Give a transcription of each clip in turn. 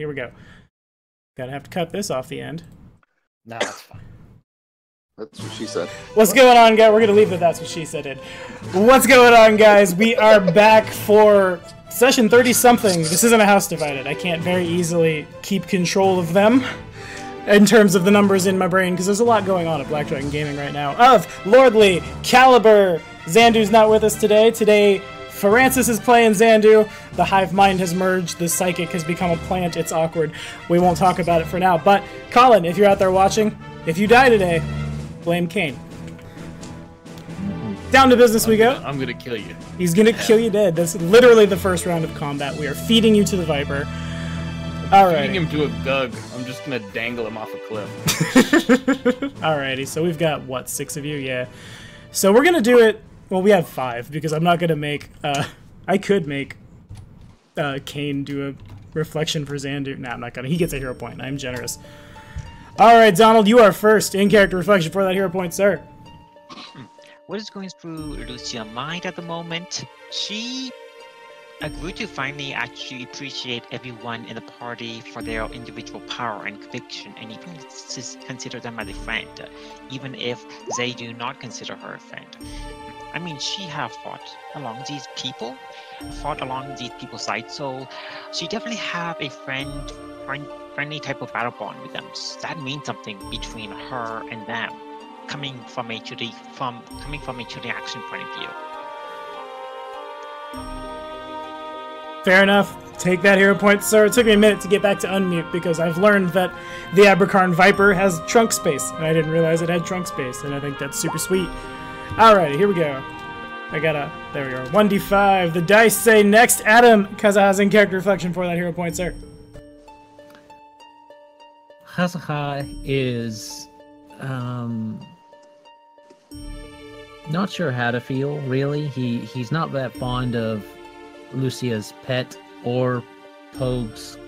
Here we go. Gotta have to cut this off the end. No, that's fine. That's what she said. What's going on, guys? We're gonna leave that. That's what she said. What's going on, guys? We are back for session 30-something. This isn't a house divided. I can't very easily keep control of them in terms of the numbers in my brain, because there's a lot going on at Black Dragon Gaming right now. Of Lordly Caliber, Xandu's not with us today. Today, Francis is playing Xandu. The hive mind has merged. The psychic has become a plant. It's awkward. We won't talk about it for now. But Colin, if you're out there watching, if you die today, blame Kane. Down to business we go. I'm gonna kill you. He's gonna kill you dead. That's literally the first round of combat. We are feeding you to the Viper. Alright. Feeding him to a Gug. I'm just gonna dangle him off a cliff. Alrighty, so we've got, what, 6 of you? Yeah. So we're gonna do it... Well, we have 5, because I'm not gonna make... I could make Kane do a reflection for Xandu. Nah, I'm not gonna. He gets a hero point. I'm generous. Alright, Donald, you are first. In-character reflection for that hero point, sir. What is going through Lucia's mind at the moment? She agreed to finally actually appreciate everyone in the party for their individual power and conviction, and even consider them as a friend, even if they do not consider her a friend. I mean, she have fought along these people's side, so she definitely have a friendly type of battle bond with them. So that means something between her and them, coming from a Cheliax point of view. Fair enough. Take that hero point, sir. It took me a minute to get back to unmute because I've learned that the Abercarn Viper has trunk space, and I didn't realize it had trunk space, and I think that's super sweet. Alrighty, here we go. There we go. 1d5. The dice say next, Adam Kazaha's in-character reflection for that hero point, sir. Kazaha is, not sure how to feel, really. He's not that fond of Lucia's pet or Pogue's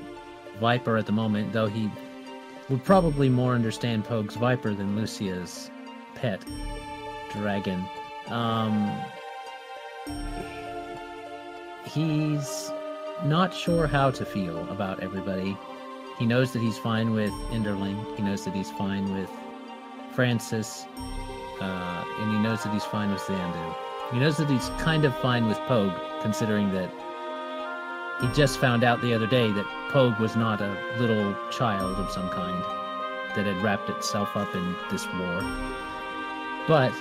Viper at the moment, though he would probably more understand Pogue's Viper than Lucia's pet dragon. He's not sure how to feel about everybody. He knows that he's fine with Enderling. He knows that he's fine with Francis. And he knows that he's fine with Xandu. He knows that he's kind of fine with Pogue, considering that he just found out the other day that Pogue was not a little child of some kind that had wrapped itself up in this war. But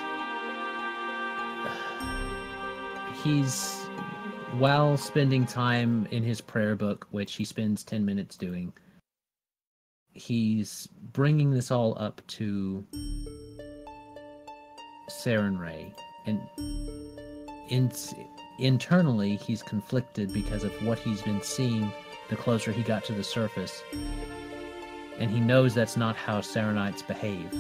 he's, while spending time in his prayer book, which he spends 10 minutes doing, he's bringing this all up to Sarenrae, and internally he's conflicted because of what he's been seeing the closer he got to the surface, and he knows that's not how Sarenites behave,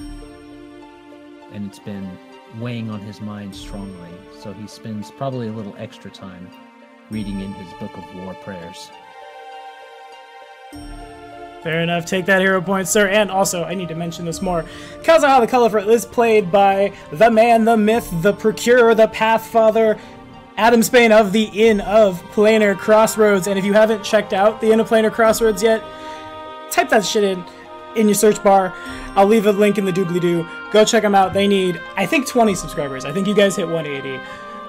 and it's been weighing on his mind strongly, so he spends probably a little extra time reading in his Book of War prayers. Fair enough. Take that hero point, sir. And also, I need to mention this more. Kazaha the Colorful is played by the man, the myth, the procurer, the pathfather, Adam Spain of the Inn of Planar Crossroads. And if you haven't checked out the Inn of Planar Crossroads yet, type that shit in your search bar. I'll leave a link in the doobly-doo. Go check them out. They need, I think, 20 subscribers. I think you guys hit 180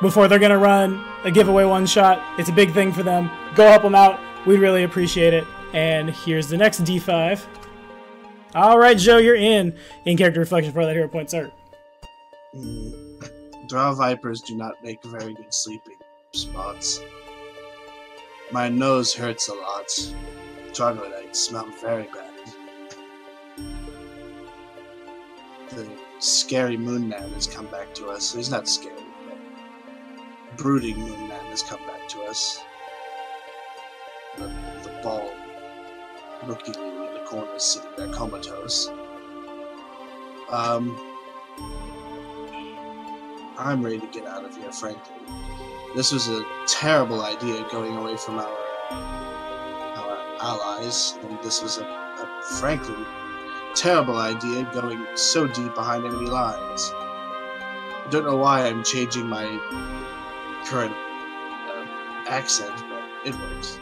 before they're going to run a giveaway one-shot. It's a big thing for them. Go help them out. We'd really appreciate it. And here's the next D5. Alright, Joe, you're in character reflection for that hero point, sir. Drow Vipers do not make very good sleeping spots. My nose hurts a lot. Troglodytes smell very bad. The scary Moon Man has come back to us. He's not scary, but brooding Moon Man has come back to us. The bald looking in the corner, sitting there comatose. I'm ready to get out of here, frankly. This was a terrible idea, going away from our allies, and this was a frankly terrible idea, going so deep behind enemy lines. I don't know why I'm changing my current accent, but it works.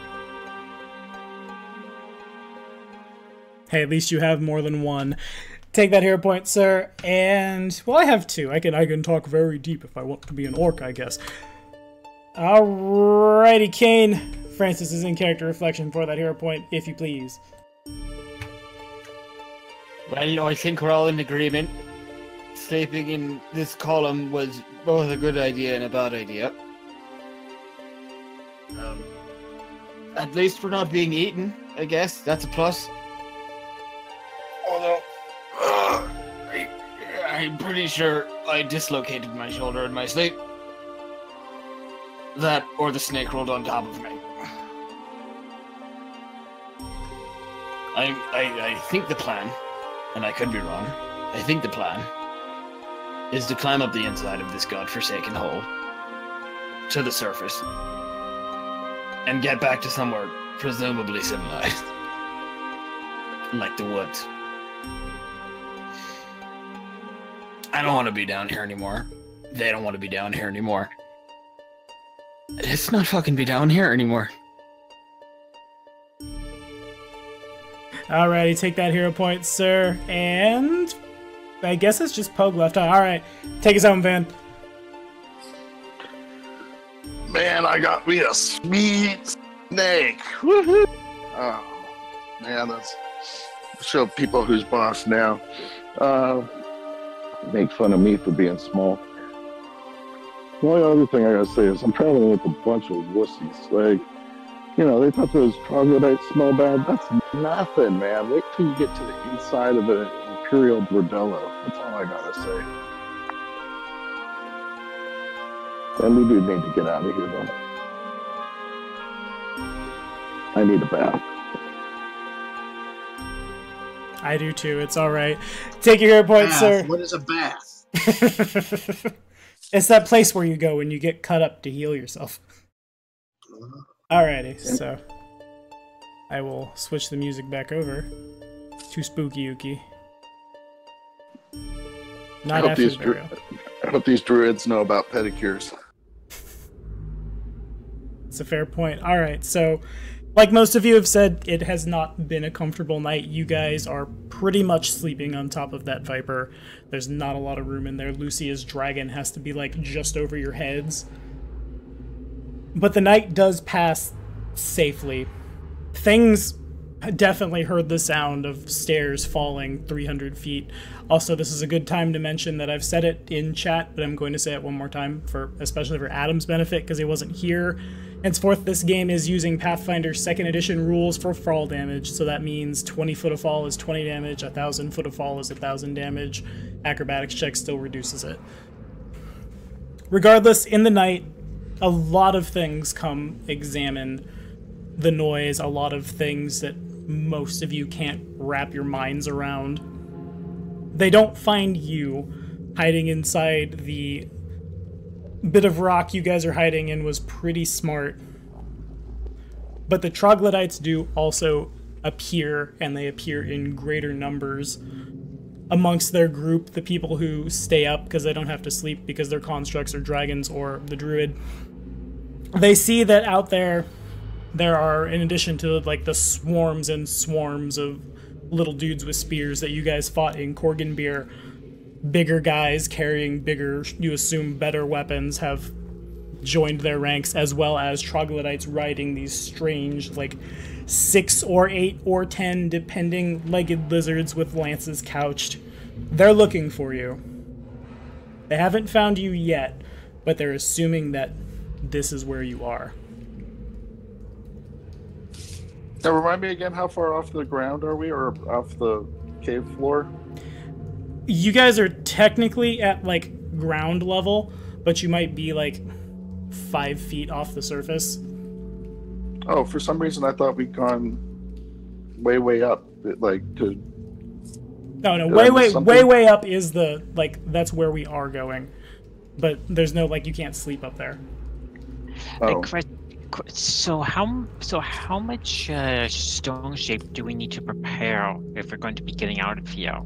Hey, at least you have more than one. Take that hero point, sir. And, well, I have two. I can talk very deep if I want to be an orc, I guess. Alrighty, Kane. Francis is in character reflection for that hero point, if you please. Well, I think we're all in agreement. Sleeping in this column was both a good idea and a bad idea. At least we're not being eaten, I guess. That's a plus. Although, I'm pretty sure I dislocated my shoulder in my sleep. That, or the snake rolled on top of me. I think the plan, and I could be wrong, I think the plan is to climb up the inside of this godforsaken hole to the surface and get back to somewhere presumably civilized. Like the woods. I don't want to be down here anymore. They don't want to be down here anymore. Let's not fucking be down here anymore. Alrighty, take that hero point, sir. And I guess it's just Pogue left. Alright, take us home, Van. Man, I got me a sweet snake. Woohoo! Oh, man, that's show people who's boss now. Make fun of me for being small. The only other thing I gotta say is I'm traveling with a bunch of wussies. Like, you know, they thought those troglodytes smell bad. That's nothing, man. Wait till you get to the inside of an Imperial Bordello. That's all I gotta say. And we do need to get out of here, though. I need a bath. I do too, it's alright. Take your hero point, Bath. sir. What is a bath? It's that place where you go when you get cut up to heal yourself. Alrighty, so I will switch the music back over to Spooky Yuki. Not after the burial. I hope these druids know about pedicures. It's a fair point. Alright, so like most of you have said, it has not been a comfortable night. You guys are pretty much sleeping on top of that Viper. There's not a lot of room in there. Lucia's dragon has to be like just over your heads. But the night does pass safely. Things definitely heard the sound of stairs falling 300 feet. Also, this is a good time to mention that I've said it in chat, but I'm going to say it one more time, especially for Adam's benefit, because he wasn't here. Henceforth, this game is using Pathfinder 2nd edition rules for fall damage, so that means 20 foot of fall is 20 damage, 1,000 foot of fall is 1,000 damage. Acrobatics check still reduces it. Regardless, in the night, a lot of things come examine the noise, a lot of things that most of you can't wrap your minds around. They don't find you hiding inside the bit of rock you guys are hiding in was pretty smart. But the troglodytes do also appear, and they appear in greater numbers amongst their group, the people who stay up because they don't have to sleep because they're constructs or dragons or the druid. They see that out there are, in addition to like the swarms and swarms of little dudes with spears that you guys fought in Corganbeer, bigger guys carrying bigger, you assume better weapons, have joined their ranks, as well as troglodytes riding these strange, like 6 or 8 or 10, depending, legged lizards with lances couched. They're looking for you. They haven't found you yet, but they're assuming that this is where you are. Now, remind me again, how far off the ground are we, or off the cave floor? You guys are technically at, like, ground level, but you might be, like, 5 feet off the surface. Oh, for some reason I thought we'd gone way up, like, to... No, way up is the, like, that's where we are going. But there's no, like, you can't sleep up there. Oh. So how much stone shape do we need to prepare if we're going to be getting out of here?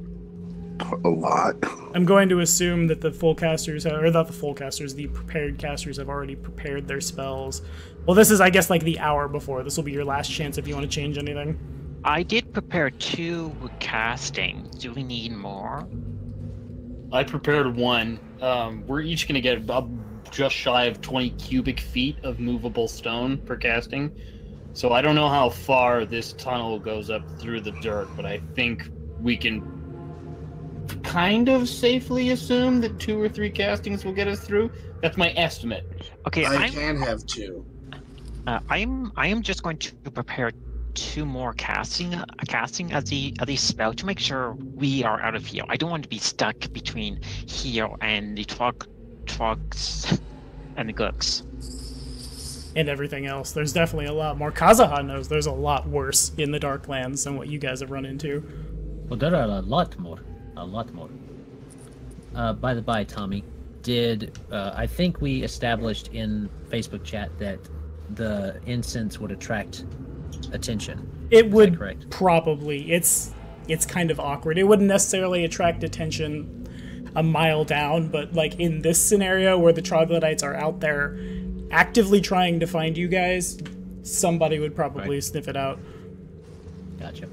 A lot. I'm going to assume that the full casters, or not the full casters, the prepared casters have already prepared their spells. Well, this is, I guess, like the hour before. This will be your last chance if you want to change anything. I did prepare 2 casting. Do we need more? I prepared 1. We're each going to get just shy of 20 cubic feet of movable stone per casting. So I don't know how far this tunnel goes up through the dirt, but I think we can kind of safely assume that 2 or 3 castings will get us through. That's my estimate. Okay, I can have 2. I am just going to prepare 2 more casting as the spell to make sure we are out of here. I don't want to be stuck between here and the trucks and the gooks. And everything else. There's definitely a lot more. Kazaha knows there's a lot worse in the Darklands than what you guys have run into. Well, there are a lot more. A lot more. By the by, Tommy, I think we established in Facebook chat that the incense would attract attention. It would Is that correct? probably. It's kind of awkward. It wouldn't necessarily attract attention a mile down, but like in this scenario where the troglodytes are out there actively trying to find you guys, somebody would probably sniff it out. Gotcha.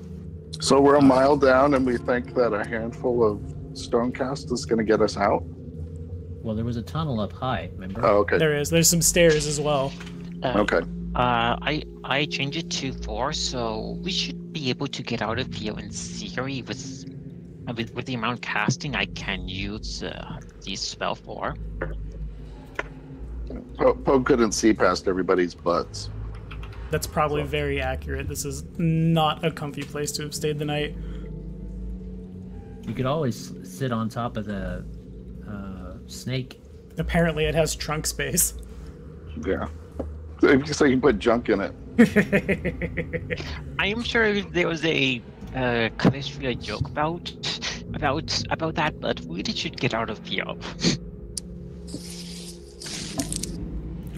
So we're a mile down, and we think that a handful of Stonecast is going to get us out? Well, there was a tunnel up high, remember? Oh, okay. There's some stairs as well. Okay. I changed it to 4, so we should be able to get out of here in theory with the amount of casting I can use the spell for. Poe couldn't see past everybody's butts. That's probably very accurate. This is not a comfy place to have stayed the night. You could always sit on top of the snake. Apparently it has trunk space. Yeah. So you can put junk in it. I am sure there was a Calistria joke about that, but we really should get out of here.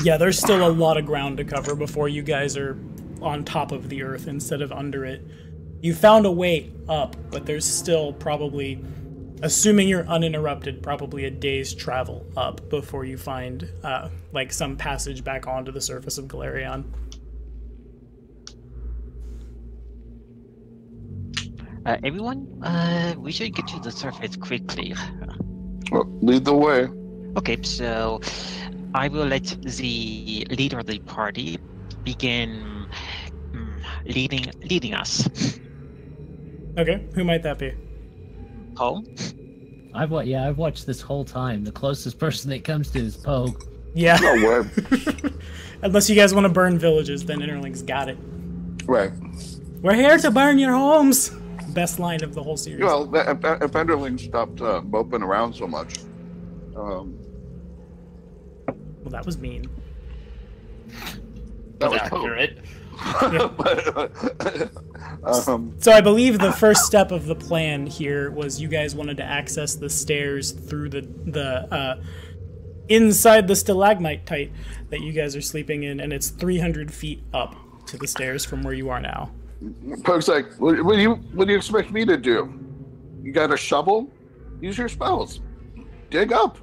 Yeah, there's still a lot of ground to cover before you guys are on top of the earth instead of under it. You found a way up, but there's still probably, assuming you're uninterrupted, probably a day's travel up before you find like some passage back onto the surface of Galarion. Everyone, we should get to the surface quickly. Well, lead the way. Okay, so I will let the leader of the party begin leading us. Okay, who might that be? Poe? I've watched this whole time. The closest person that comes to is Poe. Yeah. No way. Unless you guys want to burn villages, then Interlink's got it. Right. We're here to burn your homes! Best line of the whole series. Well, if Enderling stopped moping around so much. Well, that was mean. That was accurate. So I believe the first step of the plan here was you guys wanted to access the stairs through the inside the stalagmite tight that you guys are sleeping in, and it's 300 feet up to the stairs from where you are now. Poke's like, what do you expect me to do? You got a shovel? Use your spells. Dig up.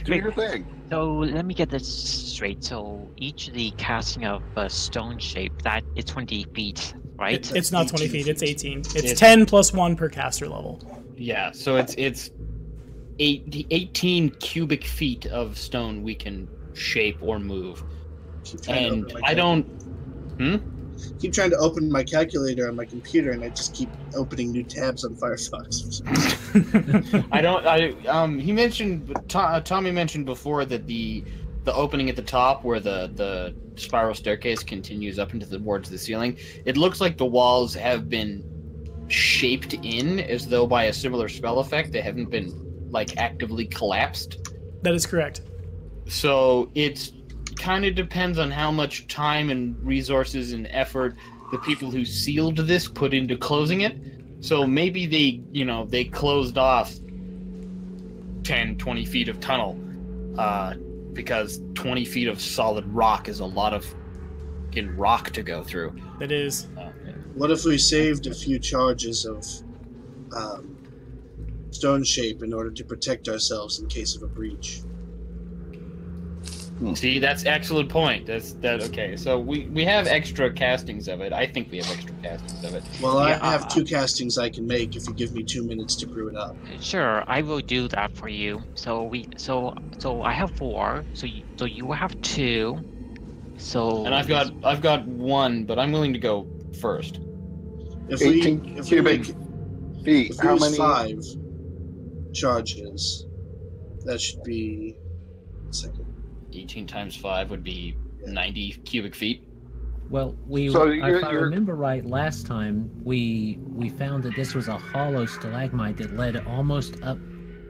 Do your thing. So let me get this straight. So each of the casting of a stone shape, that is 20 feet, right? It's not 20 feet, it's 18. It's 10 plus 1 per caster level. Yeah, so it's 18 cubic feet of stone we can shape or move. And I don't... Keep trying to open my calculator on my computer, and I just keep opening new tabs on Firefox. He mentioned, Tommy mentioned before that the opening at the top where the spiral staircase continues up into towards the ceiling, it looks like the walls have been shaped in as though by a similar spell effect. They haven't been like actively collapsed. That is correct. So it's kind of depends on how much time and resources and effort the people who sealed this put into closing it. So maybe they closed off 10, 20 feet of tunnel because 20 feet of solid rock is a lot of rock to go through. It is. What if we saved a few charges of stone shape in order to protect ourselves in case of a breach? See, that's excellent point. Okay. So we have extra castings of it. I think we have extra castings of it. Well, I have 2 castings I can make if you give me 2 minutes to brew it up. Sure, I will do that for you. So I have 4. So you have 2. So And I've got 1, but I'm willing to go first. If 18 we cubic feet. How use many? 5 charges, that should be. 18 times 5 would be 90 cubic feet. Well, So if I remember right, last time we found that this was a hollow stalagmite that led almost up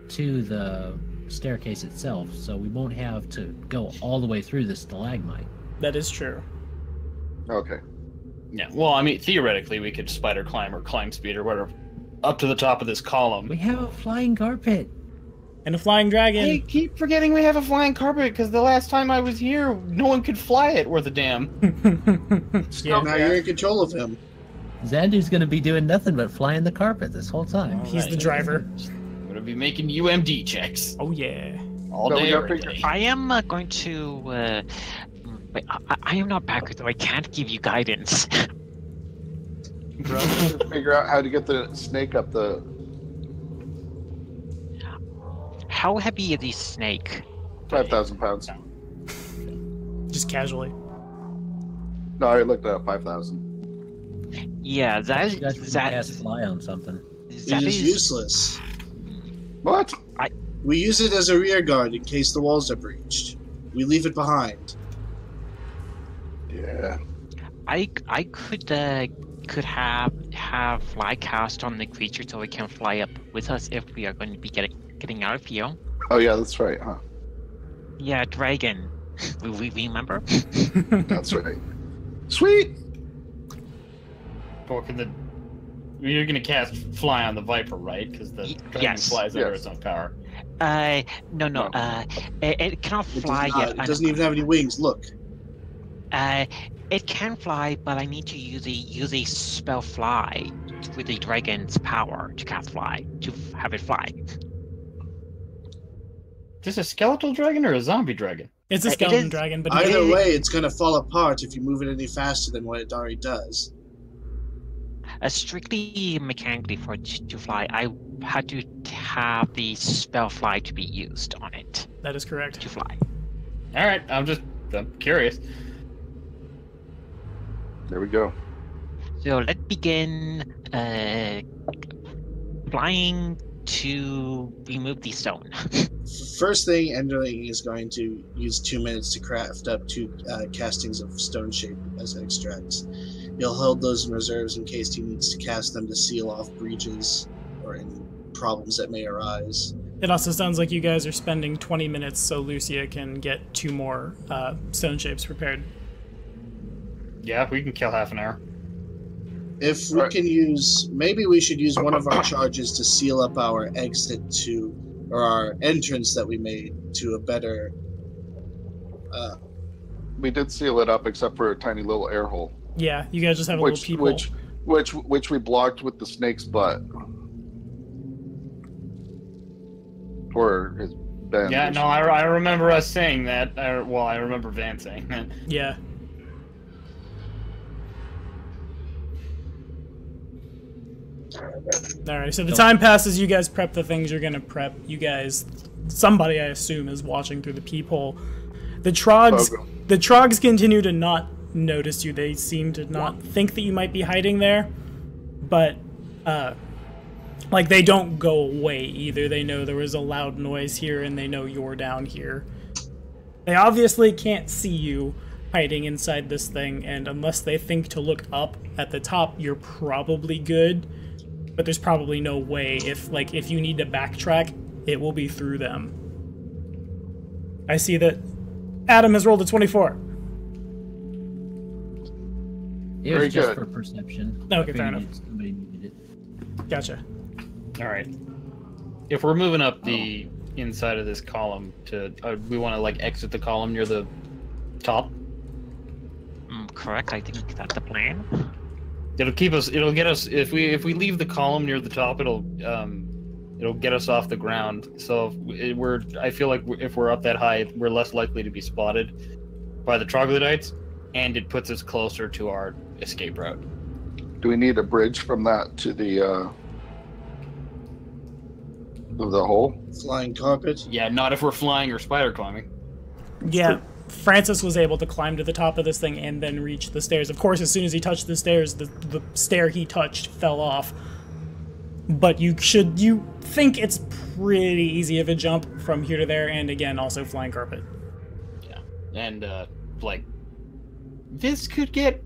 to the staircase itself, so we won't have to go all the way through the stalagmite. That is true. Okay. Yeah. Well, I mean, theoretically, we could spider climb or climb speed or whatever up to the top of this column. We have a flying carpet. And a flying dragon. I keep forgetting we have a flying carpet because the last time I was here, no one could fly it worth a damn. Yeah. Now you're in control of him. Xandu's gonna be doing nothing but flying the carpet this whole time. He's the driver. I'm gonna be making UMD checks Oh yeah. all No, we day, gotta every figure- day. I am going to. Wait, I am not backwards, though. I can't give you guidance. Figure out how to get the snake up the. How heavy is the snake? 5,000 pounds. Just casually. No, I looked at 5,000. Yeah, You guys can cast fly on something. It is useless. What? We use it as a rear guard in case the walls are breached. We leave it behind. Yeah. I could have fly cast on the creature so it can fly up with us if we are going to be getting out of here. Oh yeah, that's right, huh? Yeah, dragon. We remember? That's right. Sweet. You're gonna cast fly on the Viper, right? Because the dragon yes. flies under Yes. its own power. No. No. It cannot It, fly does not, yet. it doesn't even have any wings. Look. It can fly, but I need to use a spell fly with the dragon's power to cast fly to have it fly. Is this a skeletal dragon or a zombie dragon? It's a It skeleton is- dragon, but Either way, it's going to fall apart if you move it any faster than what it already does. Strictly mechanically for it to fly, I had to have the spell fly to be used on it that is correct. to fly. All right, I'm curious. There we go. So let's begin flying to remove the stone. First thing, Enderling is going to use 2 minutes to craft up 2 castings of stone shape as extracts. He'll hold those in reserves in case he needs to cast them to seal off breaches or any problems that may arise. It also sounds like you guys are spending 20 minutes so Lucia can get 2 more stone shapes prepared. Yeah, we can kill half an hour. If we can use, maybe we should use one of our charges to seal up our exit to, or our entrance that we made to a better. We did seal it up except for a tiny little air hole, Yeah, you guys just have a little peephole. which we blocked with the snake's butt. Or his bend. Yeah, no, I remember us saying that. I remember Van saying that. Yeah. Alright, so the time passes, you guys prep the things you're gonna prep. You guys, somebody I assume is watching through the peephole. The Trogs continue to not notice you. They seem to not think that you might be hiding there. But, like, they don't go away either. They know there was a loud noise here and they know you're down here. They obviously can't see you hiding inside this thing, and unless they think to look up at the top, you're probably good. But there's probably no way, if you need to backtrack, it will be through them. I see that Adam has rolled a 24. It Very was just good. for perception. Okay, fair We enough. needed- Somebody needed it. Gotcha. All right. If we're moving up the inside of this column to, we want to like exit the column near the top. Correct. I think that's the plan. It'll keep us. It'll get us. If we leave the column near the top, it'll It'll get us off the ground. So I feel like if we're up that high, we're less likely to be spotted by the troglodytes, and it puts us closer to our escape route. Do we need a bridge from that to the hole? Flying carpet. Yeah, not if we're flying or spider climbing. Yeah, Francis was able to climb to the top of this thing and then reach the stairs. Of course, as soon as he touched the stairs, the stair he touched fell off. But you think it's pretty easy of a jump from here to there, and again, also flying carpet. Yeah, and this could get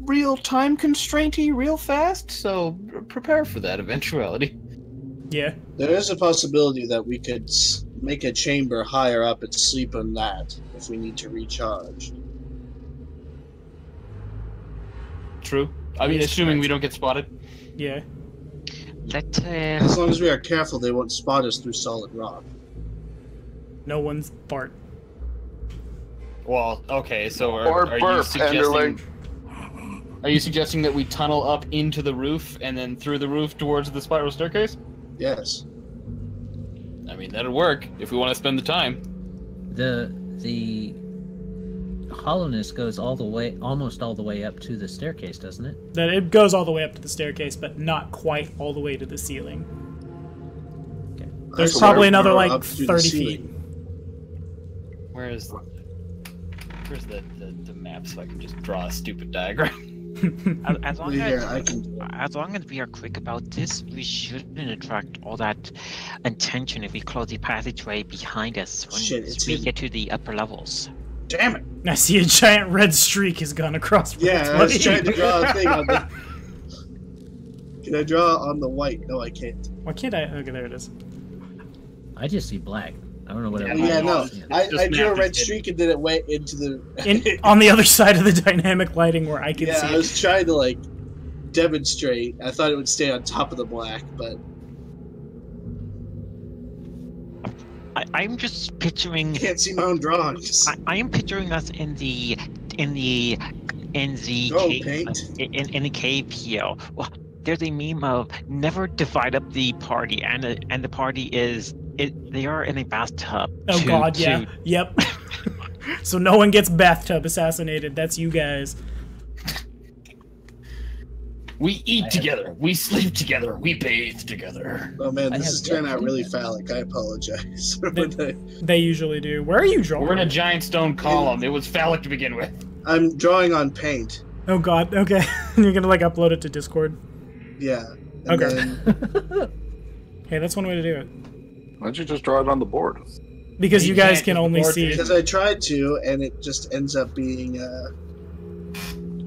real time constrainty real fast, so prepare for that eventuality. Yeah. There is a possibility that we could make a chamber higher up and sleep on that if we need to recharge. True. I mean, assuming we don't get spotted. Yeah. As long as we are careful, they won't spot us through solid rock. No one's Bart. Well, okay, so are you suggesting that we tunnel up into the roof and then through the roof towards the spiral staircase? Yes. I mean, that'll work if we want to spend the time. The hollowness goes almost all the way up to the staircase, doesn't it? That it goes all the way up to the staircase, but not quite all the way to the ceiling. Okay. There's So probably we're another like up to the 30 feet. ceiling. Where's the map so I can just draw a stupid diagram? As long Here, as, I can. as long as we are quick about this, we shouldn't attract all that attention if we close the passageway behind us when Shit, it's we hidden. get to the upper levels. Damn it! I see a giant red streak has gone across. Yeah, I was trying to draw a thing on the. Can I draw on the white? No, I can't. Why can't I? Okay, there it is. I just see black. I don't know what. Yeah, no. I Just drew a map red is streak and then it went into the. On the other side of the dynamic lighting where I can Yeah, see I it. was trying to demonstrate. I thought it would stay on top of the black, but I'm just picturing. I can't see my own drawings. I am picturing us in the Oh, cave, paint. in the cave here. Well, there's a meme of never divide up the party, and the party is they are in a bathtub. Oh god, yeah. Yep. So no one gets bathtub assassinated. That's you guys. We eat together, we sleep together, we bathe together. Oh man, I this have is turning out really yet. phallic. I apologize. They usually do. Where are you drawing? We're in a giant stone column. It was phallic to begin with. I'm drawing on paint. Oh god, okay. You're gonna upload it to Discord. Yeah. And Okay. then- Hey, that's one way to do it. Why don't you just draw it on the board? Because You you guys can't, can the only board see because it. I tried to, and it just ends up being.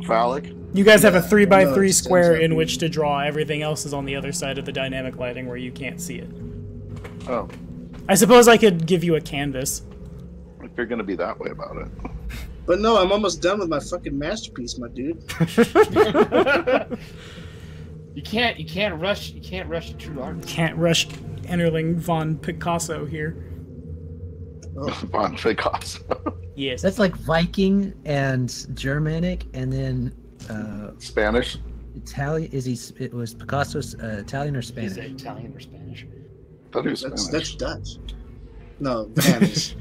Phallic? You guys have a Yeah, 3x3 it square ends up in which to draw. Everything else is on the other side of the dynamic lighting where you can't see it. Oh, I suppose I could give you a canvas. if you're gonna be that way about it. But no, I'm almost done with my fucking masterpiece, my dude. You can't rush a true artist. Can't rush Enterling von Picasso here. Von Picasso. Yes. That's like Viking and Germanic, and then Spanish? Italian. It was Picasso's Italian or Spanish? Is it Italian or Spanish? I thought he was Spanish. That's Dutch. No, Van is.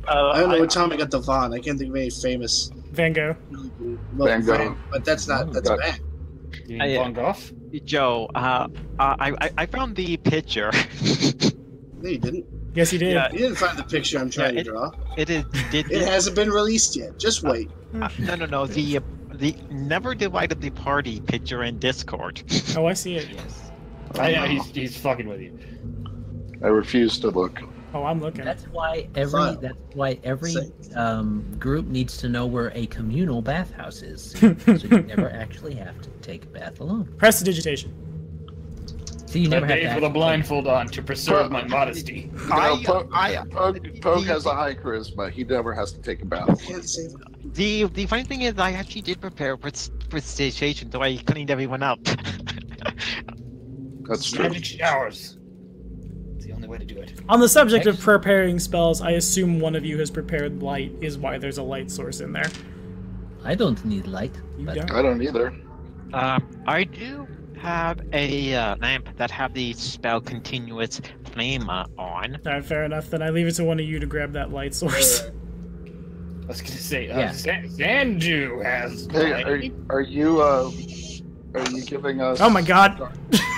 I don't know what time I got the Von. I can't think of any famous. Van Gogh. Van Gogh. But that's not. That's Got- Van. You mean Van Gogh? Joe, I found the picture. No, you didn't. Yes, he did. Yeah. You didn't find the picture I'm trying to draw. It is. It hasn't been released yet. Just wait. No. The never divide up the party picture in Discord. Oh, I see it. He's fucking with you. I refuse to look. Oh, I'm looking. That's why File. every Save. group needs to know where a communal bathhouse is, so you never actually have to take a bath alone. Prestidigitation. So you I never have bathe to. with a blindfold on to preserve my modesty. Pogue has a high charisma. He never has to take a bath. Can't save it. The funny thing is, I actually did prepare prestidigitation, so I cleaned everyone up. That's true. Magic showers. It's the only way to do it. On the subject of preparing spells, I assume one of you has prepared light, is why there's a light source in there. I don't need light. You but- don't? I don't either. I do have a lamp that have the spell continuous flame on. Alright, fair enough. Then I leave it to one of you to grab that light source. I was gonna say, Yeah. Zanju has. Hey, are you giving us? Oh my god!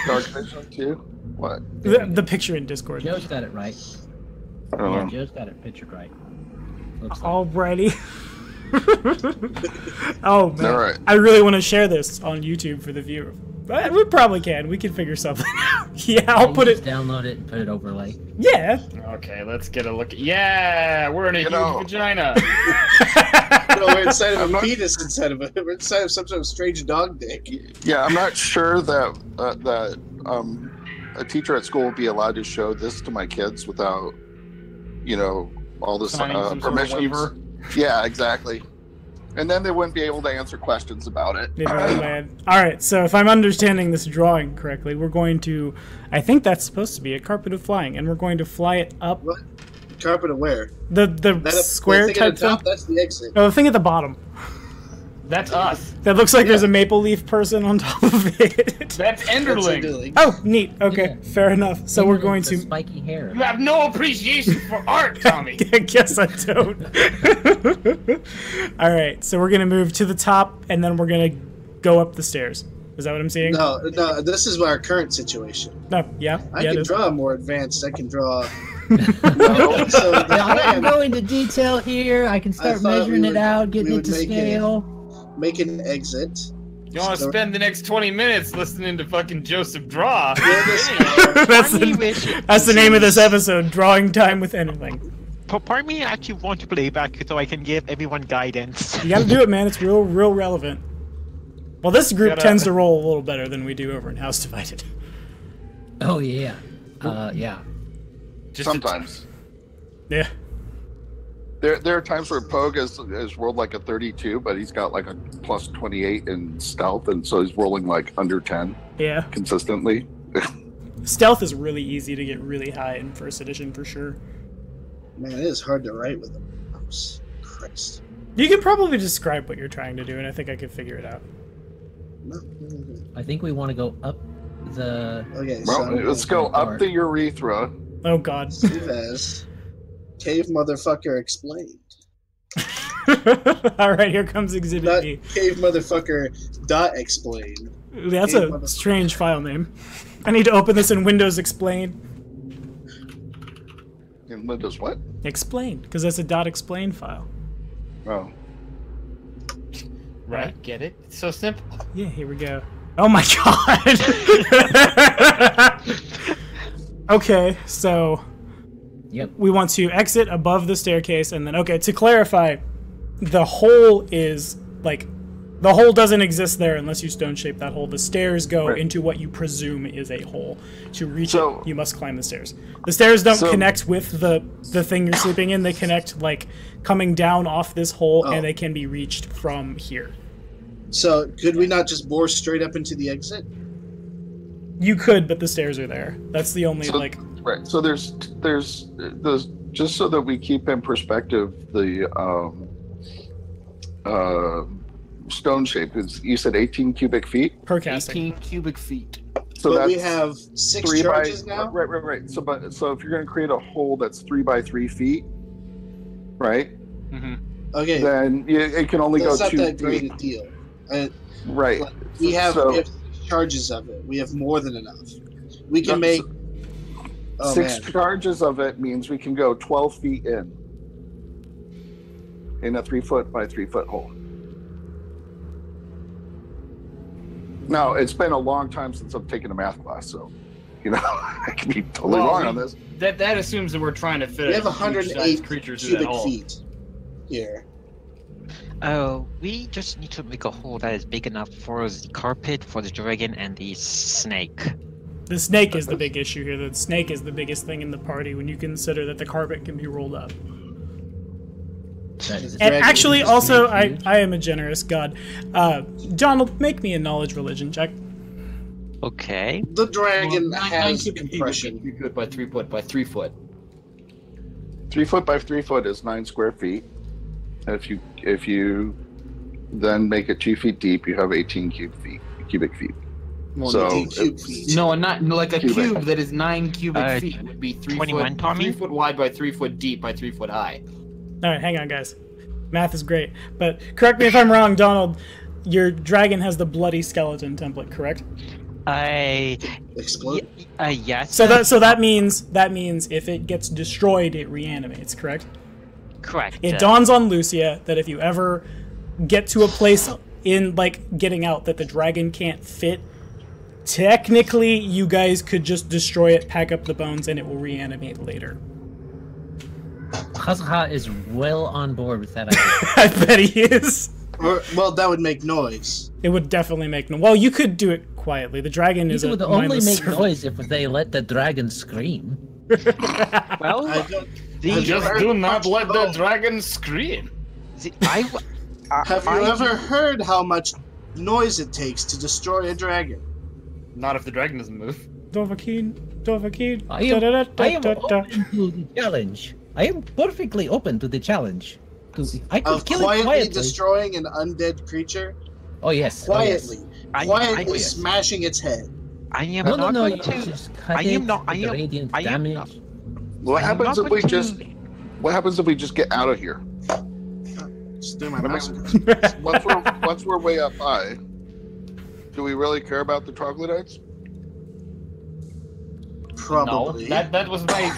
Dark vision too? What? The picture in Discord. Joe's got it right. I don't Yeah, know. Joe's got it pictured right. Looks like. Alrighty. Oh man, All right. I really want to share this on YouTube for the viewer. But we probably can. We can figure something out. Yeah, I'll put Just it. download it and put it overlay. Yeah. Okay, let's get a look. Yeah, we're in a huge vagina. No, we're inside of a penis instead of we're inside of some sort of strange dog dick. Yeah, I'm not sure that a teacher at school will be allowed to show this to my kids without, all this Signing some sort of permissions. waiver. Yeah, exactly. And then they wouldn't be able to answer questions about it. Yeah, man. All right. So if I'm understanding this drawing correctly, we're going to. I think that's supposed to be a carpet of flying, and we're going to fly it up. What? Carpet of where? The square thing type at the top, thing. that's the exit. Oh, the thing at the bottom. That's us. That looks like there's a maple leaf person on top of it. That's That's Enderling. Enderling. Oh, neat. Okay, Yeah. fair enough. So we're going The to. spiky hair. You have no appreciation for art, Tommy. I guess I don't. All right, so we're gonna move to the top, and then we're gonna go up the stairs. Is that what I'm seeing? No, this is our current situation. No. Yeah. I yeah, it can is. draw more advanced. I can draw. Yeah, I can plan, go into detail here. I can start thought measuring we it would- out, getting we it would to make it- scale. make an exit. You want to spend the next 20 minutes listening to fucking Joseph draw? that's the name of this episode. Drawing time with anything. Part of me actually want to play back so I can give everyone guidance. You gotta do it, man. It's real relevant. Well, this group Gotta- tends to roll a little better than we do over in House Divided. Oh yeah. Yeah. Just Sometimes. Yeah. There are times where Pogue has rolled like a 32, but he's got like a plus 28 in stealth, and so he's rolling like under 10 Yeah. consistently. Stealth is really easy to get really high in first edition for sure. Man, it is hard to write with a mouse. Christ. You can probably describe what you're trying to do, and I think I could figure it out. No. I think we want to go up the. Okay, Well, so let's go up the urethra. Oh god. Steve has cave motherfucker explained. Alright, here comes Exhibit Not B. cave motherfucker dot explained. That's Cave a motherfucker. strange file name. I need to open this in Windows Explain. In Windows what? Explain, because that's a .explain file. Oh. right, get it? It's so simple. Yeah, here we go. Oh my god! Okay, so Yep. we want to exit above the staircase, and then, okay, to clarify, the hole is, like, the hole doesn't exist there unless you stone shape that hole. The stairs go Right. into what you presume is a hole. To reach So- it, you must climb the stairs. The stairs don't So- connect with the thing you're sleeping in. They connect, like, coming down off this hole, Oh. and they can be reached from here. So could we not just bore straight up into the exit? You could, but the stairs are there. That's the only, So- like... Right. So there's just so that we keep in perspective the stone shape is, you said 18 cubic feet. Per casting. 18 cubic feet. So but that's we have 6 3 charges by now. right. So if you're going to create a hole that's 3 by 3 feet, right? Mm-hmm. Okay, Then it can only that's go not 2 that great feet. a deal. Right. We have, So- we have 6 charges of it. We have more than enough. We can No, make. so- Oh, 6 man. charges of it means we can go 12 feet in a 3 foot by 3 foot hole. Now, it's been a long time since I've taken a math class, so I can be totally Well, wrong on this. That assumes that we're trying to fit We have a huge-sized 108 creature through that cubic hole. feet here. Oh, we just need to make a hole that is big enough for the carpet, for the dragon, and the snake. The snake is the big issue here. The snake is the biggest thing in the party when you consider that the carpet can be rolled up. That is And Dragon actually, is also, huge. I am a generous god. Donald, make me a knowledge religion check. Okay. The dragon Well, has cubic feet compression. would be 3 foot by 3 foot by 3 foot. 3 foot by 3 foot is 9 square feet. If you then make it 2 feet deep, you have 18 cubic feet. Well, So, 8 cube feet. No, not like a Cubic. cube that is 9 cubic feet would be 21, Tommy? 3 foot wide by 3 foot deep by 3 foot high. All right, hang on, guys. Math is great, but correct me if I'm wrong, Donald. Your dragon has the bloody skeleton template, correct? Explode? Yes. So that means if it gets destroyed, it reanimates, correct? Correct. It dawns on Lucia that if you ever get to a place in like getting out that the dragon can't fit, technically you guys could just destroy it, pack up the bones, and it will reanimate later. Kazuha is well on board with that idea. I bet he is. Well, that would make noise. It would definitely make no. Well, you could do it quietly. The dragon is It a would only mindless make servant. noise if they let the dragon scream. Well, I don't. Just heard do not much let the about- dragon scream. Have you ever heard how much noise it takes to destroy a dragon? Not if the dragon doesn't move. Dovahkiin. I am open to the challenge. I am perfectly open to the challenge. I could Of kill it quietly quietly. destroying an undead creature? Oh yes. Quietly. I- Quietly I- smashing its head. I am No, not no, going you to. just cut I it am not. I with am. radiant I am damage. not. What I'm happens not if we going just? to- What happens if we just get out of here? Just do my That mouse. makes- Once we're way up high, do we really care about the troglodytes? Probably. No, that was my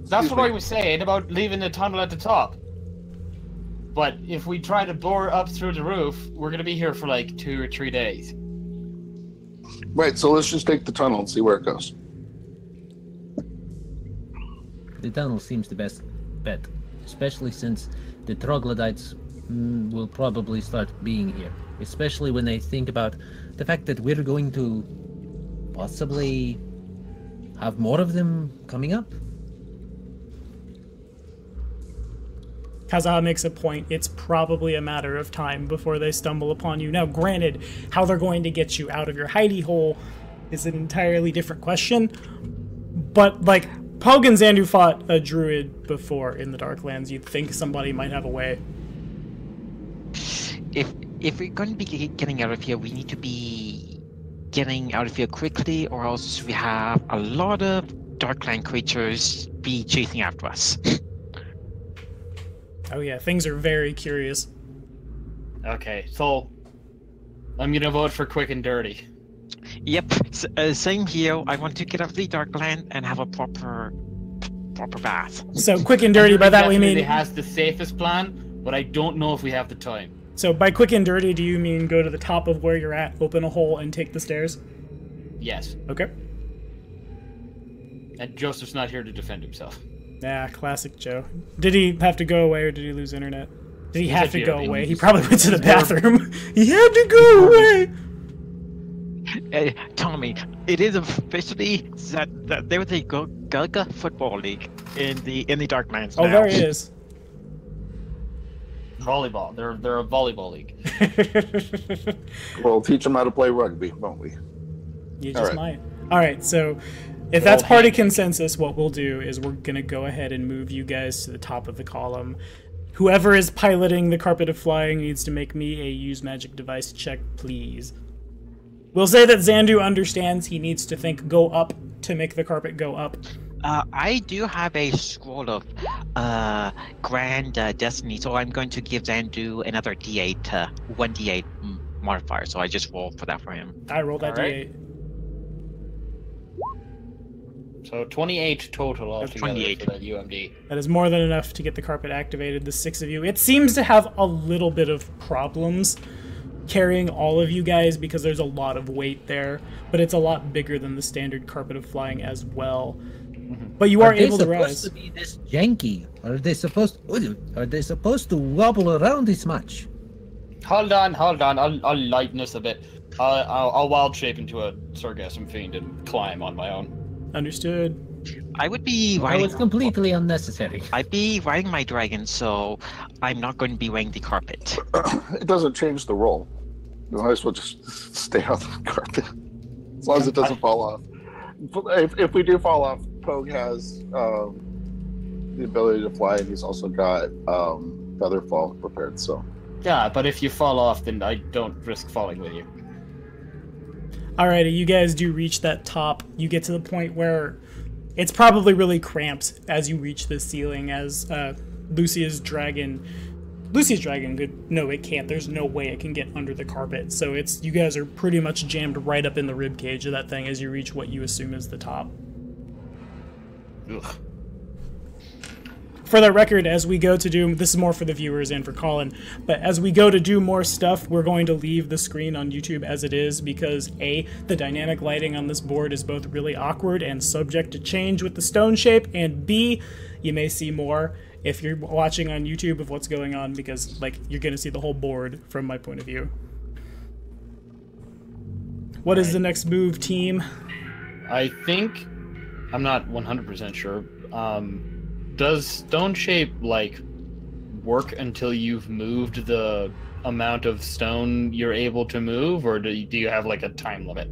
that's what I was saying about leaving the tunnel at the top. But if we try to bore up through the roof, we're gonna be here for like 2 or 3 days. Right. So let's just take the tunnel and see where it goes. The tunnel seems the best bet, especially since the troglodytes will probably start being here. Especially when they think about the fact that we're going to possibly have more of them coming up. Kazaha makes a point. It's probably a matter of time before they stumble upon you. Now, granted, how they're going to get you out of your hidey hole is an entirely different question. But, like, Pogue and Xandu fought a druid before in the Darklands. You'd think somebody might have a way. If we're going to be getting out of here, we need to be getting out of here quickly, or else we have a lot of Darkland creatures be chasing after us. Oh yeah, things are very curious. Okay, so I'm gonna vote for quick and dirty. Yep, same here. I want to get out of the Darkland and have a proper bath. So quick and dirty, by that we Definitely mean... has the safest plan, but I don't know if we have the time. So by quick and dirty, do you mean go to the top of where you're at, open a hole, and take the stairs? Yes, Okay. and Joseph's not here to defend himself. Yeah, classic Joe. Did he have to go away, or did he lose internet? Did he have to said go he away? He was- probably went to the bathroom. He had to go away! Tommy, it is officially that there was a Gaga football league in the Darklands. Oh, now. there he is. Volleyball. They're a volleyball league. We'll teach them how to play rugby, won't we? You All just right. might. Alright, so if that's Oh, party hey. consensus, what we'll do is we're gonna go ahead and move you guys to the top of the column. Whoever is piloting the carpet of flying needs to make me a use magic device check, please. We'll say that Xandu understands he needs to think go up to make the carpet go up. I do have a scroll of Grand Destiny, so I'm going to give Xandu another D8, 1d8 modifier, so I just roll for that for him. I rolled that Alright. D8. So 28 total That's altogether 28. for that UMD. That is more than enough to get the carpet activated, the 6 of you. It seems to have a little bit of problems carrying all of you guys because there's a lot of weight there, but it's a lot bigger than the standard carpet of flying as well. But you are able to rise. supposed to be this janky? Are they supposed to wobble around this much? Hold on. I'll lighten this a bit. I'll wild shape into a Sargassum Fiend and climb on my own. Understood. I would be That riding. was completely unnecessary. I'd be riding my dragon, so I'm not going to be wearing the carpet. It doesn't change the roll. You might as well just stay on the carpet. As long as it doesn't fall off. If we do fall off, Pogue has the ability to fly, and he's also got Featherfall prepared, so... Yeah, but if you fall off, then I don't risk falling with you. Alrighty, you guys do reach that top. You get to the point where it's probably really cramped as you reach the ceiling, as Lucia's dragon could... No, it can't. There's no way it can get under the carpet. So you guys are pretty much jammed right up in the rib cage of that thing as you reach what you assume is the top. Ugh. For the record, as we go to do, this is more for the viewers and for Colin, but as we go to do more stuff, we're going to leave the screen on YouTube as it is because A, the dynamic lighting on this board is both really awkward and subject to change with the stone shape, and B, you may see more if you're watching on YouTube of what's going on because, like, you're going to see the whole board from my point of view. What is the next move, team? I think, I'm not 100% sure, does stone shape, like, work until you've moved the amount of stone you're able to move, or do you have, like, a time limit?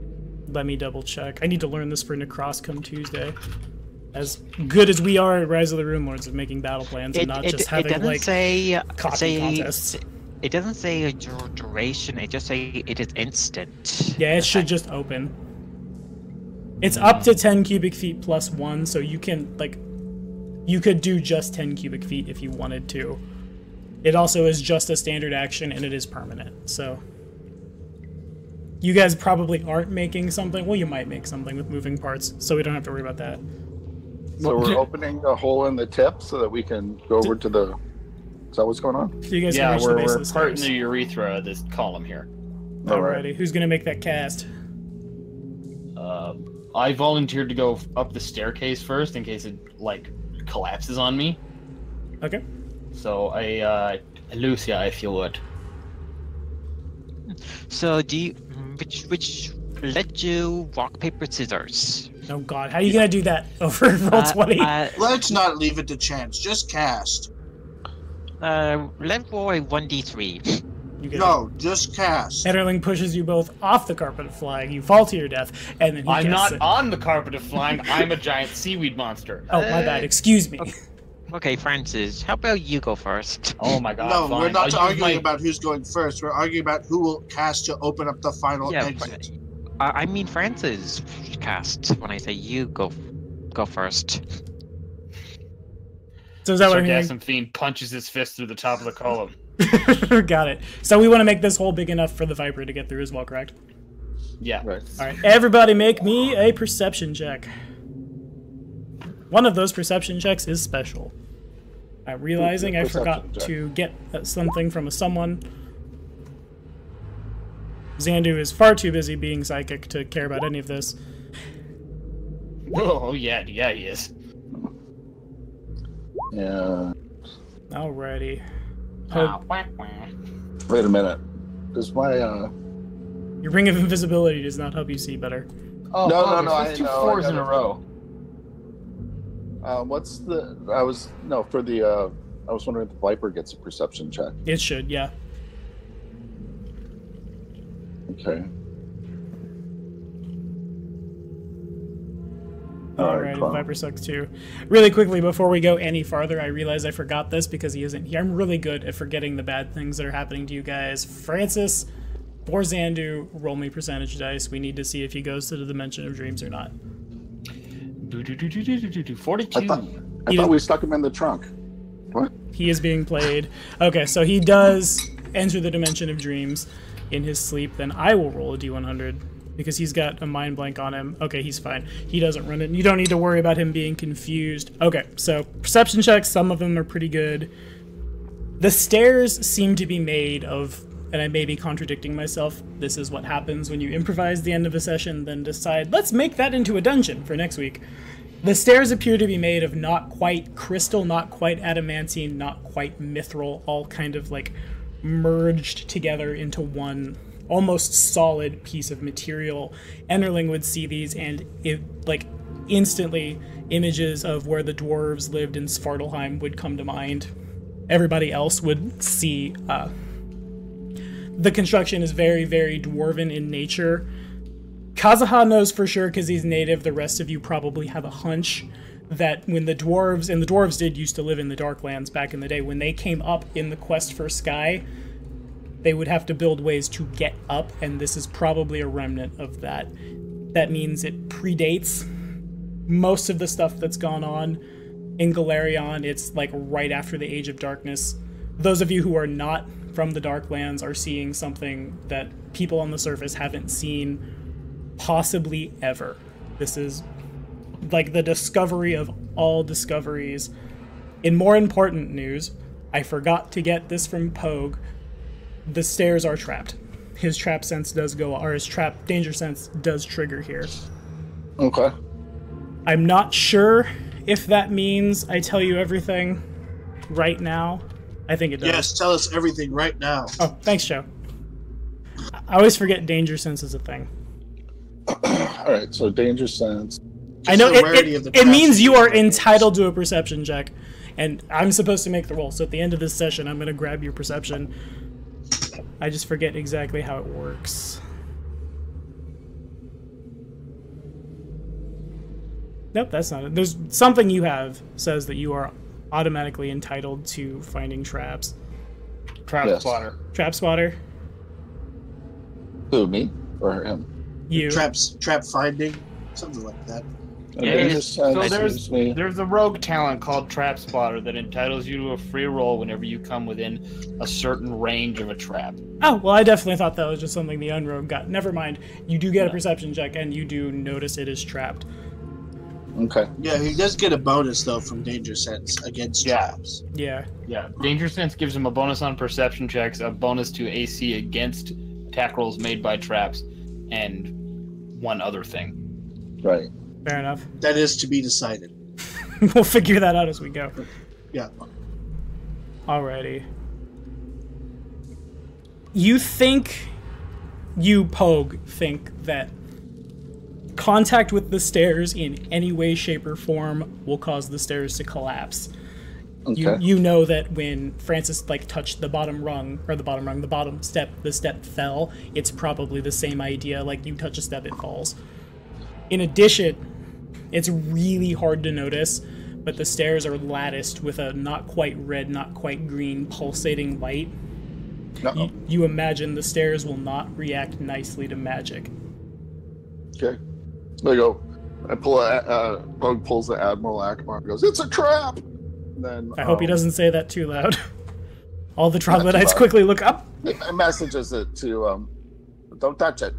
Let me double check. I need to learn this for Necros come Tuesday. As good as we are at Rise of the Runelords of making battle plans and not just having, like, copy contests. It doesn't say a duration, it just say it is instant. Yeah, it should just open. It's up to 10 cubic feet plus 1, so you can, like... You could do just 10 cubic feet if you wanted to. It also is just a standard action, and it is permanent, so... You guys probably aren't making something. Well, you might make something with moving parts, so we don't have to worry about that. So we're opening a hole in the tip so that we can go over to the... Is that what's going on? So you guys Yeah, can reach the base we're of the parting stairs. the urethra of this column here. Alrighty, who's gonna make that cast? I volunteered to go up the staircase first in case it, like, collapses on me. Okay. So Lucia, if you would. So do you, which let you rock, paper, scissors? Oh god, how are you gonna do that over roll 20? Let's not leave it to chance. Just cast. Let roll a 1d3. You get No, just cast. Enderling pushes you both off the carpet of flying. You fall to your death, and then he I'm casts not it. on the carpet of flying. I'm a giant seaweed monster. Oh, my bad. Excuse me. Okay, Francis, how about you go first? Oh my god. No, fine. we're not I'll use arguing my- about who's going first. We're arguing about who will cast to open up the final Yeah, exit. I mean Francis cast when I say you go first. So is that what I'm hearing? Sarcasm Fiend punches his fist through the top of the column. Got it. So we want to make this hole big enough for the Viper to get through as well, correct? Yeah. Right. Alright, everybody make me a perception check. One of those perception checks is special. I'm realizing I forgot Perception check. to get something from someone. Xandu is far too busy being psychic to care about any of this. Oh yeah, he is. Yeah. Alrighty. Wait a minute. Does my Your ring of invisibility does not help you see better. Oh, No, oh, no, there's I two know, I fours got in a it. row. what's the? I was no for the. I was wondering if the Viper gets a perception check. It should, yeah. Okay. Alright, fine. Viper sucks too. Really quickly, before we go any farther, I realize I forgot this because he isn't here. I'm really good at forgetting the bad things that are happening to you guys. Francis, or Xandu, roll me percentage dice. We need to see if he goes to the Dimension of Dreams or not. 42. I thought we stuck him in the trunk. What? He is being played. Okay, so he does enter the Dimension of Dreams in his sleep. Then I will roll a d100 because he's got a mind blank on him. Okay, he's fine. He doesn't run it. You don't need to worry about him being confused. Okay, so perception checks, some of them are pretty good. The stairs seem to be made of, and I may be contradicting myself, this is what happens when you improvise the end of a session, then decide, let's make that into a dungeon for next week. The stairs appear to be made of not quite crystal, not quite adamantine, not quite mithril, all kind of like merged together into one almost solid piece of material. Enderling would see these and instantly images of where the dwarves lived in Svartalfheim would come to mind. Everybody else would see the construction is very, very dwarven in nature. Kazaha knows for sure because he's native. The rest of you probably have a hunch that when the dwarves, and the dwarves did used to live in the Darklands back in the day, when they came up in the quest for Sky, They would have to build ways to get up, and this is probably a remnant of that. That means it predates most of the stuff that's gone on in Galarion. It's like right after the Age of Darkness. Those of you who are not from the Darklands are seeing something that people on the surface haven't seen possibly ever. This is like the discovery of all discoveries. In more important news, I forgot to get this from Pogue. The stairs are trapped. His trap sense does go, or his trap danger sense does trigger here. Okay. I'm not sure if that means I tell you everything right now. I think it does. Yes, tell us everything right now. Oh, thanks, Joe. I always forget danger sense is a thing. All right, so danger sense. I know the rarity of the it means you are traps. entitled to a perception check, and I'm supposed to make the roll. So at the end of this session, I'm going to grab your perception. I just forget exactly how it works. Nope, that's not it. There's something you have says that you are automatically entitled to finding traps. Trap spotter. Trap spotter? Who, me or him? You. Trap finding, something like that. Danger So sense there's gives me. a rogue talent called Trap Spotter that entitles you to a free roll whenever you come within a certain range of a trap. Oh, well, I definitely thought that was just something the Unrogue got. Never mind. You do get a perception check, and you do notice it is trapped. Okay. Yeah, he does get a bonus though from danger sense against traps. Yeah. Yeah, Danger Sense gives him a bonus on perception checks, a bonus to AC against attack rolls made by traps, and one other thing. Right. Fair enough. That is to be decided. We'll figure that out as we go. Yeah. Alrighty. You Pogue, think that contact with the stairs in any way, shape, or form will cause the stairs to collapse. Okay. You know that when Francis touched the bottom rung, or the bottom step, the step fell. It's probably the same idea. Like you touch a step, it falls. In addition, it's really hard to notice, but the stairs are latticed with a not quite red, not quite green, pulsating light. You imagine the stairs will not react nicely to magic. Okay. There you go. I Bug pulls the Admiral Akbar and goes, "It's a trap!" And then I hope he doesn't say that too loud. All the troglodytes quickly look up. It messages it to, don't touch it.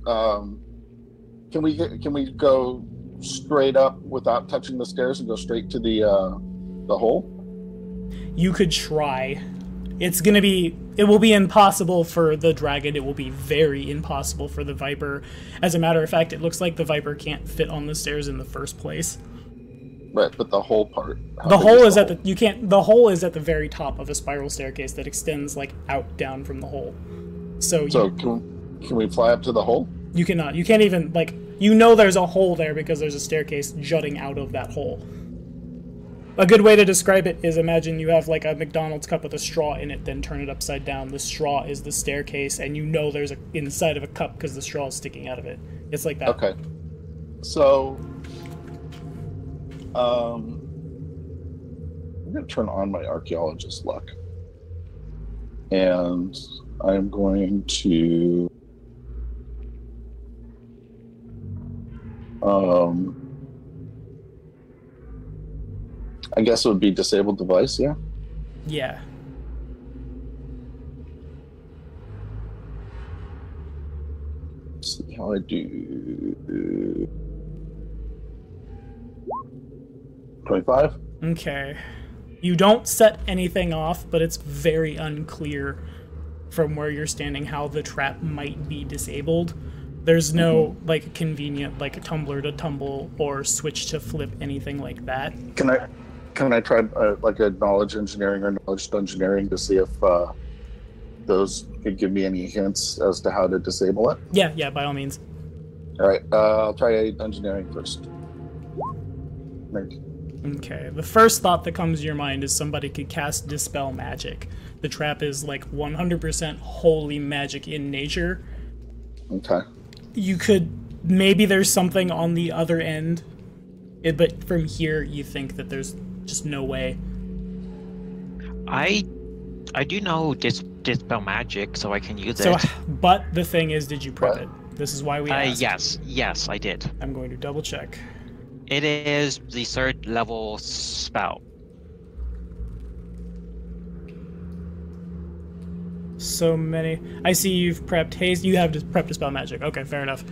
Can we go straight up without touching the stairs and go straight to the hole? You could try. It will be impossible for the dragon. It will be very impossible for the viper. As a matter of fact, it looks like the viper can't fit on the stairs in the first place. Right, but the hole part. The hole is at the hole is at the very top of a spiral staircase that extends out down from the hole. So can we fly up to the hole? You cannot. You can't even there's a hole there because there's a staircase jutting out of that hole. A good way to describe it is imagine you have a McDonald's cup with a straw in it, then turn it upside down. The straw is the staircase, and there's inside of a cup because the straw is sticking out of it. It's like that. Okay. So, I'm going to turn on my archaeologist luck. And I'm going to... I guess it would be disabled device, yeah? Yeah. Let's see how I do. 25? Okay. You don't set anything off, but it's very unclear from where you're standing how the trap might be disabled. There's no convenient a tumbler to tumble or switch to flip, anything like that. Can I try a knowledge engineering or knowledge engineering to see if those could give me any hints as to how to disable it? Yeah, by all means. All right, I'll try engineering first. 19. Okay, the first thought that comes to your mind is somebody could cast Dispel Magic. The trap is 100% holy magic in nature. Okay. You could, maybe there's something on the other end, but from here you think that there's just no way. I do know dispel magic, so I can use So, it. but the thing is, did you prep it? This is why we asked. Yes, I did. I'm going to double check. It is the 3rd level spell. So many. I see you've prepped haste. You have prepped dispel magic. Okay, fair enough.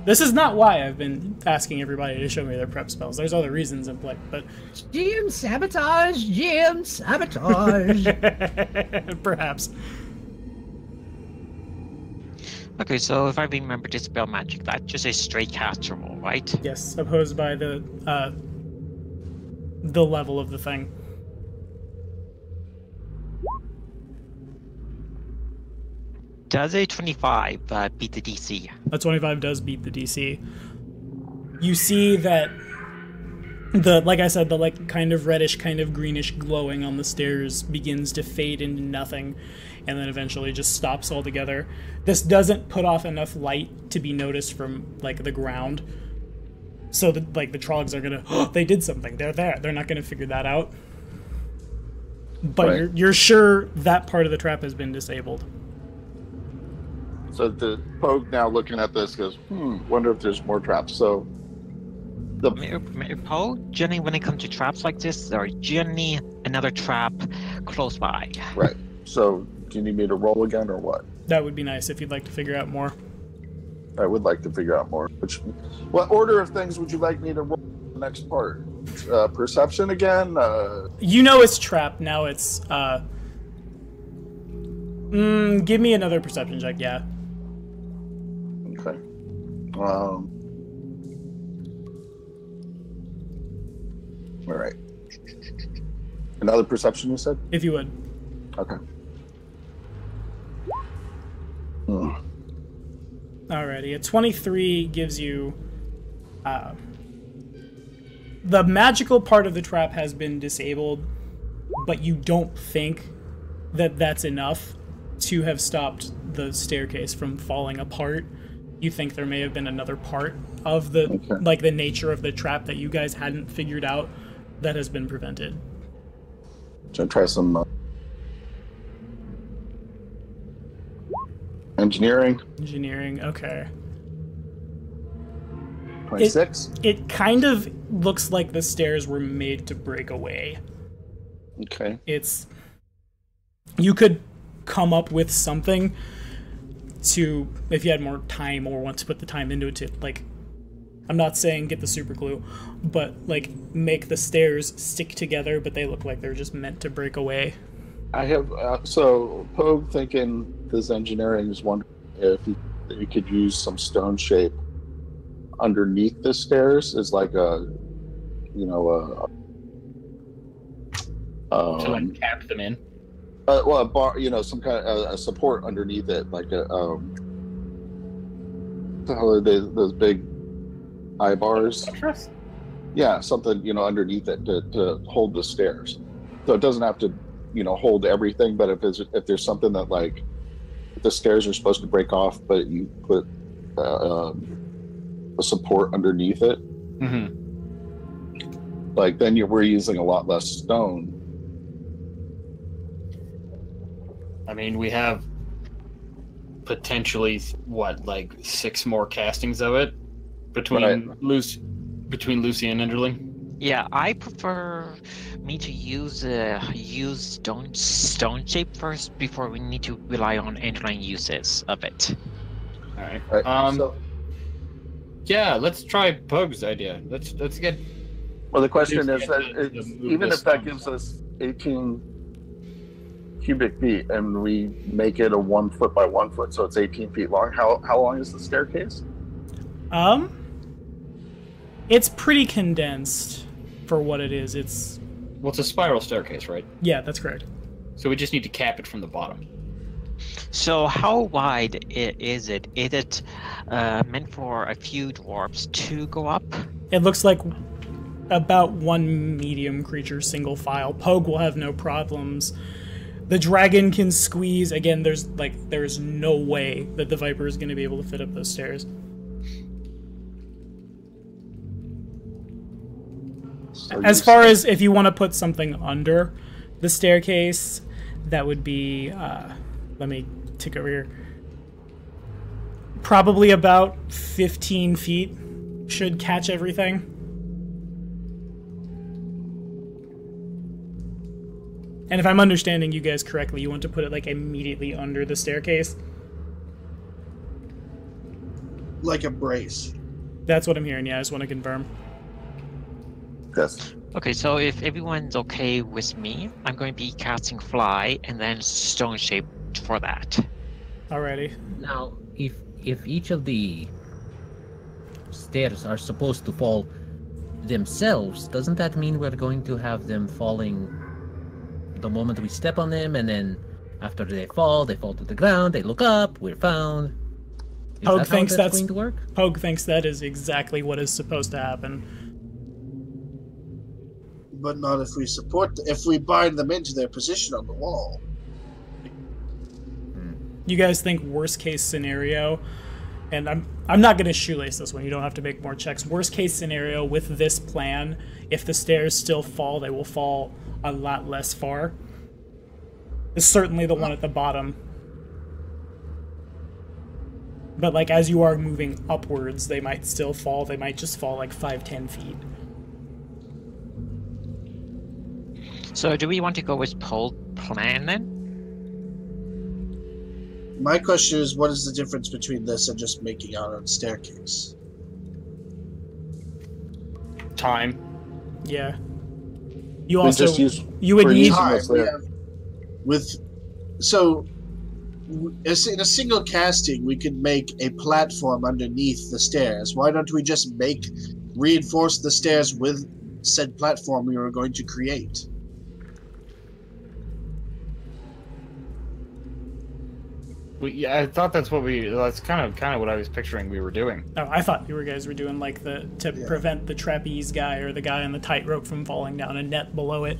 This is not why I've been asking everybody to show me their prep spells. There's other reasons in play, but... GM sabotage! GM sabotage! Perhaps. Okay, so if I remember dispel magic, that's just a straight caster roll, right? Yes, opposed by the level of the thing. Does a 25 beat the DC? A 25 does beat the DC. You see that like I said, the kind of reddish, kind of greenish glowing on the stairs begins to fade into nothing, and then eventually just stops altogether. This doesn't put off enough light to be noticed from the ground. So the Trogs are gonna, oh, they did something. They're there. They're not gonna figure that out. But Right. you're sure that part of the trap has been disabled. So the Pogue now looking at this goes, wonder if there's more traps. So the Poe, generally when it comes to traps like this, there are generally another trap close by. right. So do you need me to roll again or what? That would be nice if you'd like to figure out more. I would like to figure out more. What order of things would you like me to roll in the next part? Perception again? You know it's trapped. Now it's, give me another perception check, yeah. Okay. All right. Another perception, you said? If you would. Okay. Alrighty, a 23 gives you... the magical part of the trap has been disabled, but you don't think that that's enough to have stopped the staircase from falling apart. You think there may have been another part of the, the nature of the trap that you guys hadn't figured out that has been prevented. Should I try some engineering? Engineering, okay. 26? It kind of looks like the stairs were made to break away. Okay. You could come up with something to, if you had more time or want to put the time into it, to I'm not saying get the super glue, but make the stairs stick together, but they look like they're just meant to break away. I have so Pogue thinking this engineering is wondering if you could use some stone shape underneath the stairs as To cap them in. a bar, some kind of a support underneath it, like a the hell are they, those big eye bars? Yeah, something underneath it to hold the stairs, so it doesn't have to hold everything. But if there's something that if the stairs are supposed to break off, but you put a support underneath it, then we're using a lot less stone. I mean, we have potentially 6 more castings of it between Lucy and Enderling. Yeah, I prefer me to use stone shape first before we need to rely on Enderling uses of it. All right. So, yeah, let's try Pogue's idea. Let's get. well, the question is that even if that gives us 18 cubic feet and we make it a 1 foot by 1 foot, so it's 18 feet long, how long is the staircase? It's pretty condensed for what it is. It's a spiral staircase, right? Yeah, that's correct. So we just need to cap it from the bottom. So how wide is it? Is it meant for a few dwarves to go up? It looks like about one medium creature, single file. Pogue will have no problems. The dragon can squeeze. Again, there's no way that the Viper is going to be able to fit up those stairs. So As far as if you want to put something under the staircase, that would be Let me tick over here. Probably about 15 feet should catch everything. And if I'm understanding you guys correctly, you want to put it like immediately under the staircase? Like a brace. That's what I'm hearing, yeah, I just want to confirm. Yes. Okay, so if everyone's okay with me, I'm going to be casting Fly and then Stone Shape for that. Alrighty. Now, if each of the stairs are supposed to fall themselves, doesn't that mean we're going to have them falling the moment we step on them, and then after they fall to the ground, they look up, we're found? Pogue thinks that's going to work? Pogue thinks that is exactly what is supposed to happen. But not if we if we bind them into their position on the wall. You guys think worst case scenario, and I'm not gonna shoelace this one, you don't have to make more checks. Worst case scenario with this plan, if the stairs still fall, they will fall a lot less far. It's certainly the one at the bottom. But like as you are moving upwards, they might still fall. They might just fall like 5-10 feet. So do we want to go with Pole's plan then? My question is, what is the difference between this and just making our own staircase? Time. Yeah. You also just use you would need Time, we have, in a single casting, we could make a platform underneath the stairs. Why don't we just reinforce the stairs with said platform we were going to create? Yeah, I thought that's kind of what I was picturing we were doing. Oh, I thought you guys were doing like to prevent the trapeze guy or the guy on the tightrope from falling down a net below it.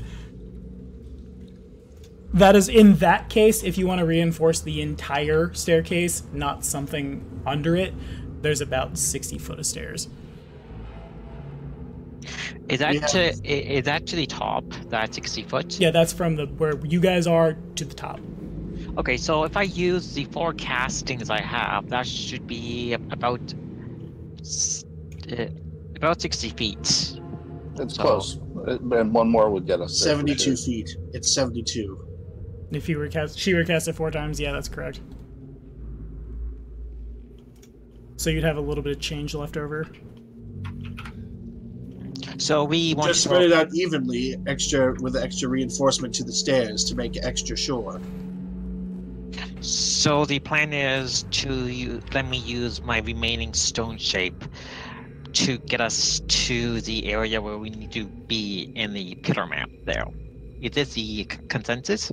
That is, in that case, if you want to reinforce the entire staircase, not something under it, there's about 60 foot of stairs. Is that to the top? That 60 foot? Yeah, that's from where you guys are to the top. Okay, so if I use the 4 castings I have, that should be about 60 feet. It's close. And one more would get us there 72 for sure. feet. It's 72. If she were cast it 4 times, yeah, that's correct. So you'd have a little bit of change left over. So we want Just to spread it out evenly, with extra reinforcement to the stairs to make it extra sure. So the plan is to let me use my remaining stone shape to get us to the area where we need to be in the pillar map there. Is this the consensus?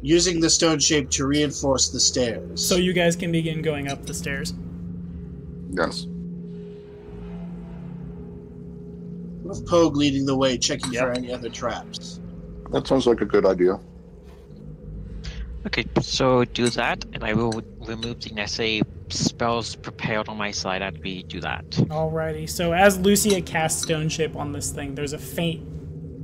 Using the stone shape to reinforce the stairs. So you guys can begin going up the stairs. Yes. With Pogue leading the way, checking for any other traps. That sounds like a good idea. Okay, so do that, and I will remove the necessary spells prepared on my side as we do that. Alrighty, so as Lucia casts Stone Shape on this thing, there's a faint,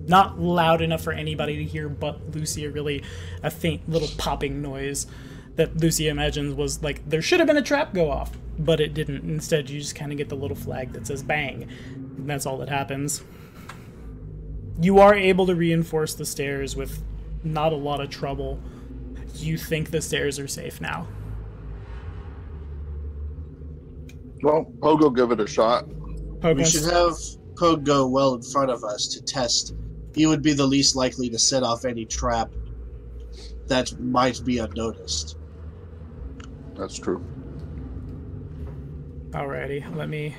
not loud enough for anybody to hear but Lucia, really, a faint little popping noise that Lucia imagines was like, there should have been a trap go off, but it didn't. Instead, you just kind of get the little flag that says bang, and that's all that happens. You are able to reinforce the stairs with not a lot of trouble. You think the stairs are safe now. Well, Pogue will give it a shot. We should have Pogue go well in front of us to test. He would be the least likely to set off any trap that might be unnoticed. That's true. Alrighty,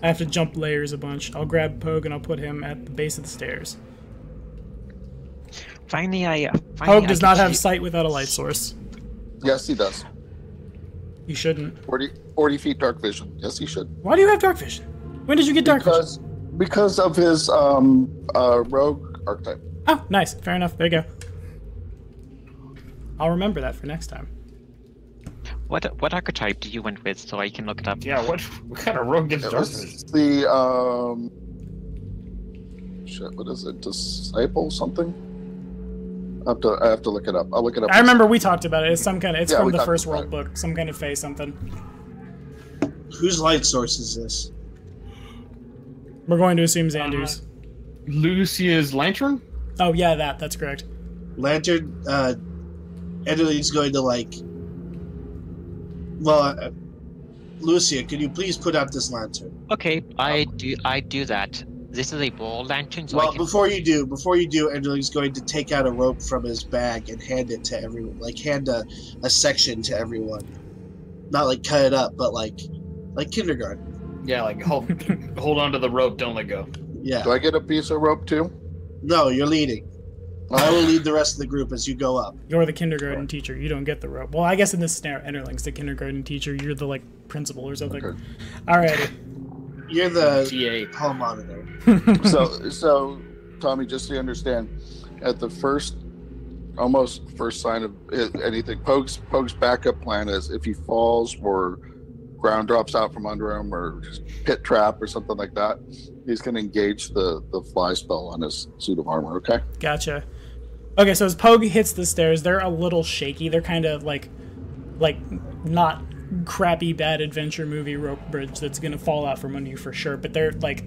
I have to jump layers a bunch. I'll grab Pogue and I'll put him at the base of the stairs. Pogue does not have sight without a light source. Yes, he does. You shouldn't. 40 feet dark vision. Yes, he should. Why do you have dark vision? When did you get dark vision? Because of his rogue archetype. Oh, nice. Fair enough. There you go. I'll remember that for next time. What archetype do you went with so I can look it up? Yeah, what kind of rogue gets dark vision? What is it? Disciple something? I have to look it up. I'll look it up. I remember we talked about it. It's some kind of. It's Yeah, from we the talked first about world it. book. Some kind of fae something. Whose light source is this? We're going to assume Xandu's. Lucia's lantern? Oh yeah, that's correct. Lantern, Enderling's going to like... Well, Lucia, could you please put out this lantern? Okay, I do that. This is a wall lantern, so Well, I can... before you do, Enderling's going to take out a rope from his bag and hand it to everyone. Like, hand a section to everyone. Not like cut it up, but like kindergarten. Yeah, like hold on to the rope, don't let go. Yeah. Do I get a piece of rope too? No, you're leading. I will lead the rest of the group as you go up. You're the kindergarten teacher. You don't get the rope. Well, I guess in this scenario, Enderling's the kindergarten teacher. You're the like principal or something. Okay. Alrighty. You're the TA. hall monitor. So, Tommy, just so you understand, at the almost first sign of anything, Pogue's backup plan is if he falls or ground drops out from under him or just pit trap or something like that, he's going to engage the fly spell on his suit of armor. Okay. Gotcha. Okay, so as Pogue hits the stairs, they're a little shaky. They're kind of like not crappy bad adventure movie rope bridge that's gonna fall out from under you for sure, but they're like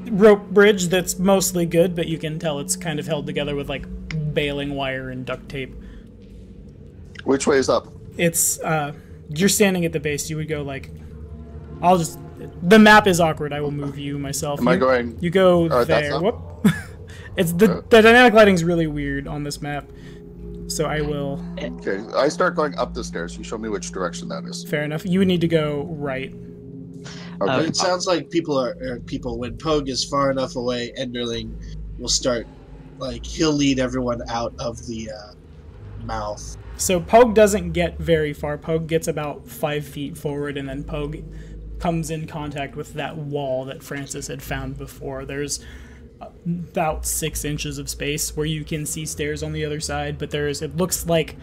rope bridge that's mostly good, but you can tell it's kind of held together with like baling wire and duct tape. Which way is up? It's you're standing at the base. You would go like, the map is awkward. I will move you myself. Am I going? You go that's there. up? Whoop. It's the dynamic lighting's really weird on this map. So I will... Okay, I start going up the stairs. You show me which direction that is. Fair enough. You would need to go right. Okay. It sounds like people when Pogue is far enough away, Enderling will start, like, he'll lead everyone out of the mouth. So Pogue doesn't get very far. Pogue gets about 5 feet forward, and then Pogue comes in contact with that wall that Francis had found before. There's about 6 inches of space where you can see stairs on the other side, but it looks like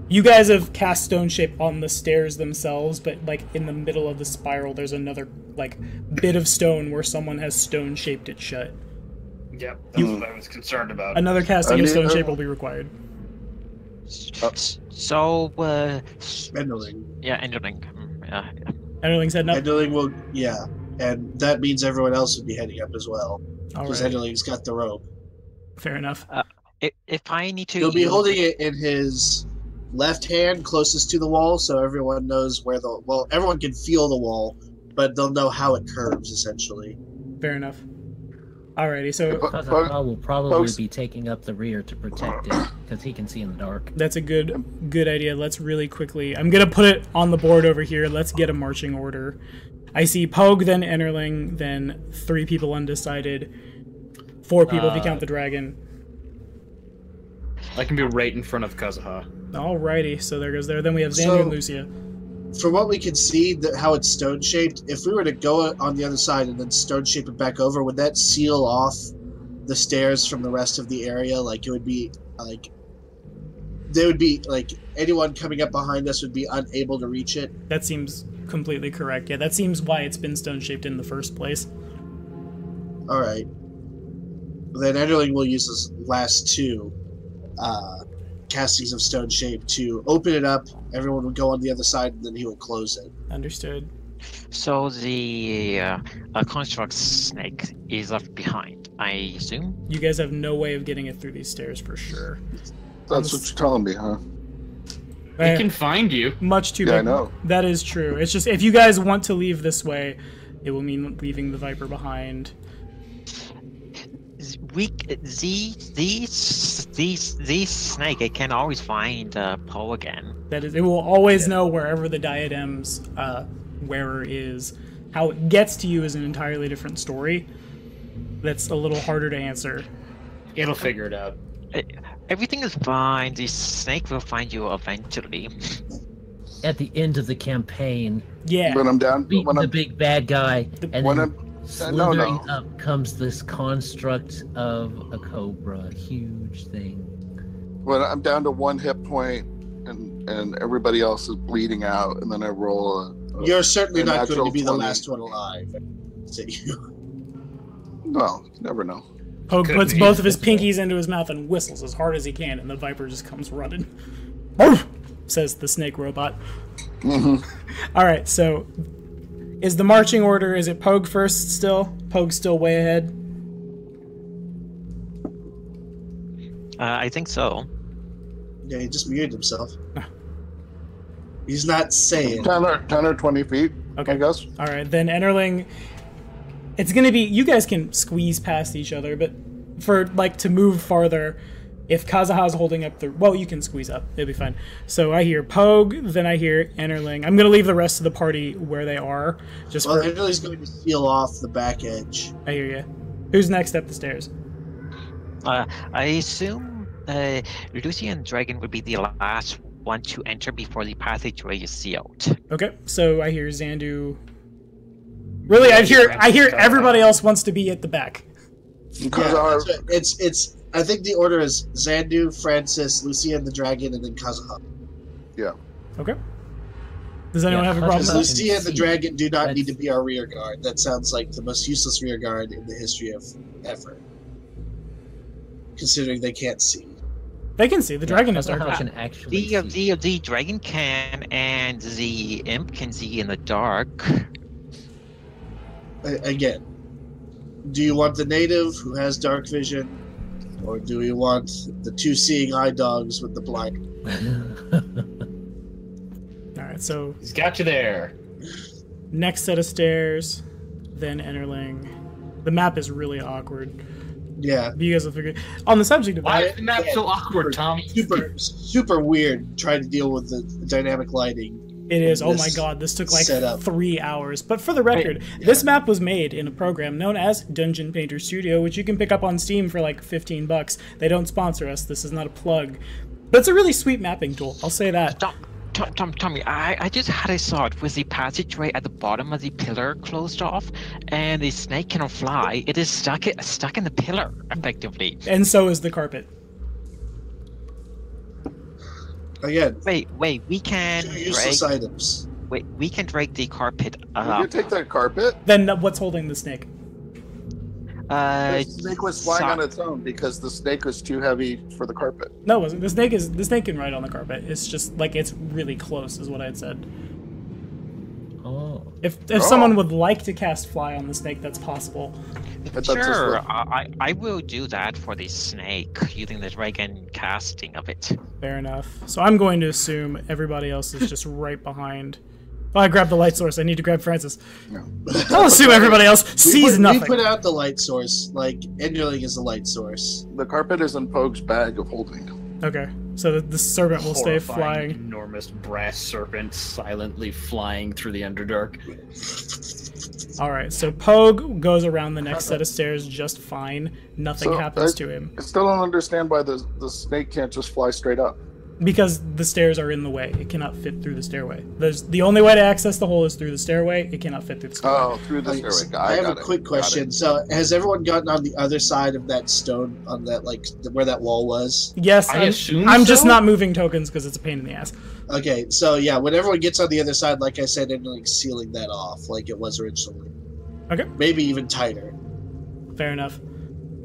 you guys have cast stone shape on the stairs themselves, but like in the middle of the spiral there's another like bit of stone where someone has stone shaped it shut. Yep, that's what I was concerned about. Another casting of stone shape will be required. So, Enderling. yeah, Enderling. Enderling's heading up. Enderling will, yeah. And that means everyone else would be heading up as well. All Because right. Enderling's got the rope. Fair enough. If I need to... He'll be holding it in his left hand closest to the wall, so everyone knows where everyone can feel the wall, but they'll know how it curves, essentially. Fair enough. Alrighty, so Kazakal will probably be taking up the rear to protect it, because he can see in the dark. that's a good idea. Let's really quickly... I'm going to put it on the board over here. Let's get a marching order. I see Pogue, then Enderling, then 3 people undecided, 4 people if you count the dragon. I can be right in front of Kazuha. Alrighty, so there goes there. Then we have Xander and Lucia. From what we can see, how it's stone-shaped, if we were to go on the other side and then stone-shape it back over, would that seal off the stairs from the rest of the area? Like, it would be, like... They would be, like, anyone coming up behind us would be unable to reach it? That seems completely correct. Yeah, that seems why it's been stone-shaped in the first place. Alright. Then Enderling will use his last 2 castings of stone shape to open it up. Everyone would go on the other side, and then he will close it. Understood. So the construct snake is left behind, I assume? You guys have no way of getting it through these stairs for sure. That's what you're telling me, huh? It can find you. Much too Yeah, big. I know. That is true. It's just, if you guys want to leave this way, it will mean leaving the Viper behind. These snake, I can always find Poe again. That is, it will always know wherever the diadem's wearer is. How it gets to you is an entirely different story. That's a little harder to answer. It'll figure it out. Everything is fine. The snake will find you eventually. At the end of the campaign, Yeah. When I'm down, beat the big bad guy, and when then I'm slithering up comes this construct of a cobra. Huge thing. when I'm down to 1 hit point and everybody else is bleeding out, and then I roll You're certainly a not going to natural be the 20. last one alive. Say you. Well, you never know. Pogue Could puts be both of his visible. pinkies into his mouth and whistles as hard as he can, and the viper just comes running. "Arf!" says the snake robot. All right, so is the marching order, is it Pogue first still? Pogue's still way ahead? I think so. Yeah, he just muted himself. He's not saying. 10 or 20 feet, Okay. I guess. All right, then Enterling, it's going to be, you guys can squeeze past each other, but for, like, to move farther, if Kazuha's holding up the, well, you can squeeze up, it'll be fine. So I hear Pogue, then I hear Enterling. I'm going to leave the rest of the party where they are, just Well, for, Enderling's going to seal off the back edge. I hear you. Who's next up the stairs? I assume Lucy and Dragon would be the last one to enter before the passageway is sealed. Okay, so I hear Xandu. Really, I hear everybody else wants to be at the back. Because Yeah, our, it's. I think the order is Xandu, Francis, Lucia and the Dragon, and then Kazuha. Okay. Does anyone Yeah, have a problem with Kazuha- that? Lucia and the see. Dragon do not need to That's- be our rear guard. That sounds like the most useless rear guard in the history of ever. Considering they can't see. They can see. The dragon has dark Kazuha vision. can actually see. The dragon can, and the imp can see in the dark. Again, do you want the native who has dark vision, or do we want the two seeing eye dogs with the blind? All right, so He's got you there. next set of stairs, then Enterling. The map is really awkward. Yeah, You guys will figure. On the subject of Why that, is the map so awkward, Tom? super weird trying to deal with the dynamic lighting. it is. Oh my this god, this took like setup. 3 hours. But for the record, this map was made in a program known as Dungeon Painter Studio, which you can pick up on Steam for like $15. They don't sponsor us. This is not a plug, but it's a really sweet mapping tool. I'll say that. Tommy, I just had a thought with the passageway at the bottom of the pillar closed off, and the snake cannot fly. It is stuck in the pillar, effectively. And so is the carpet. Again, Wait, we can two drag. useless items. Wait, we can drag the carpet you up. can take that carpet. Then what's holding the snake? The snake was flying so- on its own because the snake was too heavy for the carpet. No, it wasn't. The snake can ride on the carpet. It's just like it's really close, is what I had said. Oh. If someone would like to cast fly on the snake, that's possible. But that's just Sure, what- I will do that for the snake using the dragon casting of it. Fair enough. So I'm going to assume everybody else is just right behind. Oh, I grabbed the light source. I need to grab Francis. No. I'll assume everybody else sees nothing. We put out the light source. Like, Enderling is the light source. The carpet is in Pogue's bag of holding. Okay, so the serpent will stay Horrifying, flying. enormous brass serpent silently flying through the Underdark. All right, so Pogue goes around the next set of stairs just fine. Nothing So, happens to him I still don't understand why the snake can't just fly straight up. because the stairs are in the way. It cannot fit through the stairway. The only way to access the hole is through the stairway. It cannot fit through the stairway. Oh, through the stairway. I have got a it, quick got question. it. So, has everyone gotten on the other side of that stone, on that, like, where that wall was? Yes, I assume I'm just so? not moving tokens because it's a pain in the ass. Okay, so yeah, when everyone gets on the other side, like I said, Enderling's sealing that off, like it was originally. Okay, Maybe even tighter. fair enough.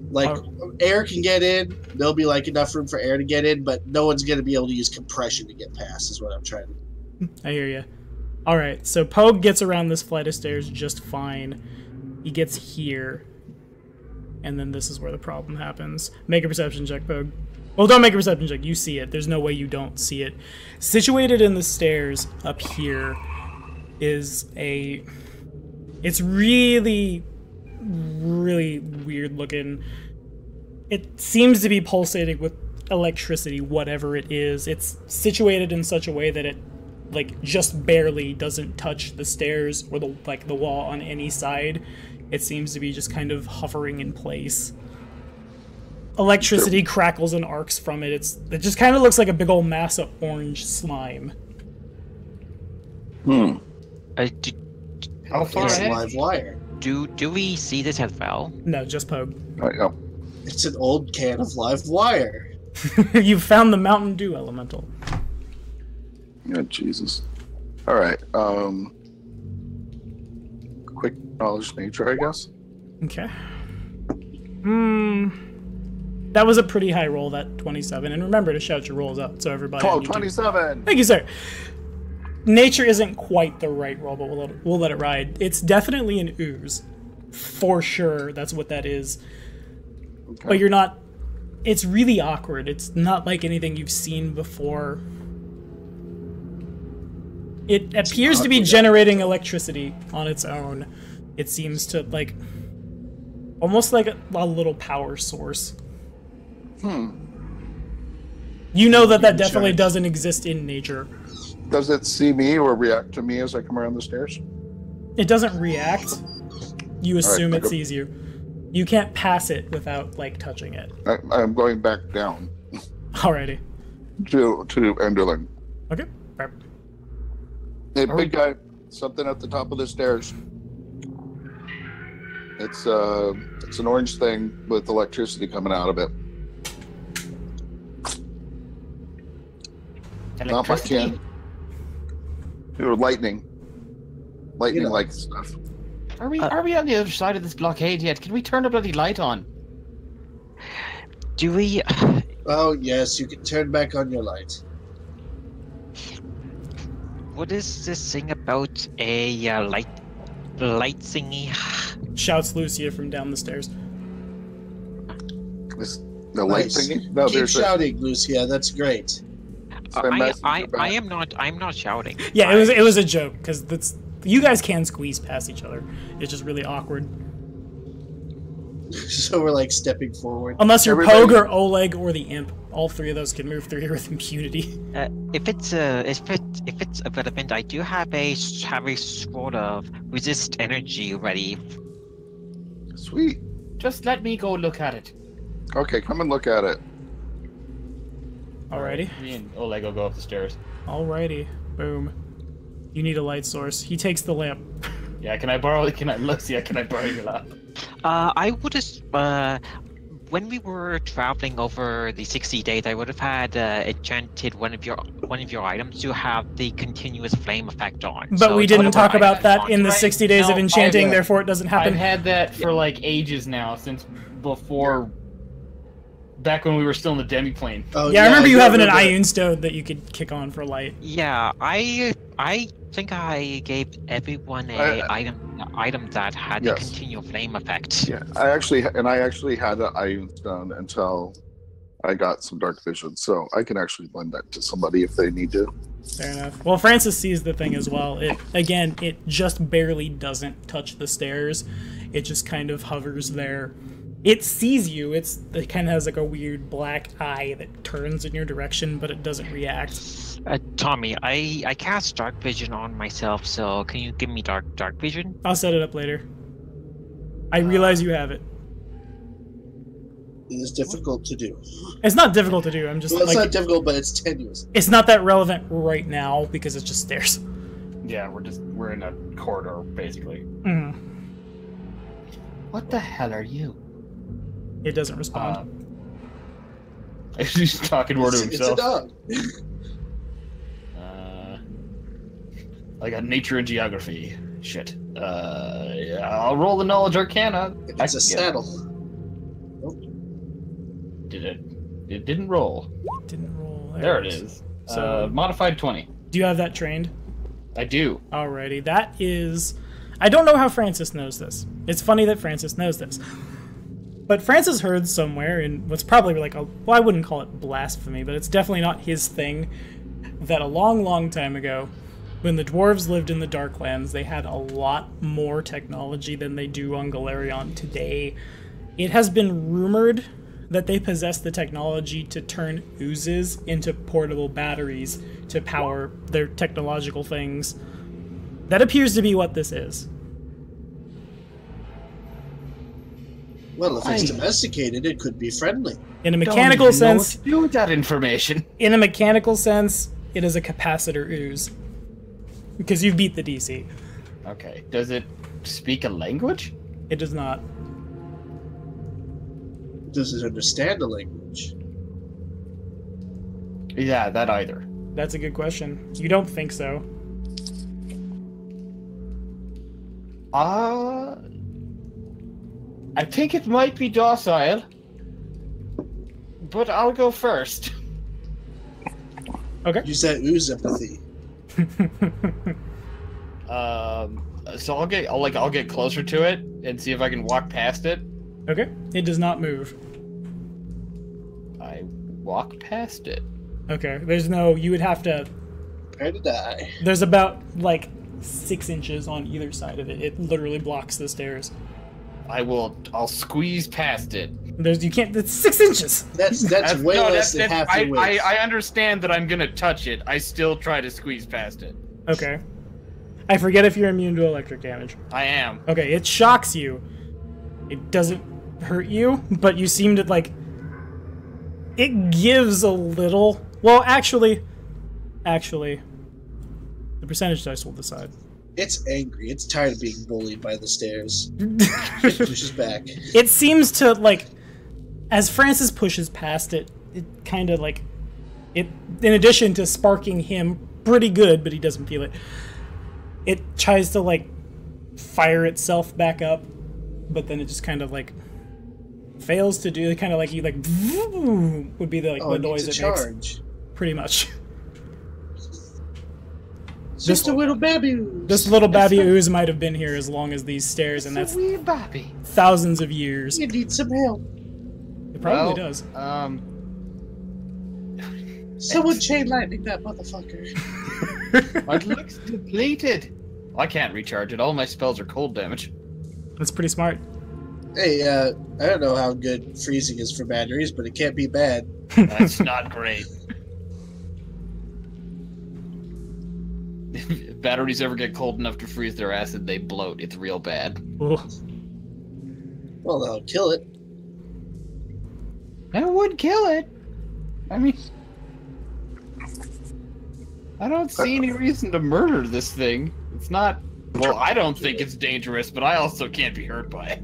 Like, air can get in, there'll be, like, enough room for air to get in, but no one's going to be able to use compression to get past, is what I'm trying to... I hear you. All right, so Pogue gets around this flight of stairs just fine. He gets here, and then this is where the problem happens. Make a perception check, Pogue. Well, don't make a perception check. You see it. There's no way you don't see it. Situated in the stairs up here is a... It's really, really weird looking. It seems to be pulsating with electricity, whatever it is. It's situated in such a way that it, like, just barely doesn't touch the stairs or the wall on any side. It seems to be just kind of hovering in place. Electricity crackles and arcs from it. It just kind of looks like a big old mass of orange slime. How far It's ahead? live wire. Do we see this as well? No, just Pogue. Oh, It's an old can of live wire. You found the Mountain Dew elemental. yeah, Jesus. All right. Quick knowledge nature, I guess. Okay. That was a pretty high roll, that 27. And remember to shout your rolls out so everybody... Oh, 27! Thank you, sir. Nature isn't quite the right roll, but we'll let it ride. It's definitely an ooze. For sure, that's what that is. Okay. But you're not... It's really awkward. It's not like anything you've seen before. It appears to be generating electricity on its own. It seems to, like... Almost like a little power source. You know that definitely doesn't exist in nature. Does it see me or react to me as I come around the stairs? It doesn't react. You assume Alright, it sees you. You can't pass it without, like, touching it. I'm going back down Alrighty. to Enderling. Okay. Hey, big guy, something at the top of the stairs. It's an orange thing with electricity coming out of it. Not my kin. Lightning. Lightning-like stuff. Are we on the other side of this blockade yet? Can we turn the bloody light on? Do we? Oh yes, you can turn back on your light. What is this thing about a light thingy? Shouts Lucia from down the stairs. The light Nice. thingy? No, Keep shouting, Lucia. That's great. I'm not shouting. Yeah, it was a joke because that's you guys can squeeze past each other. It's just really awkward. So we're like stepping forward. Unless you're Everybody- Pogue or Oleg or the Imp, all three of those can move through here with impunity. If it's irrelevant, I do have a sort of resist energy ready. Sweet. Just let me go look at it. Okay, come and look at it. Alrighty. Me and Oleg will go up the stairs. Alrighty. Boom. You need a light source. He takes the lamp. Yeah, can I borrow your lamp? I would have. When we were traveling over the 60 days, I would have had enchanted one of your items to have the continuous flame effect on. But So we it's didn't whatever talk about item that on. in the Right. 60 days of No, enchanting, I- therefore it doesn't happen. I've had that for like ages now, since before... Back when we were still in the demi-plane. Oh, Yeah, I remember you do having an remember. Ioun stone that you could kick on for light. Yeah, I think I gave everyone a item that had the Yes. continual flame effect. Yeah, I actually had an Ioun stone until I got some dark vision, so I can actually lend that to somebody if they need to. Fair enough. Well, Francis sees the thing as well. It just barely doesn't touch the stairs. It just kind of hovers there. It sees you. It kind of has like a weird black eye that turns in your direction, but it doesn't react. Tommy, I cast dark vision on myself, so can you give me dark vision? I'll set it up later. I realize you have it. It is difficult to do. It's not difficult to do. I'm just Well, it's like not difficult, but it's tenuous. it's not that relevant right now because it's just stairs. Yeah, we're in a corridor, basically. Mhm. What the hell are you? It doesn't respond. He's talking more to It's a himself. dog. I got nature and geography. Shit. Yeah, I'll roll the knowledge arcana. It's a saddle. Did it? It didn't roll. Didn't roll. There it is. So- Modified 20. Do you have that trained? I do. Alrighty, that is... I don't know how Francis knows this. It's funny that Francis knows this. But Francis heard somewhere in what's probably like a... Well, I wouldn't call it blasphemy, but it's definitely not his thing, that a long, long time ago, when the dwarves lived in the Darklands, they had a lot more technology than they do on Galarion today. It has been rumored that they possess the technology to turn oozes into portable batteries to power their technological things. That appears to be what this is. Well, if it's domesticated, it could be friendly. In a mechanical sense, Do with that information. it is a capacitor ooze. Because you beat the DC. Okay. Does it speak a language? It does not. Does it understand a language? Yeah, that either. That's a good question. You don't think so. I think it might be docile, but I'll go first. Okay. Use that ooze empathy. So I'll get closer to it and see if I can walk past it. Okay. It does not move. I walk past it. Okay. There's no. You would have to. Prepare to die. There's about like 6 inches on either side of it. It literally blocks the stairs. I'll squeeze past it. You can't. It's 6 inches. That's way less than half the width. I understand that I'm gonna touch it. I still try to squeeze past it. Okay. I forget if you're immune to electric damage. I am. Okay, it shocks you. It doesn't hurt you, but you seem to like. It gives a little. Well, actually, the percentage dice will decide. It's angry. It's tired of being bullied by the stairs. It pushes back. It seems to, like, as Francis pushes past it, it kind of, like, it, in addition to sparking him pretty good, but he doesn't feel it, it tries to, like, fire itself back up, but then it just kind of, like, fails to do, kind of like, you, like, would be the, like, the noise it makes. Pretty much. Just a little baby ooze. This little baby ooze might have been here as long as these stairs, and that's wee baby. Thousands of years. You need some help. It probably does. Someone chain lightning that motherfucker. It looks depleted. I can't recharge it. All my spells are cold damage. That's pretty smart. Hey, I don't know how good freezing is for batteries, but it can't be bad. That's not great. If batteries ever get cold enough to freeze their acid, they bloat. It's real bad. Ugh. Well, that'll kill it. That would kill it. I mean, I don't see any reason to murder this thing. It's not... Well, I don't think it's dangerous, but I also can't be hurt by it.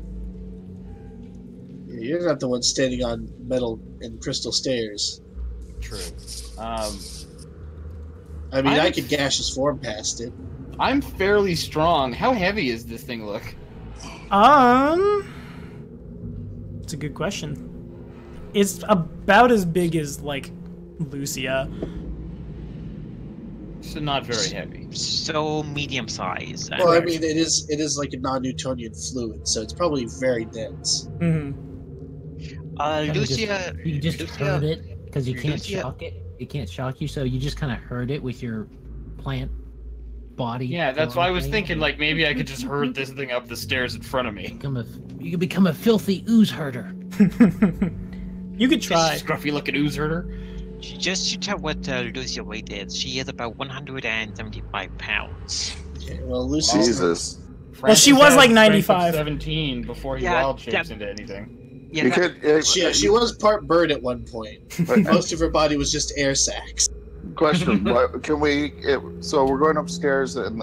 You're not the one standing on metal and crystal stairs. True. I mean, I could gash his form past it. I'm fairly strong. How heavy is this thing look? It's a good question. It's about as big as, like, Lucia. So not very heavy. So medium size. Well, I mean, it is like a non-Newtonian fluid, so it's probably very dense. Mm-hmm. Lucia... You just hurt it, because you can't Lucia- shock it. It can't shock you, so you just kind of hurt it with your plant body. Yeah, that's why I was thing. thinking, like, maybe I could just hurt this thing up the stairs in front of me. You could become a filthy ooze herder. You could try. Scruffy-looking ooze herder. Just to tell what Lucia weight is, she is about 175 pounds. Okay, well, Lucy's... Jesus. Well, she was like 95. 17 before he wild shapes into anything. Yeah, You that- could, She was part bird at one point. Most of her body was just air sacs. question: can we? So we're going upstairs, and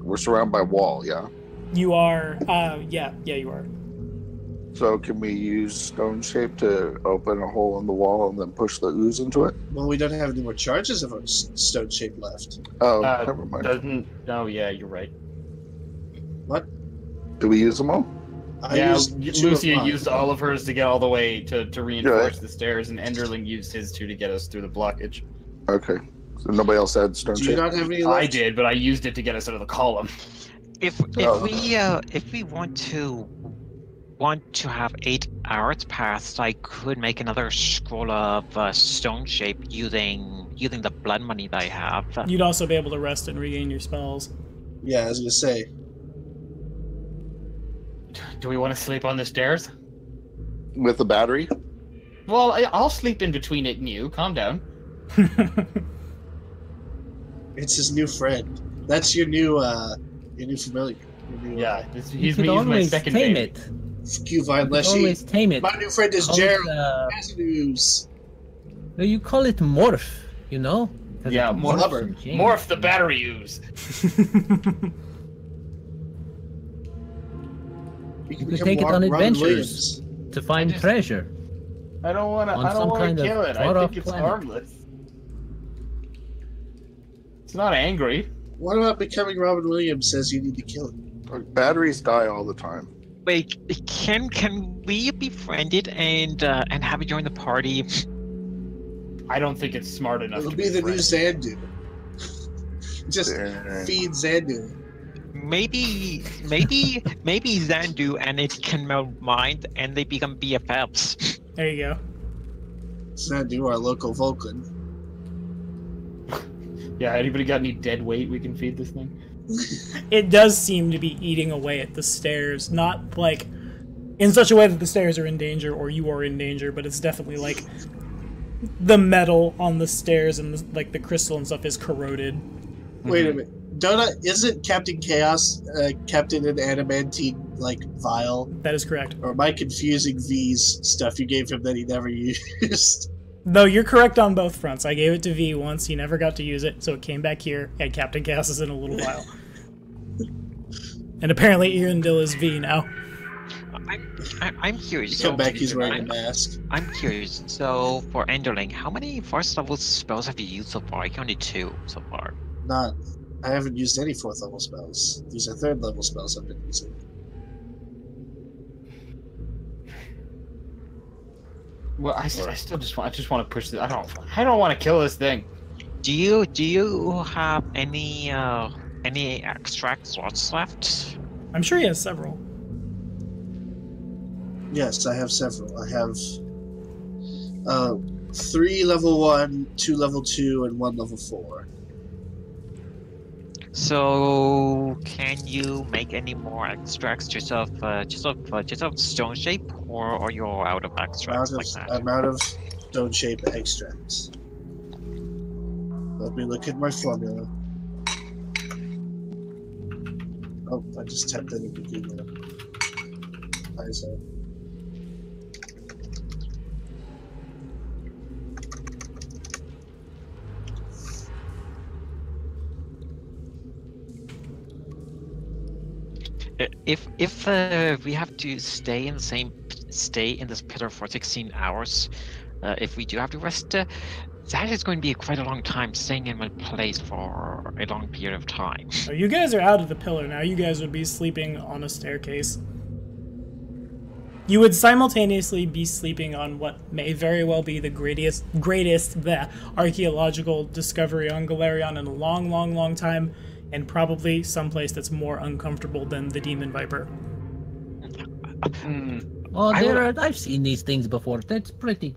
we're surrounded by wall. Yeah. You are, yeah, you are. So can we use stone shape to open a hole in the wall and then push the ooze into it? Well, we don't have any more charges of our stone shape left. Oh, never mind. Oh, yeah, you're right. What? Do we use them all? Lucia used all of hers to get all the way to reinforce the stairs, and Enderling used his to get us through the blockage. Okay. So nobody else had stone Do you shape? not have any left? I did, but I used it to get us out of the column. If we want to have 8 hours passed, I could make another scroll of stone shape using the blood money that I have. You'd also be able to rest and regain your spells. Yeah, I was gonna say. Do we want to sleep on the stairs? With the battery? Well, I'll sleep in between it and you. Calm down. It's his new friend. That's your new familiar. Yeah, You he's could my always second tame baby. it. Fuck you, Vine You could always Leshy. tame it. My new friend is Call Gerald it, Cassidy's. no, you call it morph, you know? 'Cause Yeah, it morph. morphs and changes. Morph the battery ooze. You You could become take it on Robin adventures Williams. to find treasure. I don't want to. On I don't some want kind to of kill it. I far-off think it's planet. harmless. It's not angry. What about becoming Robin Williams says you need to kill it? Batteries die all the time. Wait, can we befriend it and have it join the party? I don't think it's smart enough. It'll to be the new friends. Zandu. Just Dang. feed Zandu. Maybe Zandu and it can meld mind and they become BFFs. There you go. Zandu, our local Vulcan. Yeah, anybody got any dead weight we can feed this thing? It does seem to be eating away at the stairs, not like in such a way that the stairs are in danger or you are in danger, but it's definitely like the metal on the stairs and the crystal and stuff is corroded. Wait a minute. Isn't Captain Chaos Captain an adamantine vial? That is correct. Or am I confusing V's stuff you gave him that he never used? No, you're correct on both fronts. I gave it to V once, he never got to use it, so it came back here, and Captain Chaos is in a little while. And apparently Irondil is V now. I'm curious. Come back, he's wearing a mask. I'm curious. So, for Enderling, how many first level spells have you used so far? I counted 2 so far. I haven't used any 4th level spells. These are 3rd level spells I've been using. Well, I still just want to push this. I don't want to kill this thing. Do you have any extract slots left? I'm sure he has several. Yes, I have several. I have 3 level 1, 2 level 2, and 1 level 4. So, can you make any more extracts just of stone shape, or are you all out of extracts like that? I'm out of stone shape extracts. Let me look at my formula. Oh, I just tapped in the Google. ISO. If we have to stay in this pillar for 16 hours, if we do have to rest, that is going to be quite a long time staying in one place for a long period of time. So you guys are out of the pillar now. You guys would be sleeping on a staircase. You would simultaneously be sleeping on what may very well be the greatest archaeological discovery on Galerion in a long time, and probably someplace that's more uncomfortable than the Demon Viper. Oh, I've seen these things before. That's pretty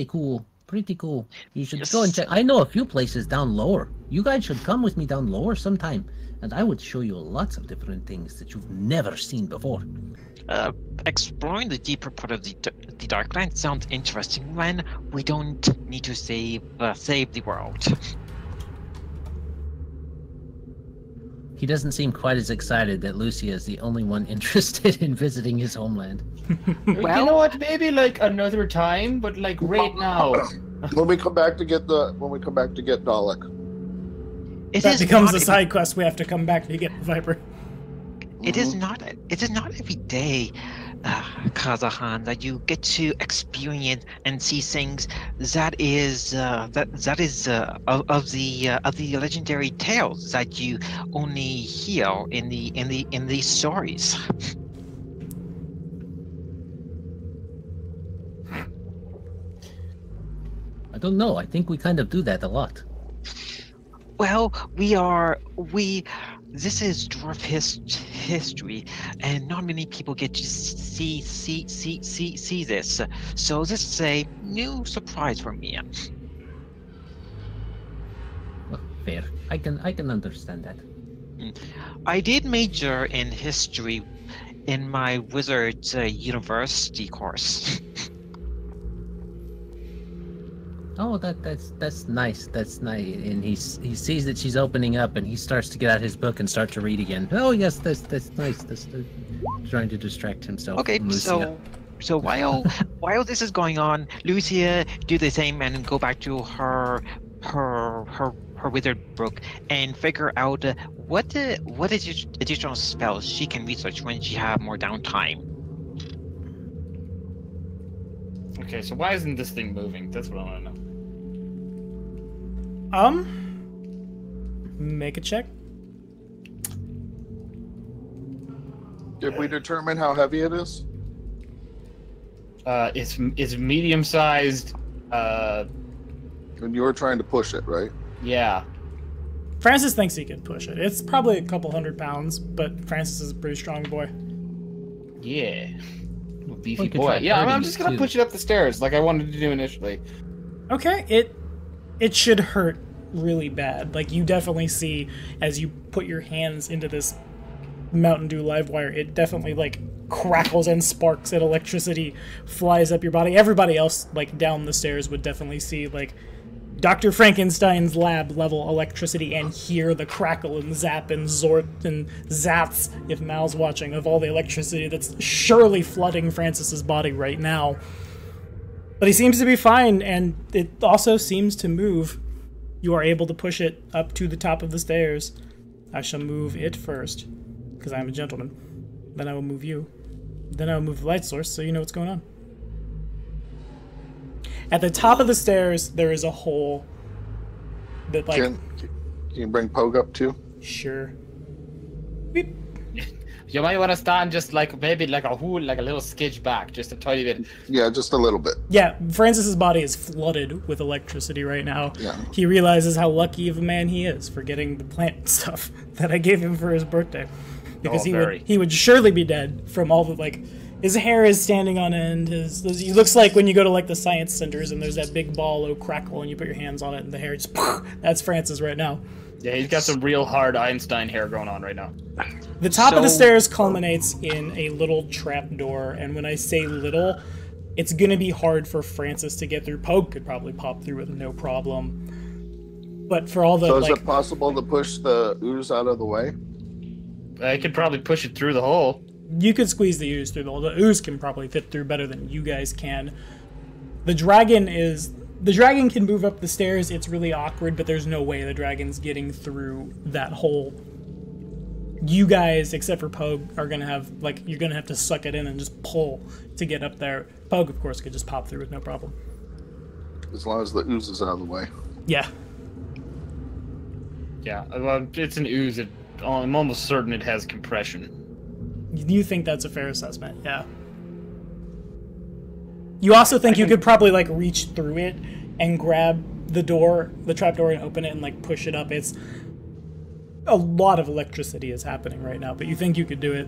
cool. Pretty cool. You should go and check. I know a few places down lower. You guys should come with me down lower sometime, and I would show you lots of different things that you've never seen before. Exploring the deeper part of the Darklands sounds interesting when we don't need to save the world. He doesn't seem quite as excited that Lucia is the only one interested in visiting his homeland. Well, you know what? Maybe another time, but right now. When we come back to get Dalek. That becomes a side quest. We have to come back to get Viper. It is not every day, Kazahan, that you get to experience and see things that is of the legendary tales that you only hear in these stories. I don't know. I think we kind of do that a lot. Well, this is dwarf history, and not many people get to see this. So this is a new surprise for me. Well, fair. I can understand that. I did major in history in my wizard's university course. Oh, that's nice. That's nice. And he sees that she's opening up, and he starts to get out his book and start to read again. Oh yes, that's nice. That's trying to distract himself. Okay, so while this is going on, Lucia do the same and go back to her wizard book and figure out what additional spells she can research when she have more downtime. Okay, so why isn't this thing moving? That's what I want to know. Make a check. Did we determine how heavy it is? It's medium-sized. And you were trying to push it, right? Yeah. Francis thinks he could push it. It's probably a couple 100 pounds, but Francis is a pretty strong boy. Yeah. Beefy We could boy. try Yeah, I'm hurting just it, gonna too. push it up the stairs like I wanted to do initially. Okay, it should hurt really bad. Like, you definitely see as you put your hands into this Mountain Dew live wire, it definitely like crackles and sparks and electricity flies up your body. Everybody else like down the stairs would definitely see like Dr. Frankenstein's lab level electricity and hear the crackle and zap and zort and zats, if Mal's watching, of all the electricity that's surely flooding Francis's body right now. But he seems to be fine, and it also seems to move. You are able to push it up to the top of the stairs. I shall move it first, because I am a gentleman. Then I will move you. Then I will move the light source so you know what's going on. At the top of the stairs, there is a hole that, like... Can you bring Pogue up too? Sure. Beep. You might want to stand just like maybe like a hole, like a little skidge back, just a tiny bit. Yeah, just a little bit. Yeah, Francis's body is flooded with electricity right now. Yeah. He realizes how lucky of a man he is for getting the plant stuff that I gave him for his birthday. Because he would surely be dead from all the, like, his hair is standing on end. He looks like when you go to, like, the science centers and there's that big ball of crackle and you put your hands on it and the hair just, that's Francis right now. Yeah, he's got some real hard Einstein hair going on right now. The top of the stairs culminates in a little trap door, and when I say little, it's gonna be hard for Francis to get through. Pogue could probably pop through with no problem. But for all the, So is like... it possible to push the ooze out of the way? I could probably push it through the hole. You could squeeze the ooze through the hole. The ooze can probably fit through better than you guys can. The dragon can move up the stairs. It's really awkward, but there's no way the dragon's getting through that hole. You guys, except for Pogue, are gonna have, like, you're gonna have to suck it in and just pull to get up there. Pogue, of course, could just pop through with no problem. As long as the ooze is out of the way. Yeah. Yeah, well, it's an ooze. I'm almost certain it has compression. You think that's a fair assessment, yeah. You also think you could probably, like, reach through it and grab the door, the trap door, and open it and, like, push it up. It's... a lot of electricity is happening right now, but you think you could do it.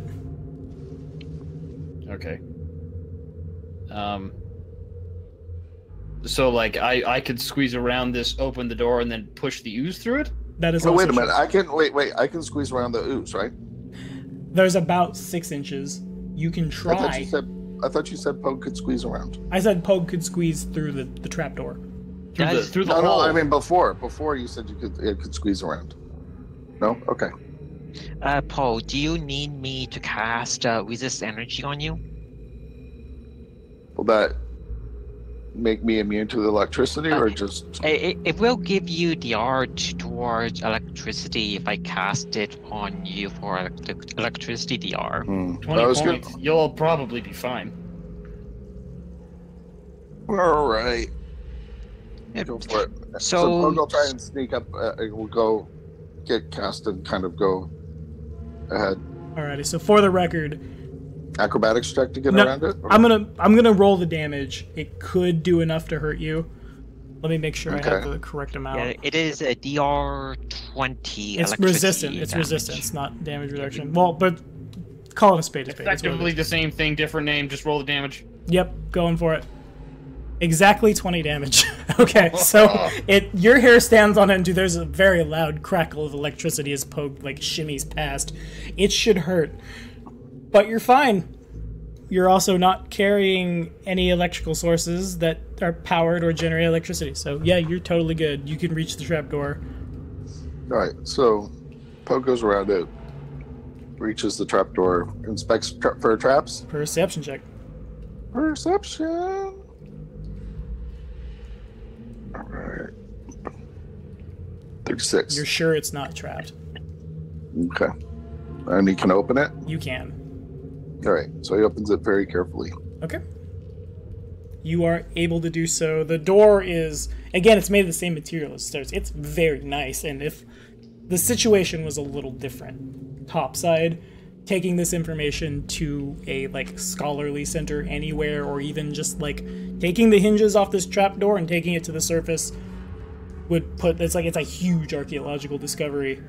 Okay. So, like, I could squeeze around this, open the door, and then push the ooze through it? That is No, also wait a minute. true. I can squeeze around the ooze, right? There's about 6 inches. You can try. I thought you said Pogue could squeeze around. I said Pogue could squeeze through the trapdoor. Through the No, hole. I mean before you said it could squeeze around. No? Okay. Paul, do you need me to cast resist energy on you? Will that make me immune to the electricity or just... It will give you the art towards electricity if I cast it on you for electricity DR. 20 was points. good. You'll probably be fine. All right. Yep. Go for it. So- Pogue will try and sneak up. We'll go get cast and kind of go ahead. Alrighty, so for the record, Acrobatics check to get no, around it? Or- I'm gonna roll the damage. It could do enough to hurt you. Let me make sure I have Okay. the correct amount. Yeah, it is a DR 20. It's electricity resistant. It's damage. resistance, not damage reduction. Well, but call it a spade. It's what it Effectively is. the same thing, different name, just roll the damage. Yep, going for it. Exactly 20 damage. Okay, so your hair stands on end, dude. There's a very loud crackle of electricity as Pogue like shimmies past. It should hurt, but you're fine. You're also not carrying any electrical sources that are powered or generate electricity. So yeah, you're totally good. You can reach the trapdoor. All right, so Pogue goes around it, reaches the trapdoor, inspects for traps. Perception check. Perception. All right. 36. You're sure it's not trapped. Okay. And he can open it? You can. All right, so he opens it very carefully. Okay. You are able to do so. The door is, again, it's made of the same material as stairs. It's very nice, and if the situation was a little different, topside, taking this information to a like scholarly center anywhere, or even just like taking the hinges off this trapdoor and taking it to the surface would put, it's a huge archaeological discovery,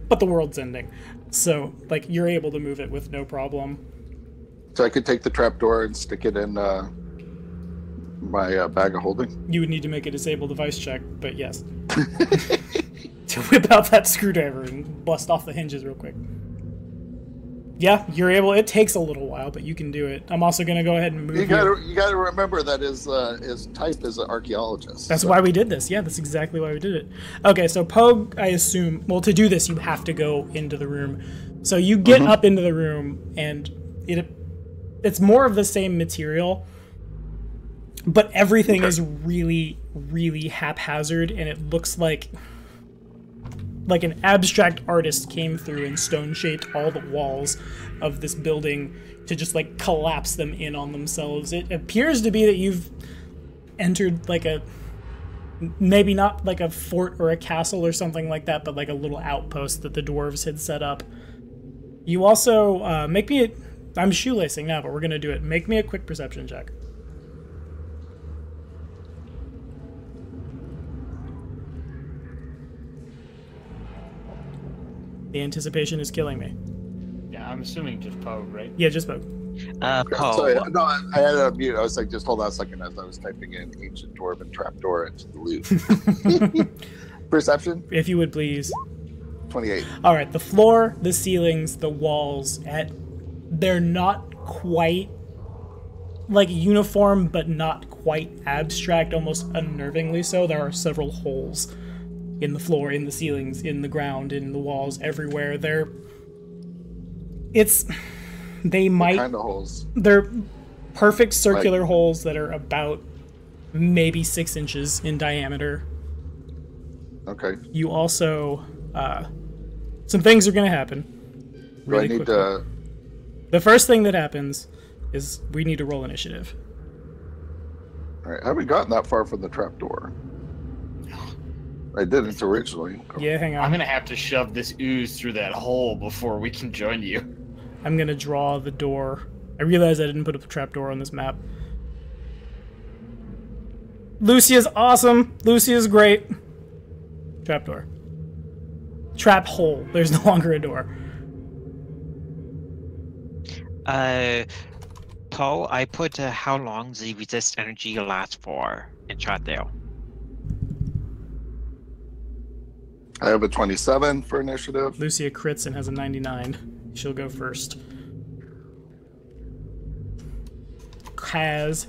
but the world's ending. So like you're able to move it with no problem. So I could take the trapdoor and stick it in my bag of holding? You would need to make a disable device check, but yes. To whip out that screwdriver and bust off the hinges real quick. Yeah, you're able. It takes a little while, but you can do it. I'm also going to go ahead and move you gotta remember that his type is an archaeologist. That's why we did this. Yeah, that's exactly why we did it. Okay, so Pogue, I assume, well, to do this, you have to go into the room. So you get up into the room, and it's more of the same material, but everything is really, really haphazard, and it looks like an abstract artist came through and stone-shaped all the walls of this building to just like collapse them in on themselves. It appears to be that you've entered like maybe not like a fort or a castle or something like that, but like a little outpost that the dwarves had set up. You also, I'm shoelacing now, but we're gonna do it. Make me a quick perception check. The anticipation is killing me. Yeah, I'm assuming just Pogue, right? Yeah, just Pogue. Paul. Sorry, no, I had it on mute. I was like, just hold on a second as I was typing in ancient dwarven trapdoor into the loot. Perception? If you would please. 28. All right, the floor, the ceilings, the walls, they're not quite like uniform, but not quite abstract, almost unnervingly so. There are several holes in the floor, in the ceilings, in the ground, in the walls, everywhere. They're kind of holes. They're perfect circular holes that are about maybe 6 inches in diameter. Okay. You also, some things are going to happen. Really Do I need quickly. to... The first thing that happens is we need to roll initiative. All right, I haven't gotten that far from the trapdoor. I didn't originally. Yeah, hang on. I'm gonna have to shove this ooze through that hole before we can join you. I'm gonna draw the door. I realize I didn't put up a trapdoor on this map. Lucia's awesome. Lucia's great. Trapdoor. Trap hole. There's no longer a door. Paul, I put how long the resist energy lasts for in chat there. I have a 27 for initiative. Lucia crits and has a 99. She'll go first. Kaz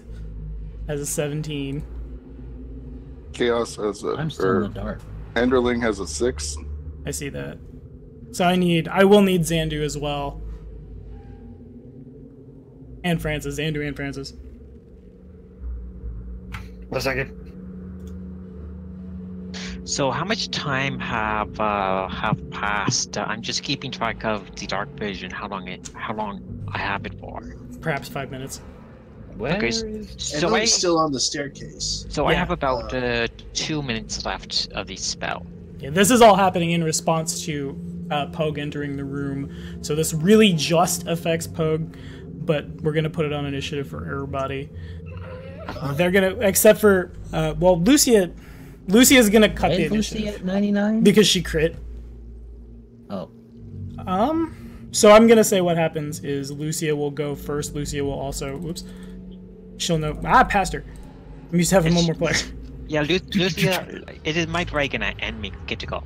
has a 17. Chaos has a... I'm still in the dark. Enderling has a 6. I see that. So I will need Xandu as well. And Francis. Xandu and Francis. 1 second. So how much time have passed? I'm just keeping track of the dark vision. How long I have it for? Perhaps 5 minutes. Where Okay, is... so I'm still on the staircase. So I Yeah. have about 2 minutes left of the spell. Yeah, this is all happening in response to Pogue entering the room. So this really just affects Pogue, but we're going to put it on initiative for everybody. They're going to, except for, Lucia's going to cut the Is Lucy initiative. at 99? Because she crit. Oh. So I'm going to say what happens is Lucia will go first. Lucia will also, whoops. She'll know, I passed her. I'm used to having one more player. Yeah, Lucia, it is my dragon and me get to go.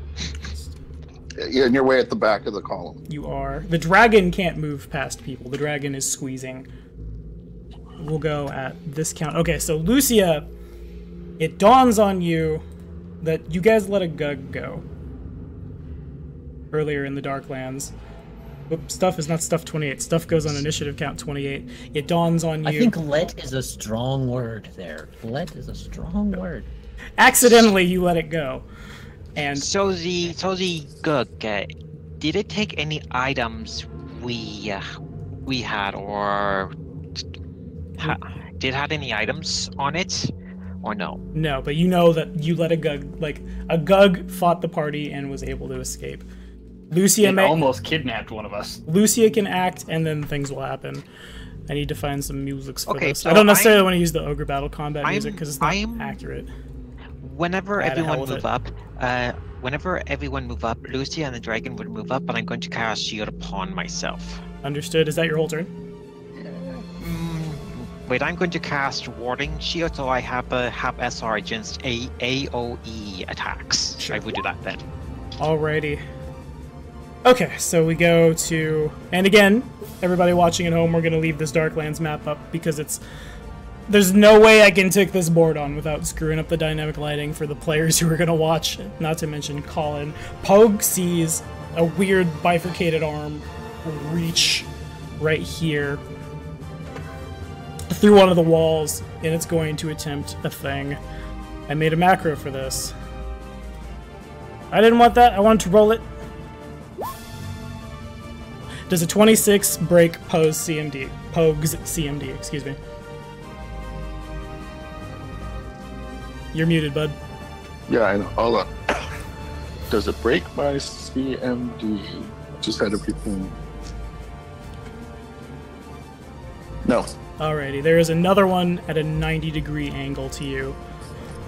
Yeah, and you're way at the back of the column. You are. The dragon can't move past people. The dragon is squeezing. We'll go at this count. Okay, so Lucia, it dawns on you that you guys let a Gug go earlier in the Darklands. Oops, stuff is not stuff 28. Stuff goes on initiative count 28. It dawns on you. I think let is a strong word there. Let is a strong word. Accidentally, you let it go. And So the Gug, did it take any items we had, or did it have any items on it, or no? no, but you know that you let a Gug, like, a Gug fought the party and was able to escape. Lucia It almost kidnapped one of us. Lucia can act, and then things will happen. I need to find some music for Okay, this. so I don't necessarily want to use the Ogre Battle Combat I'm- music because it's not I'm- accurate. Whenever Yeah, to hell everyone with move it. up, Lucia and the dragon would move up, but I'm going to cast Shield upon myself. Understood. Is that your whole turn? Wait, I'm going to cast Warding Shield, so I have SR against AOE attacks. Sure. I would do that then. Alrighty. Okay, so we go to... And again, everybody watching at home, we're going to leave this Darklands map up because it's... There's no way I can take this board on without screwing up the dynamic lighting for the players who are going to watch, not to mention Colin. Pogue sees a weird bifurcated arm reach right here through one of the walls, and it's going to attempt a thing. I made a macro for this. I didn't want that. I wanted to roll it. Does a 26 break Pogue's CMD, excuse me. You're muted, bud. Yeah, I know. Hold on. Does it break my CMD? Just had everything. No. Alrighty, there is another one at a 90-degree angle to you.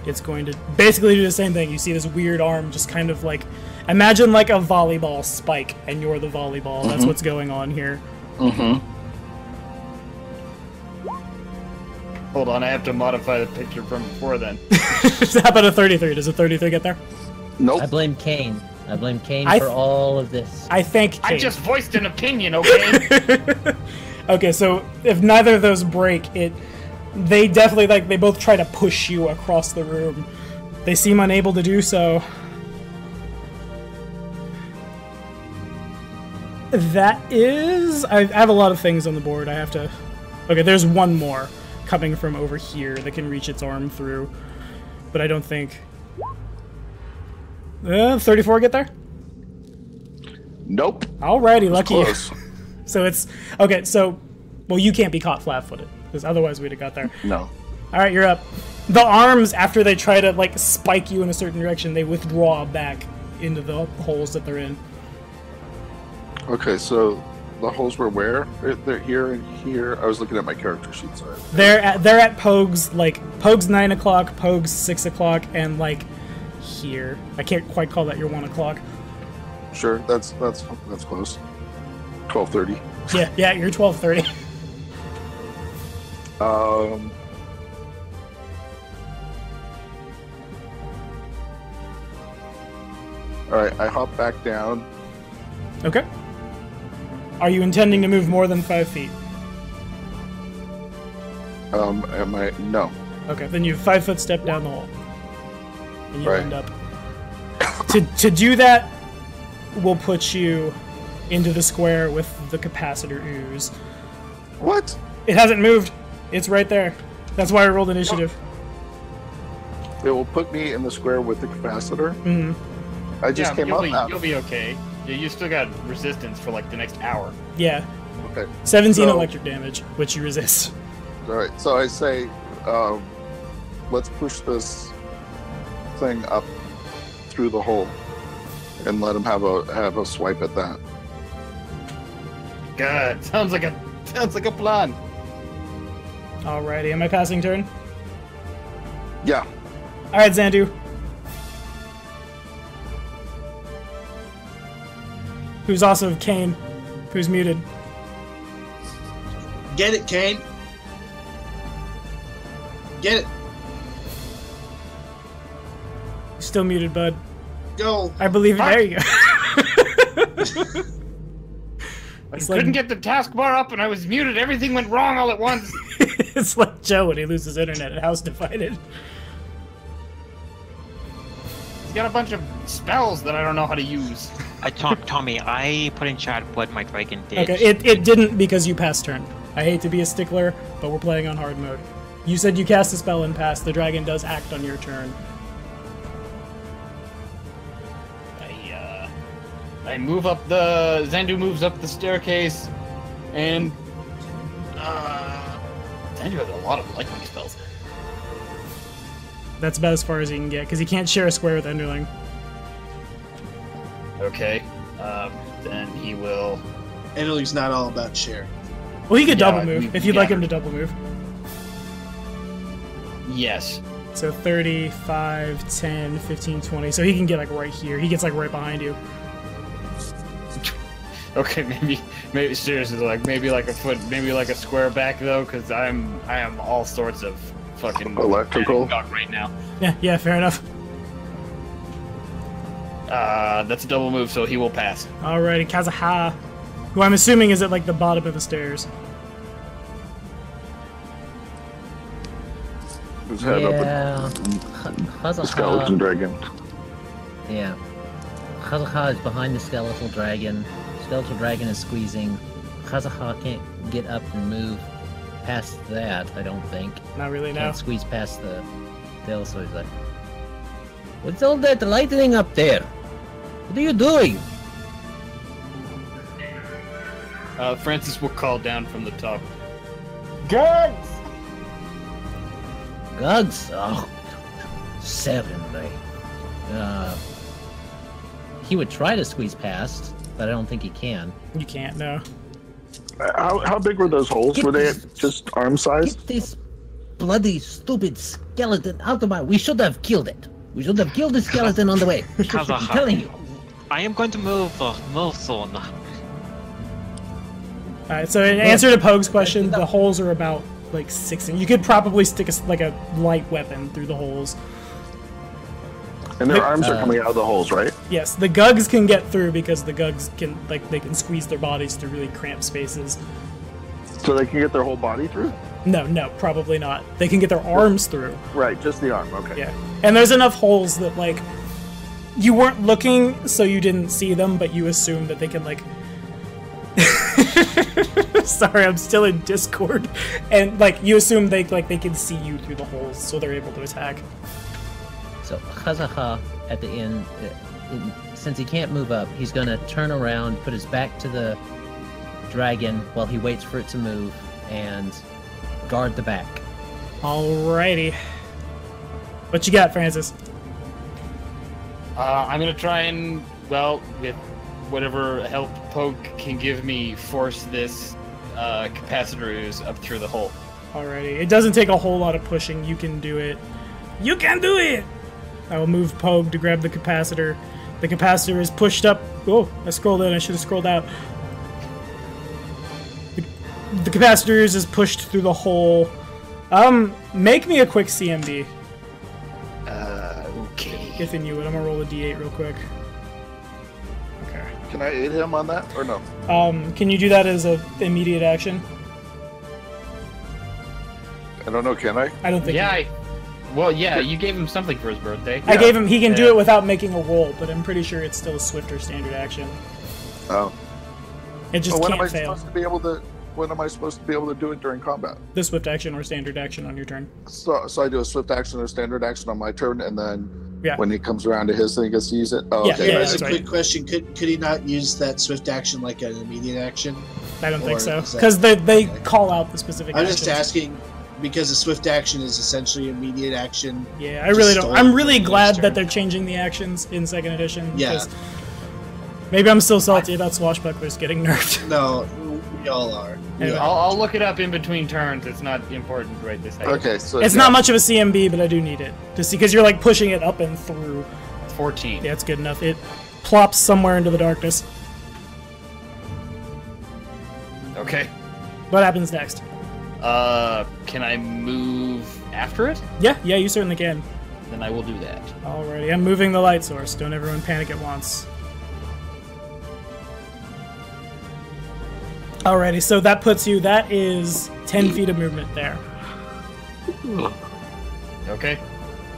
It's going to basically do the same thing. You see this weird arm just kind of like... Imagine like a volleyball spike, and you're the volleyball. That's what's going on here. Hold on, I have to modify the picture from before then. How about a 33? Does a 33 get there? Nope. I blame Kane. I blame Kane I for all of this. I thank I Kate. just voiced an opinion, okay? Okay, so if neither of those break, they definitely, like, they both try to push you across the room. They seem unable to do so. That is... I have a lot of things on the board. I have to... Okay, there's one more coming from over here that can reach its arm through. But I don't think... 34 get there? Nope. Alrighty, lucky you. Close. So it's... Okay, so... Well, you can't be caught flat-footed, because otherwise we'd have got there. No. Alright, you're up. The arms, after they try to, like, spike you in a certain direction, they withdraw back into the holes that they're in. Okay, so the holes were where? They're here and here. I was looking at my character sheet, sorry. They're at Pogue's, like, Pogue's 9 o'clock, Pogue's 6 o'clock, and, like, here. I can't quite call that your 1 o'clock. Sure, that's close. 12:30. Yeah, you're 12:30. Alright, I hop back down. Okay. Are you intending to move more than 5 feet? Am I? No. Okay, then you 5-foot step down the hole. And you Right. end up... To do that, will put you into the square with the capacitor ooze. What? It hasn't moved. It's right there. That's why I rolled initiative. It will put me in the square with the capacitor? Mm-hmm. I just came up now. You'll be okay. You still got resistance for like the next hour. Yeah. Okay. 17 So- electric damage, which you resist. Alright, so I say, let's push this thing up through the hole and let him have a swipe at that. Good. Sounds like a plan. Alrighty, am I passing turn? Yeah. Alright, Xandu. Who's also Kane, who's muted. Get it, Kane. Get it. Still muted, bud. Go. I believe you. There you go. I It's couldn't like- get the taskbar up and I was muted. Everything went wrong all at once. It's like Joe when he loses internet at House Divided. He's got a bunch of spells that I don't know how to use. Tommy, I put in chat what my dragon did. Okay, it didn't because you passed turn. I hate to be a stickler, but we're playing on hard mode. You said you cast a spell and passed. The dragon does act on your turn. I move up the... Xandu moves up the staircase, and... Xandu has a lot of lightning spells. That's about as far as he can get, because he can't share a square with Enderling. Okay. Then he will. Italy's not all about sharing. Well, he could double move if you'd like him to double move. Yes. So 35, 10, 15, 20. So he can get like right here. He gets like right behind you. Okay, maybe seriously, like maybe like a foot, maybe like a square back though, because I am all sorts of fucking electrical right now. Yeah, fair enough. That's a double move, so he will pass. Alrighty, Kazaha, who I'm assuming is at like the bottom of the stairs. His head up the skeleton dragon. Yeah. Kazaha is behind the skeletal dragon. Skeletal dragon is squeezing. Kazaha can't get up and move past that, I don't think. Not really, no. Can't squeeze past the tail, so he's like, what's all that lightning up there? What are you doing? Francis will call down from the top. Gugs! Gugs? Oh, 7, right? He would try to squeeze past, but I don't think he can. You can't, no. How big were those holes? Were they just arm size? Get this bloody, stupid skeleton out of my... We should have killed it. We should have killed the skeleton on the way. I'm telling you. I am going to move soon. Alright, so in answer to Pogue's question, the holes are about like 6 inches. You could probably stick like a light weapon through the holes. And their arms are coming out of the holes, right? Yes, the Gugs can get through because the Gugs can, like, they can squeeze their bodies through really cramped spaces. So they can get their whole body through? No, probably not. They can get their arms through. Right, just the arm, okay. Yeah. And there's enough holes that, like, you weren't looking, so you didn't see them, but you assume that they can, like... Sorry, I'm still in Discord. And, like, you assume they can see you through the holes, so they're able to attack. So Kazaha at the end, since he can't move up, he's gonna turn around, put his back to the dragon while he waits for it to move, and guard the back. Alrighty. What you got, Francis? I'm gonna try and, well, with whatever help Pogue can give me, force this capacitor ooze up through the hole. Alrighty. It doesn't take a whole lot of pushing. You can do it. You can do it! I will move Pogue to grab the capacitor. The capacitor is pushed up. Oh, I scrolled in. I should have scrolled out. The capacitor is pushed through the hole. Make me a quick CMD. Okay. If in you would. I'm gonna roll a D8 real quick. Okay. Can I aid him on that, or no? Can you do that as an immediate action? I don't know, can I? I don't think. Yeah, well, yeah, you gave him something for his birthday. I gave him. He can do it without making a roll, but I'm pretty sure it's still a swift or standard action. Oh. It just when can't am I fail. supposed to be able to? When am I supposed to be able to do it during combat? The swift action or standard action on your turn. So I do a swift action or standard action on my turn, and then Yeah. when he comes around to his thing, he gets to use it. Oh, Yeah, okay. yeah, As that's a right. quick question, could he not use that swift action like an immediate action? I don't think Or so, is that- because they okay. call out the specific. I'm just actions. asking because a swift action is essentially immediate action. Yeah, I really Just don't. stole I'm really from the glad next that turn. they're changing the actions in second edition. Yeah. because Maybe I'm still salty about swashbucklers getting nerfed. No, we all are. Anyway. I'll look it up in between turns. It's not important right this second. Okay, so It's not much of a CMB, but I do need it to see because you're like pushing it up and through. 14. Yeah, it's good enough. It plops somewhere into the darkness. Okay. What happens next? Can I move after it? Yeah, you certainly can. Then I will do that. Alrighty, I'm moving the light source. Don't everyone panic at once. Alrighty, so that puts you, that is 10 feet of movement there. Okay.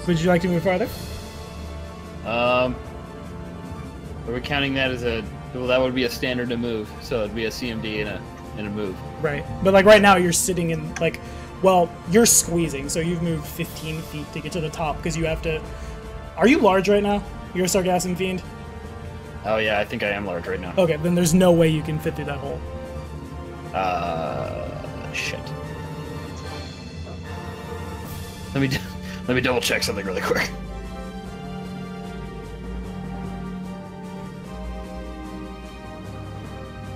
Would you like to move farther? Are we counting that as a? Well, that would be a standard to move. So it'd be a CMD and a move. Right. But like right now you're sitting in like, well, you're squeezing, so you've moved 15 feet to get to the top because you have to. Are you large right now? You're a Sargassum Fiend? Oh yeah, I think I am large right now. Okay, then there's no way you can fit through that hole. Shit. Let me double check something really quick.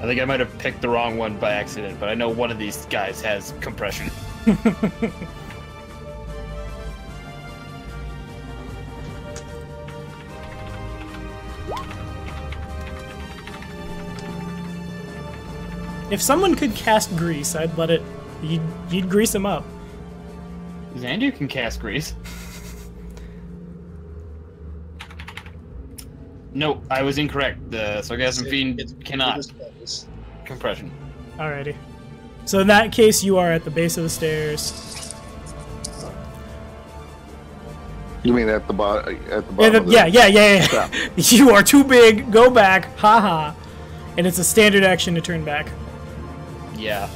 I think I might have picked the wrong one by accident, but I know one of these guys has compression. If someone could cast grease, I'd let it. You'd grease him up. Xander can cast grease. No, I was incorrect. The Sargassum Fiend cannot. Compression. Alrighty. So in that case, you are at the base of the stairs. You mean at the bottom? At the bottom? Yeah. You are too big. Go back. Haha. And it's a standard action to turn back. Yeah.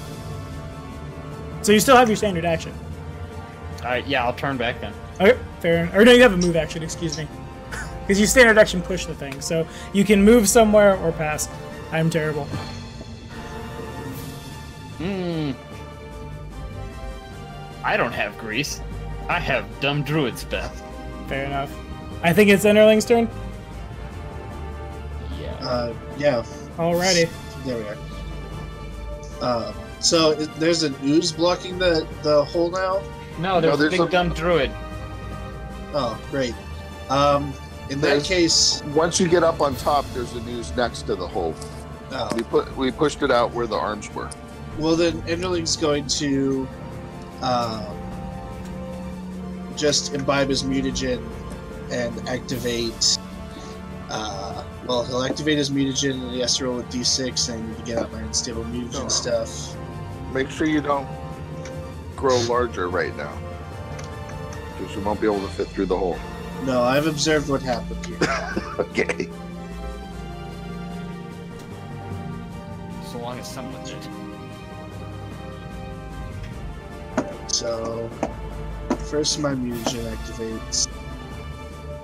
So you still have your standard action. Yeah, I'll turn back then. Okay, fair. Or no, you have a move action. Excuse me. Because you standard action push the thing, so you can move somewhere or pass. I'm terrible. I don't have grease. I have dumb druid spell. Fair enough. I think it's Enderling's turn. Yeah. Yeah. Alrighty. There we are. So there's an ooze blocking the hole now? No, there's a big dumb druid. Oh, great. In that case, once you get up on top, there's a ooze next to the hole. Oh. We pushed it out where the arms were. Well, then Enderling's going to just imbibe his mutagen and activate. Well, he'll activate his mutagen and he has to roll a d6 and to get out my unstable mutagen stuff. Make sure you don't grow larger right now, because you won't be able to fit through the hole. No, I've observed what happened here. Okay. So long as someone did. So, first my mutagen activates.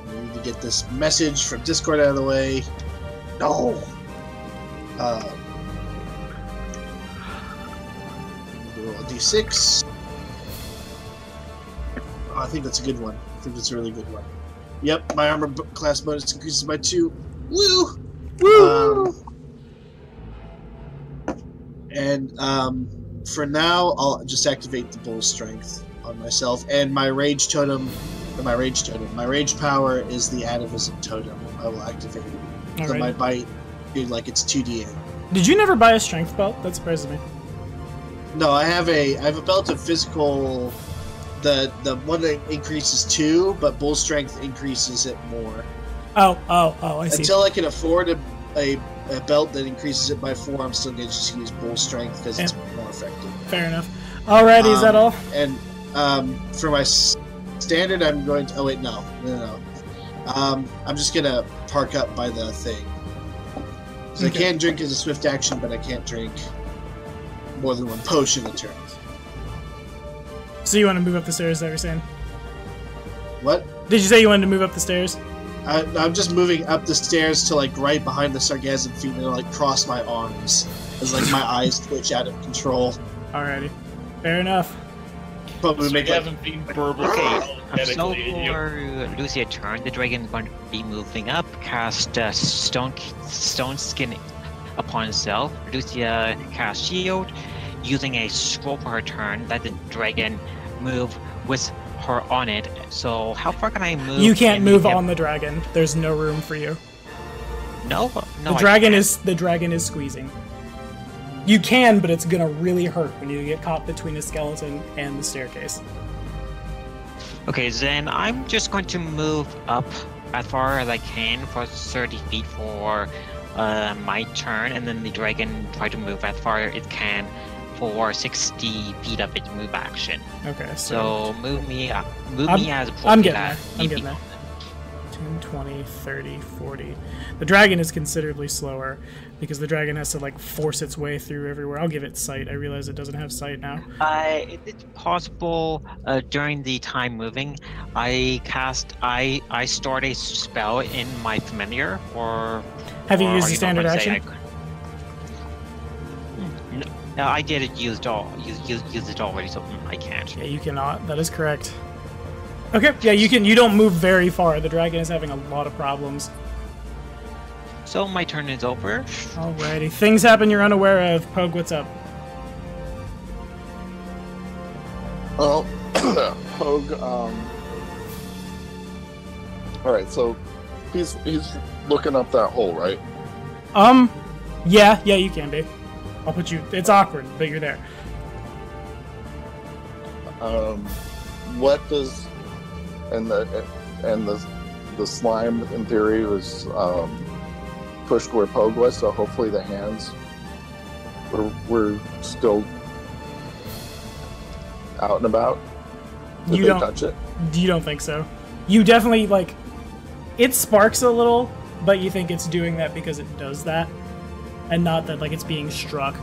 I need to get this message from Discord out of the way. No! Roll a d6. Oh, I think that's a good one. I think that's a really good one. Yep, my armor class bonus increases by 2. Woo! Woo! For now, I'll just activate the bull strength on myself, and my rage totem, my rage power is the atavism totem. I will activate it. So my bite, dude, like it's 2d8. Did you never buy a strength belt? That surprises me. No, I have a belt of physical. The one that increases 2, but bull strength increases it more. Oh, I see. Until I can afford a belt that increases it by 4, I'm still going to just use bull strength because it's more effective. Fair enough. Alrighty, is that all? And for my standard, I'm going to... Oh, wait, no. I'm just going to park up by the thing. So I can drink as a swift action, but I can't drink more than one potion a turn. So you want to move up the stairs, is that what you're saying? What? Did you say you wanted to move up the stairs? I'm just moving up the stairs to like right behind the Sargassum Fiend and like cross my arms as like my eyes twitch out of control. Alrighty, fair enough. Probably make like... Okay, so for Lucia turn, the dragon is going to be moving up, cast stone skin upon itself. Lucia cast shield, using a scroll for her turn. Let the dragon move with her on it. So how far can I move? You can't move on the dragon. There's no room for you. No. The dragon is squeezing. You can, but it's gonna really hurt when you get caught between a skeleton and the staircase. Okay, then I'm just going to move up as far as I can for 30 feet for my turn, and then the dragon try to move as far as it can for 60 feet of its move action. Okay, so move me up. Me as I'm getting there. 10, 20, 30, 40. The dragon is considerably slower because the dragon has to like force its way through everywhere. I'll give it sight. I realize it doesn't have sight now. It's possible during the time moving, I start a spell in my familiar, or have you used the standard action? No, I did it use it already, so I can't. Yeah, you cannot. That is correct. Okay, yeah, you can. You don't move very far. The dragon is having a lot of problems. So my turn is over. Alrighty. Things happen you're unaware of. Pogue, what's up? Well, Pogue. All right, so he's looking up that hole, right? Yeah, you can be. I'll put you. It's awkward, but you're there. What does and the slime in theory was pushed where Pogue was, so hopefully the hands were still out and about. Did they touch it? You don't think so? You definitely like. It sparks a little, but you think it's doing that because it does that, and not that like it's being struck.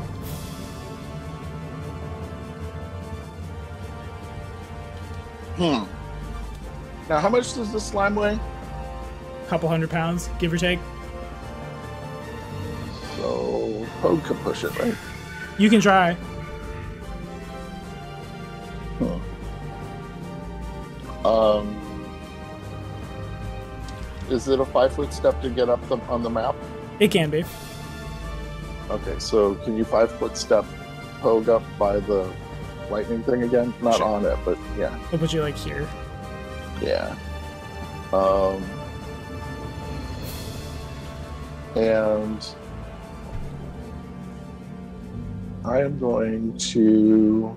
Now, how much does the slime weigh? A couple 100 pounds, give or take. So Pogue could push it, right? You can try. Is it a 5-foot step to get up on the map? It can be. Okay, so can you 5-foot step Pogue up by the lightning thing again? Not Sure. on it, but yeah. I'll put you like here. Yeah. And I am going to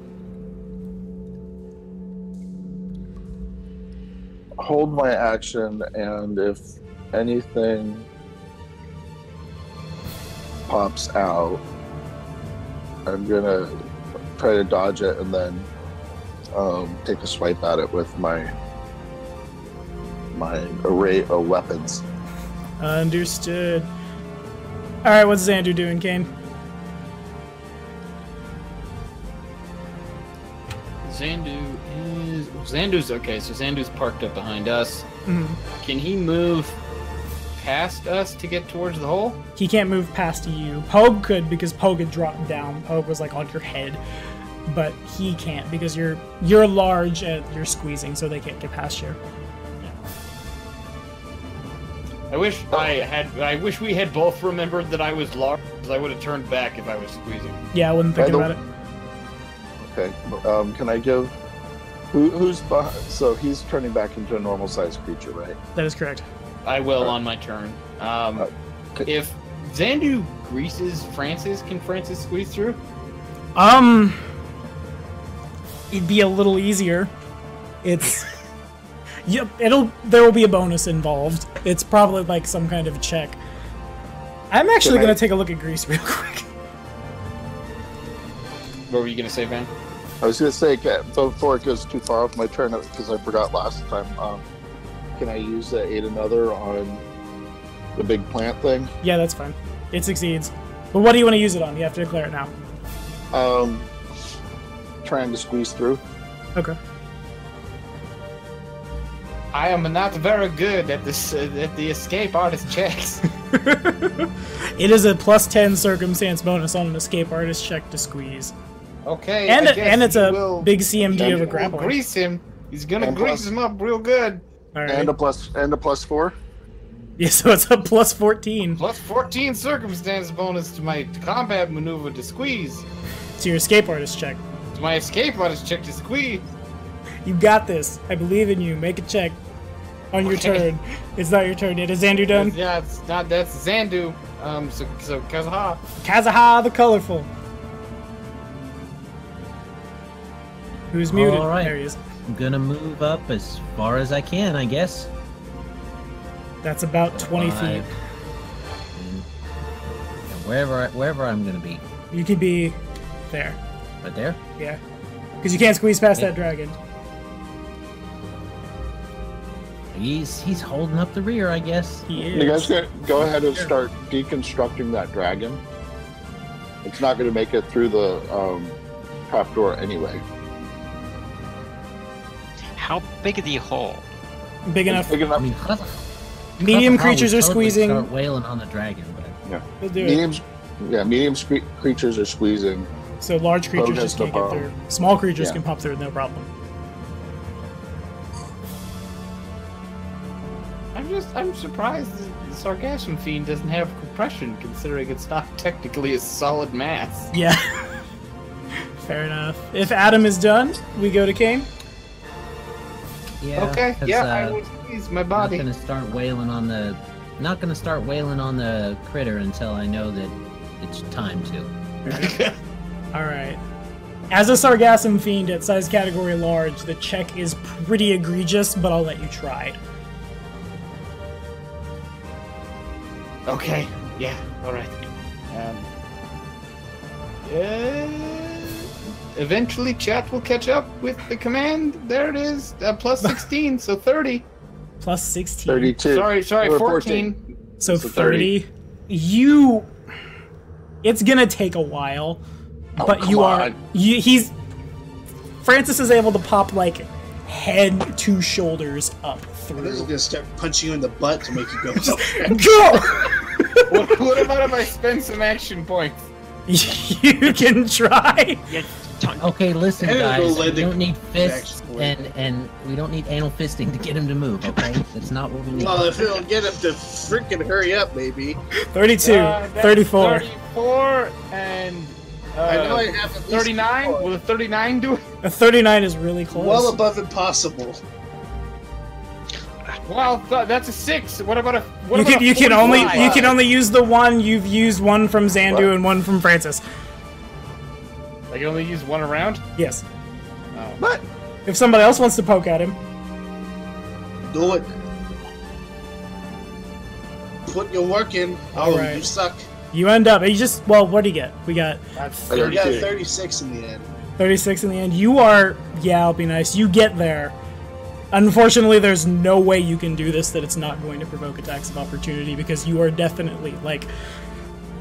hold my action, and if anything pops out, I'm gonna try to dodge it and then take a swipe at it with my array of weapons. Understood. All right, what's Xandu doing, Kane? Xandu's okay. So Xandu's parked up behind us. Mhm. Can he move past us to get towards the hole? He can't move past you. Pogue could because Pogue had dropped down. Pogue was like on your head, but he can't because you're large and you're squeezing, so they can't get past you. I wish we had both remembered that I was large, because I would have turned back if I was squeezing. Yeah, I wasn't thinking about it. Okay. Can I give who's behind? So he's turning back into a normal sized creature, right? That is correct. I will on my turn. If Xandu greases Francis, can Francis squeeze through? It'd be a little easier. It's yep. There will be a bonus involved. It's probably like some kind of check. I'm actually gonna take a look at Grease real quick. What were you gonna say, Van? I was gonna say before it goes too far off my turn, because I forgot last time. Can I use the aid another on the big plant thing? Yeah, that's fine. It succeeds. But what do you want to use it on? You have to declare it now. Trying to squeeze through. Okay. I am not very good at this at the escape artist checks. It is a +10 circumstance bonus on an escape artist check to squeeze. Okay. And it's a big CMD of a grappling. Grease him. He's gonna And grease him up real good. All right. And a +4. Yeah, so it's a +14. Plus 14 circumstance bonus to my combat maneuver to squeeze. To your escape artist check. To my escape artist check to squeeze. You got this. I believe in you. Make a check on your turn. It's not your turn yet. Is Xandu done? Yeah, it's not. That's Xandu. So Kazaha. Kazaha the Colorful. Who's muted? All right. There he is. I'm gonna move up as far as I can, I guess. That's about 20 feet. And wherever I'm gonna be. You could be there. Right there? Yeah. Because you can't squeeze past Yeah. that dragon. He's holding up the rear, I guess. He is. You guys go ahead and start deconstructing that dragon. It's not going to make it through the trapdoor anyway. How big is the hole? Big enough. It's big enough. I mean, Medium Kazaha creatures would are totally squeezing. Start wailing on the dragon, but Yeah. We'll do it. Medium creatures are squeezing. So large creatures Pogue has just can't no get problem. through. Small creatures Yeah. can pop through, no problem. I'm surprised Sargassum Fiend doesn't have compression, considering it's not technically a solid mass. Yeah. Fair enough. If Adam is done, we go to Kane. Yeah. Okay, 'cause, yeah, I will squeeze my body. Not gonna start wailing on the. Not gonna start wailing on the critter until I know that it's time to. Alright. As a Sargassum Fiend at size category large, the check is pretty egregious, but I'll let you try. Okay, yeah, alright. Eventually chat will catch up with the command. There it is, plus 16, so 30. Plus 16. 32. Sorry, Or 14. So So 30. You... It's gonna take a while, Oh, but you come are... on. He's... Francis is able to pop, like, head to shoulders up This is through. gonna start punching you in the butt to make you go. Go! What about if I spend some action points? You can try. Yeah, Okay, listen, And it'll guys. let We the don't need fists action work. and we don't need anal fisting to get him to move. Okay, that's not what we need. Well, if it'll get him to freaking hurry up, maybe. 32, That's 34. 34 and I know I have at least 39. four. Will a 39 do it? A 39 is really close. Well above impossible. Well, that's a 6. What about a? What you about can a you can only 45? you can only use the one. You've used one from Xandu What? and one from Francis. I can only use one around. Yes. Oh. What? If somebody else wants to poke at him, Do it. Put your work in. All Oh, right. you suck. you end up. You just well, what do you get? We got That's I got You got 32. 36 in the end. 36 in the end. You are yeah. I'll be nice. You get there. Unfortunately, there's no way you can do this that it's not going to provoke attacks of opportunity because you are definitely like.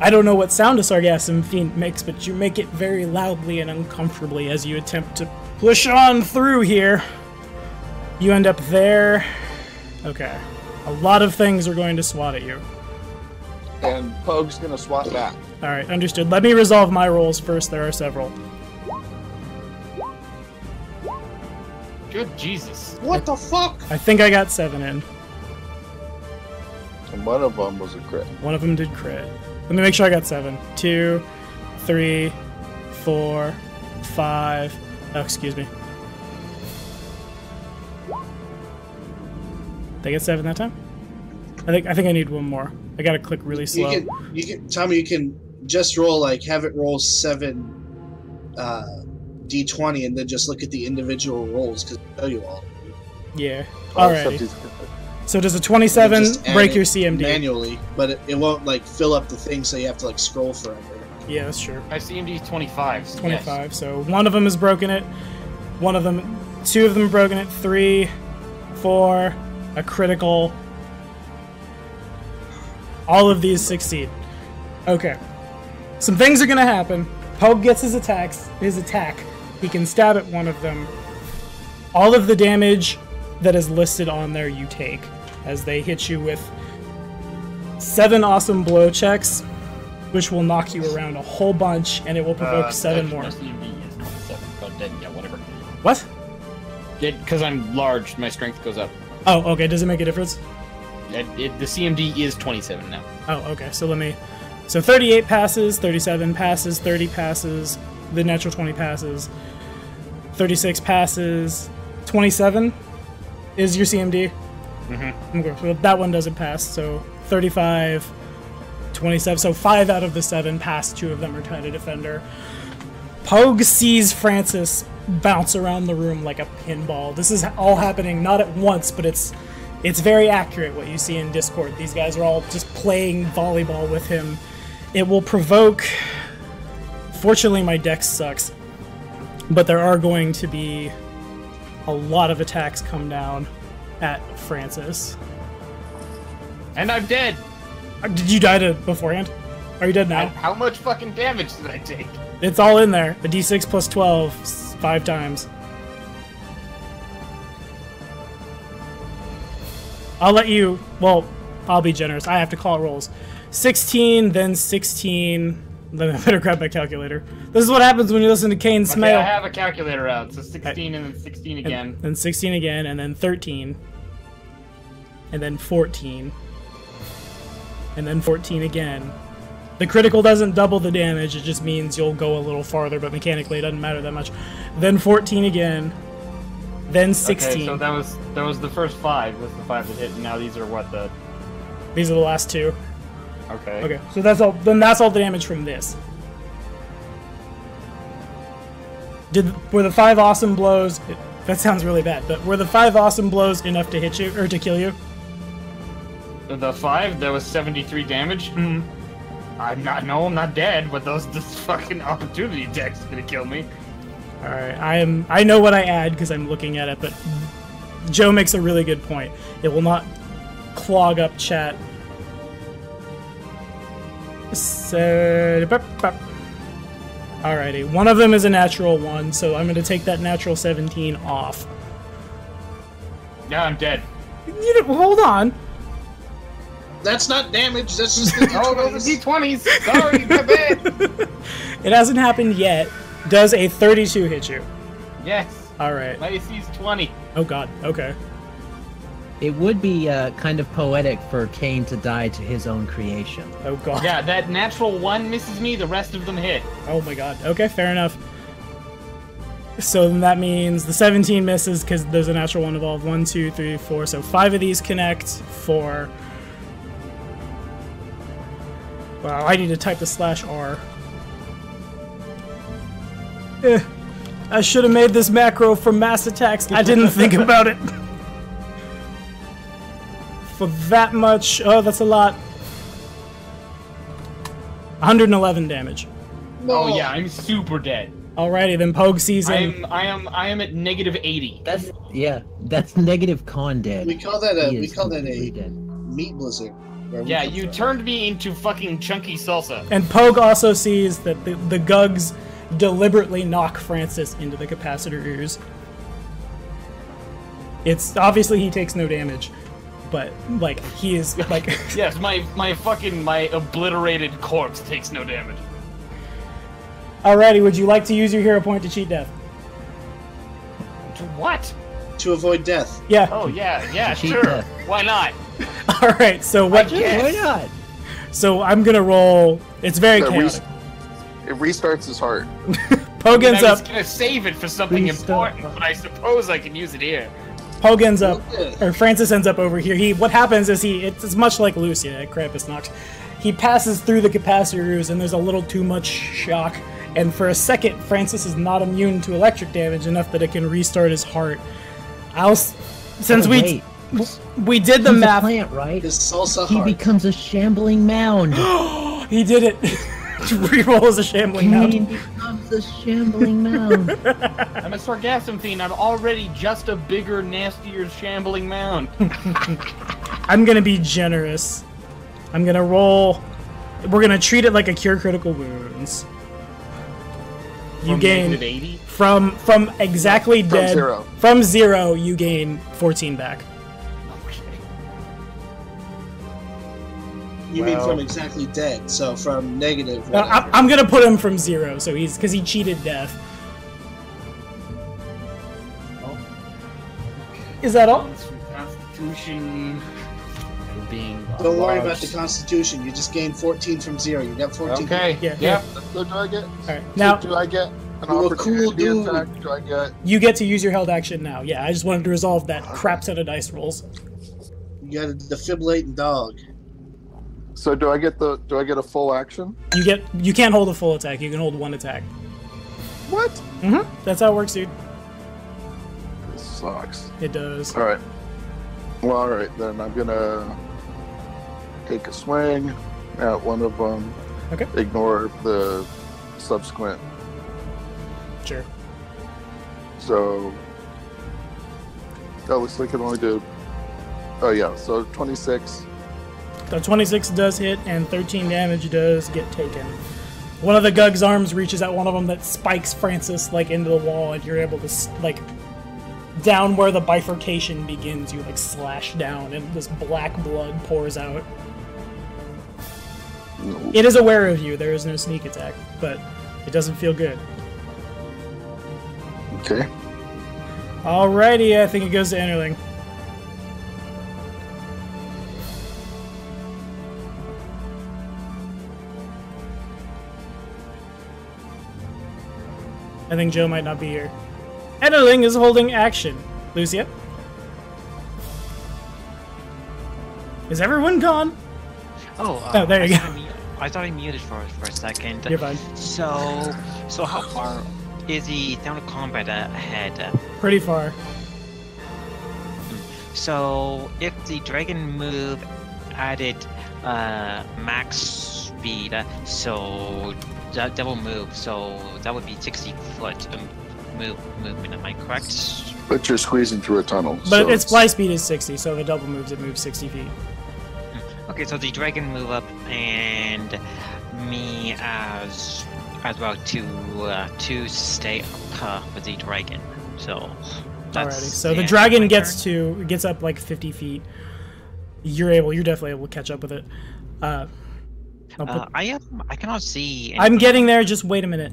I don't know what sound a Sargassum Fiend makes, but you make it very loudly and uncomfortably as you attempt to push on through here. You end up there. Okay. A lot of things are going to swat at you. And Pogue's gonna swat back. Alright, understood. Let me resolve my rolls first. There are several. good. Jesus. What the fuck? I think I got 7 in. And one of them was a crit. One of them did crit. Let me make sure I got 7. 2, 3, 4, 5. Oh, excuse me. Did I get 7 that time? I think I need one more. I gotta click really slow. You can, Tommy. You can just roll have it roll 7 d20 and then just look at the individual rolls because it'll tell you all. Yeah. Oh, except Alrighty. he's- So does a 27 Just add break it your CMD? manually, but it won't fill up the thing, so you have to scroll forever. Yeah, that's true. My CMD is 25. So 25. So one of them has broken it. One of them, 2 of them have broken it. 3, 4, a critical. All of these succeed. Okay. Some things are gonna happen. Pogue gets his attack. He can stab at one of them. All of the damage that is listed on there you take as they hit you with 7 awesome blow checks, which will knock you around a whole bunch, and it will provoke 7 more. My CMD is 27, but then, yeah, whatever. What? Because I'm large, my strength goes up. Oh, okay. Does it make a difference? The CMD is 27 now. Oh, okay. So let me. So 38 passes, 37 passes, 30 passes, the natural 20 passes, 36 passes, 27 is your CMD. Mm-hmm. Okay, so that one doesn't pass. So 35, 27. So 5 out of the 7 pass. 2 of them are tied to defender. Pogue sees Francis bounce around the room like a pinball. This is all happening not at once, but it's very accurate what you see in Discord. These guys are all just playing volleyball with him. It will provoke... Fortunately, my dex sucks. But there are going to be a lot of attacks come down at Francis. And I'm dead! Did you die beforehand? Are you dead now? How much fucking damage did I take? It's all in there. A d6 plus 12, 5 times. I'll let you... Well, I'll be generous. I have to call it rolls. 16, then 16... Then I better grab my calculator. This is what happens when you listen to Kane's Okay, Mail. I have a calculator out, so 16 and then 16 again. And then 16 again, and then 13. And then 14. and then 14 again. The critical doesn't double the damage, it just means you'll go a little farther, but mechanically it doesn't matter that much. Then 14 again. Then 16. Okay, so that was the first 5. Was the 5 that hit, and now these are what the... These are the last 2. Okay. Okay, so that's all. Then that's all the damage from this. Were the 5 awesome blows? That sounds really bad, but were the 5 awesome blows enough to hit you or to kill you? The 5, that was 73 damage. Mm. I'm not dead, but this fucking opportunity attacks is gonna kill me. All right, I know what I add because I'm looking at it, but Joe makes a really good point. It will not clog up chat. So, alrighty, one of them is a natural 1, so I'm going to take that natural 17 off. Yeah, I'm dead. Hold on. That's not damage, that's just the Oh, those are D20s! Sorry, my bad! It hasn't happened yet. Does a 32 hit you? Yes. Alright. My AC is 20. Oh god, okay. It would be kind of poetic for Cain to die to his own creation. Oh god. Yeah, that natural 1 misses me, the rest of them hit. Oh my god. Okay, fair enough. So then that means the 17 misses because there's a natural 1 involved. 1, 2, 3, 4. So 5 of these connect. 4. Wow, I need to type the /R. I should have made this macro for mass attacks. I didn't think about it. For that much. Oh, that's a lot. 111 damage. No. Oh yeah, I'm super dead. Alrighty, then Pogue sees him. I am at negative 80. That's negative con dead. We call that He a is completely dead. meat blizzard. Yeah, you turned me into fucking chunky salsa. And Pogue also sees that the Gugs deliberately knock Francis into the capacitor ears. It's obviously he takes no damage, but like he is like Yes, my obliterated corpse takes no damage. Alrighty, would you like to use your hero point to cheat death? What? To avoid death. Yeah. Oh yeah, cheat sure. death. Why not? Alright, so what Why not? So I'm gonna roll. It's very That chaotic. It restarts his heart. Pogue ends I was up. gonna save it for something Restart. important, but I suppose I can use it here. Pogue ends up, Yeah. or Francis ends up over here. What happens is it's much like Lucia at Krampus Knox. He passes through the capacitors and there's a little too much shock. And for a second, Francis is not immune to electric damage enough that it can restart his heart. Since we did the He's a math, plant, right? His salsa He heart. becomes a shambling mound. he did it. Reroll as a shambling Cain mound. becomes a shambling mound. I'm a Sargassum Fiend. I'm already just a bigger, nastier, shambling mound. I'm gonna be generous. I'm gonna roll. We're gonna treat it like a cure critical wounds. You From gain negative 80? from exactly From dead. 0. From 0, you gain 14 back. Okay. You mean Well- from exactly dead, so from negative. I'm gonna put him from 0, so because he cheated death. Oh. Is that all? It's from Constitution. For being Don't worry about large. the Constitution. You just gained 14 from 0. You got 14. Okay. Yeah. Yep. So do I get? Alright, now do I get an You a opportunity cool dude. attack? Do I get? you get to use your held action now. Yeah, I just wanted to resolve that crap set of dice rolls. You got a defibrillating dog. So do I get a full action? You can't hold a full attack. You can hold 1 attack. What? That's how it works, dude. This sucks. It does. All right. Well, all right then. I'm gonna take a swing at one of them. Okay. Ignore the subsequent. Sure. So that looks like it only do. Oh yeah. So 26. So 26 does hit, and 13 damage does get taken. One of the Gug's arms reaches at one of them that spikes Francis like into the wall, and you're able to like down where the bifurcation begins. You like slash down, and this black blood pours out. No. It is aware of you. There is no sneak attack, but it doesn't feel good. Okay. Alrighty, I think it goes to Enterling. I think Joe might not be here. Enderling is holding action. Lucia? Is everyone gone? Oh, there you go. I thought I muted for a second. You're fine. So how far is the sound of combat ahead? Pretty far. So if the dragon move added max speed, so that double move, so that would be 60-foot movement. Am I correct? But you're squeezing through a tunnel. But so its fly speed is 60, so if it double moves, it moves 60 feet. Okay, so the dragon move up and me as well to stay up with the dragon. So that's Alrighty. So the dragon gets up like 50 feet. You're definitely able to catch up with it. I cannot see. I'm getting there. Just wait a minute.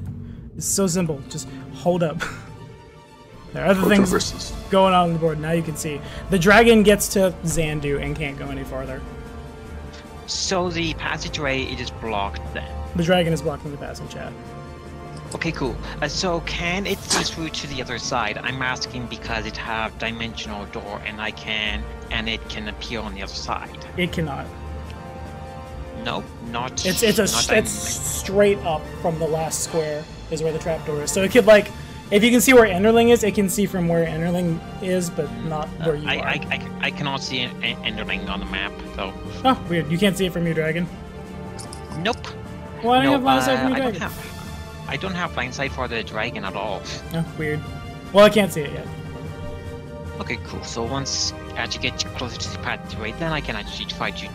It's so simple. Just hold up. There are other things going on the board. Now you can see the dragon gets to Xandu and can't go any farther. So the passageway is blocked then. The dragon is blocking the passage. Yeah. Okay, cool. So can it see through to the other side? I'm asking because it have dimensional door and it can appear on the other side. It cannot. Nope, not. It's straight up from the last square is where the trapdoor is. So it could if you can see where Enderling is, it can see from where Enderling is, but not where you are. I cannot see Enderling on the map though. Oh, weird. You can't see it from your dragon. Nope. Why don't you have line of sight from your dragon? I don't have blind sight for the dragon at all. Oh, weird. Well, I can't see it yet. Okay, cool. So once as you get closer to the pathway, then I can actually try to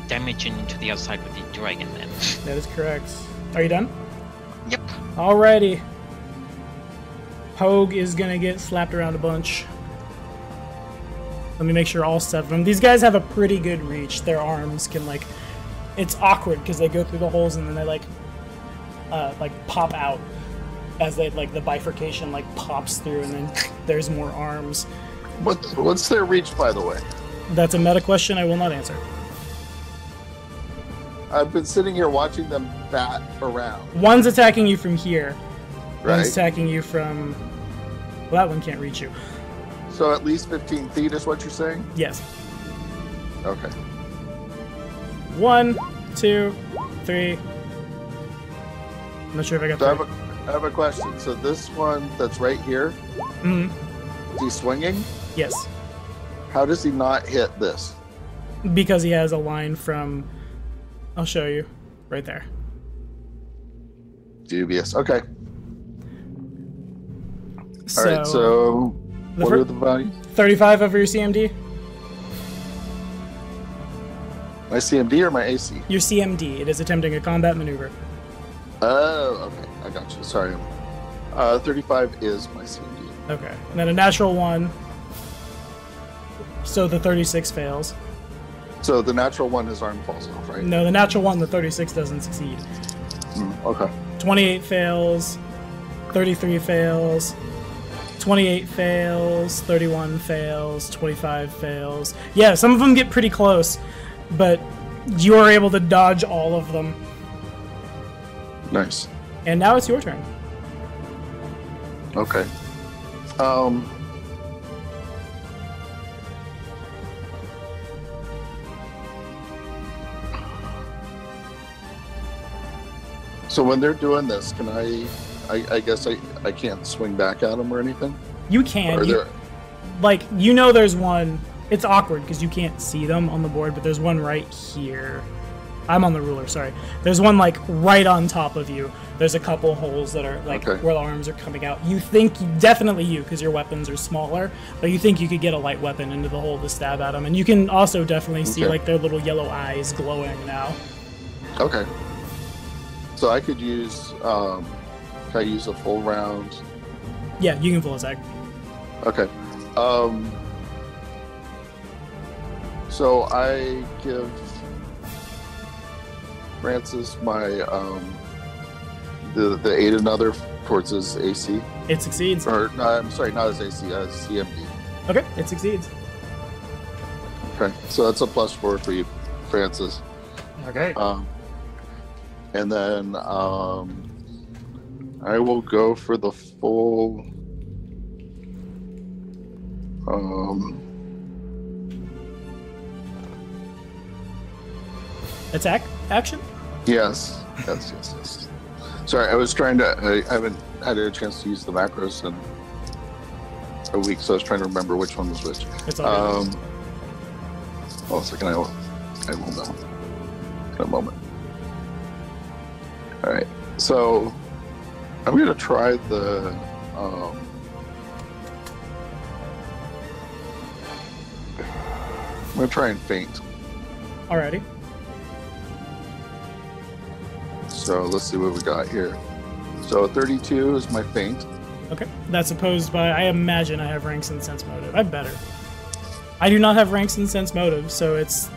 dimension into the other side with the dragon then. That is correct. Are you done? Yep. Alrighty. Pogue is gonna get slapped around a bunch. Let me make sure all 7 of them. These guys have a pretty good reach. Their arms can it's awkward because they go through the holes and then they pop out as they the bifurcation pops through and then there's more arms. What's their reach, by the way? That's a meta question I will not answer. I've been sitting here watching them bat around. One's attacking you from here. Right. One's attacking you from... Well, that one can't reach you. So at least 15 feet is what you're saying? Yes. Okay. 1, 2, 3. I'm not sure if I got that. I have a question. So this one that's right here, is he swinging? Yes. How does he not hit this? Because he has a line from... I'll show you. Right there. Dubious. Okay. So, all right, so what are the values? 35 over your CMD. My CMD or my AC? Your CMD. It is attempting a combat maneuver. Oh, okay. I got you. Sorry. 35 is my CMD. Okay. And then a natural 1. So the 36 fails. So the natural 1, his arm falls off, right? No, the natural 1, the 36 doesn't succeed. Okay. 28 fails. 33 fails. 28 fails, 31 fails, 25 fails. Yeah, some of them get pretty close, but you are able to dodge all of them. Nice. And now it's your turn. Okay. So when they're doing this, can I guess I can't swing back at them or anything? You can. There's one. It's awkward because you can't see them on the board, but there's one right here. I'm on the ruler, sorry. There's one right on top of you. There's a couple holes that are where the arms are coming out. You think, definitely you, because your weapons are smaller, but you think you could get a light weapon into the hole to stab at them. And you can also definitely see their little yellow eyes glowing now. Okay. So I could use, can I use a full round? Yeah, you can full attack. Okay. So I give Francis my the aid another towards his AC. It succeeds. Or no, I'm sorry, not his AC, his CMD. Okay, it succeeds. Okay, so that's a +4 for you, Francis. Okay. And then I I will go for the full. Attack action? Yes. Yes. Sorry, I was trying to. I haven't had a chance to use the macros in a week, so I was trying to remember which one was which. It's all good. Hold on a second. I will know in a moment. All right. So I'm going to try the. I'm going to try and feint. Alrighty. So let's see what we got here. So 32 is my feint. Okay. That's opposed by, I imagine I have ranks in sense motive. I better. I do not have ranks in sense motive, so it's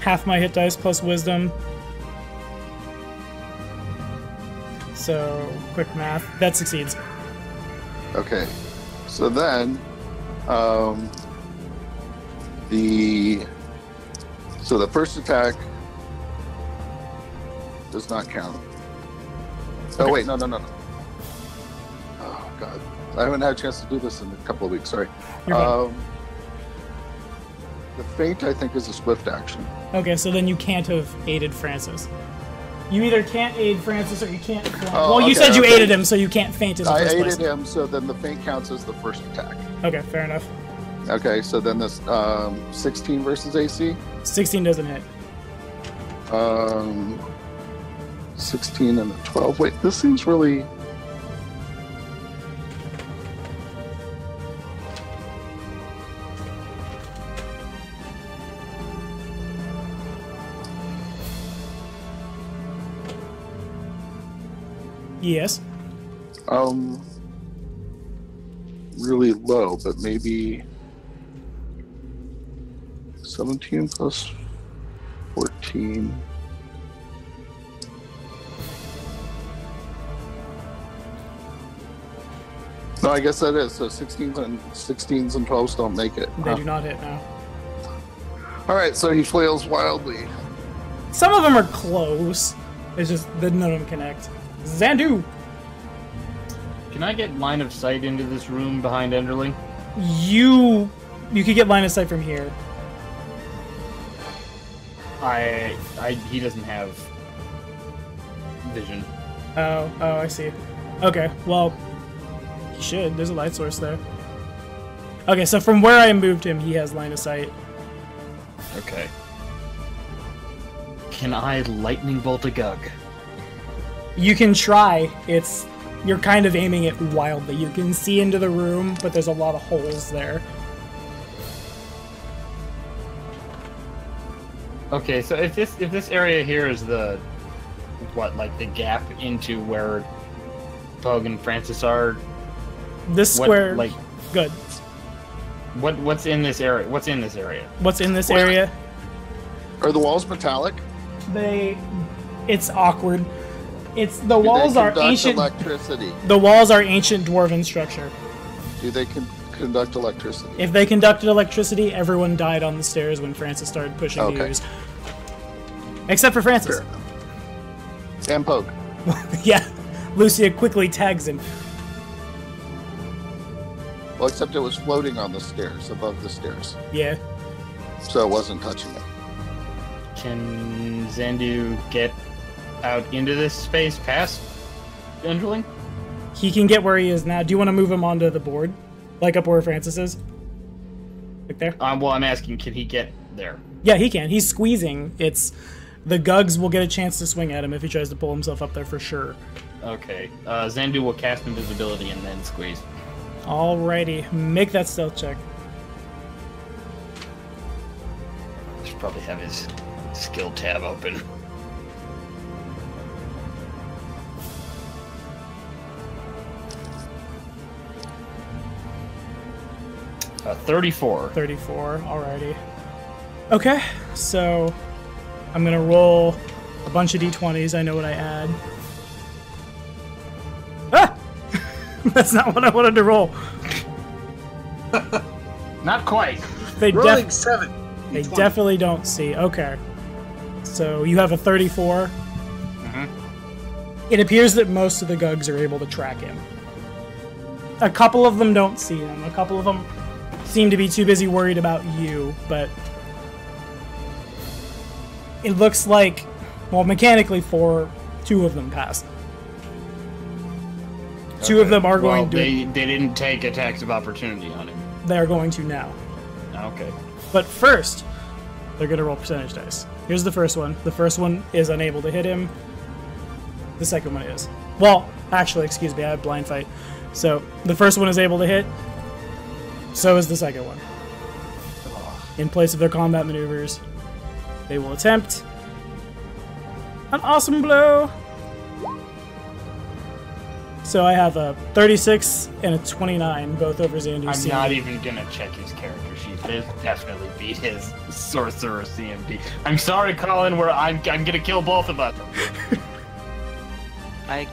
half my hit dice plus wisdom. So, quick math. That succeeds. Okay. So then, the first attack does not count. Oh, wait, no. Oh, God. I haven't had a chance to do this in a couple of weeks, sorry. You're fine. The feint, I think, is a swift action. Okay, so then you can't have aided Francis. You either can't aid Francis or you can't flank. Oh, well, you okay, said you okay. aided him, so you can't feint in the first place. I aided him, so then the feint counts as the first attack. Okay, fair enough. Okay, so then this 16 versus AC. 16 doesn't hit. 16 and a 12. Wait, this seems really... Yes. Really low, but maybe 17 plus 14. No, I guess that is. So 16s and 12s don't make it. They do not hit now. All right, so he flails wildly. Some of them are close. It's just that none of them connect. Zandu! Can I get line of sight into this room behind Enderling? You could get line of sight from here. He doesn't have vision. Oh, I see. Okay, well, he should. There's a light source there. Okay, so from where I moved him, he has line of sight. Okay. Can I lightning bolt a Gug? You can try. You're kind of aiming it wildly. You can see into the room, but there's a lot of holes there. Okay, so if this area here is the the gap into where Pug and Francis are. This square, good. What's in this area? What's in this area? What's in this area? Are the walls metallic? It's awkward. The walls are ancient. Electricity. The walls are ancient dwarven structure. Do they conduct electricity? If they conducted electricity, everyone died on the stairs when Francis started pushing the use. Except for Francis. Fair. And Pogue. Yeah, Lucia quickly tags him. Well, except it was floating on the stairs, above the stairs. Yeah. So it wasn't touching it. Can Zandu get out into this space past Enderling? He can get where he is now. Do you want to move him onto the board? Like up where Francis is? Like there? Well, I'm asking, can he get there? Yeah, he can. He's squeezing. The Gugs will get a chance to swing at him if he tries to pull himself up there for sure. Okay. Zandu will cast invisibility and then squeeze. Alrighty. Make that stealth check. Should probably have his skill tab open. Uh, 34. 34, alrighty. Okay, so I'm gonna roll a bunch of d20s. I know what I add. Ah! That's not what I wanted to roll. Not quite. Rolling 7. They definitely don't see. Okay. So you have a 34. Mm-hmm. It appears that most of the Gugs are able to track him. A couple of them don't see him. A couple of them seem to be too busy worried about you, but it looks like, well, mechanically, two of them passed. Two of them are going to... They didn't take attacks of opportunity on him. They're going to now. Okay. But first, they're going to roll percentage dice. Here's the first one. The first one is unable to hit him. The second one is. Well, actually, excuse me, I have blind fight. So, the first one is able to hit. So is the second one. In place of their combat maneuvers, they will attempt an awesome blow. So I have a 36 and a 29, both over Xandu's I'm not even gonna check his character sheet. This definitely beat his sorcerer CMD. I'm sorry, Colin. I'm gonna kill both of us.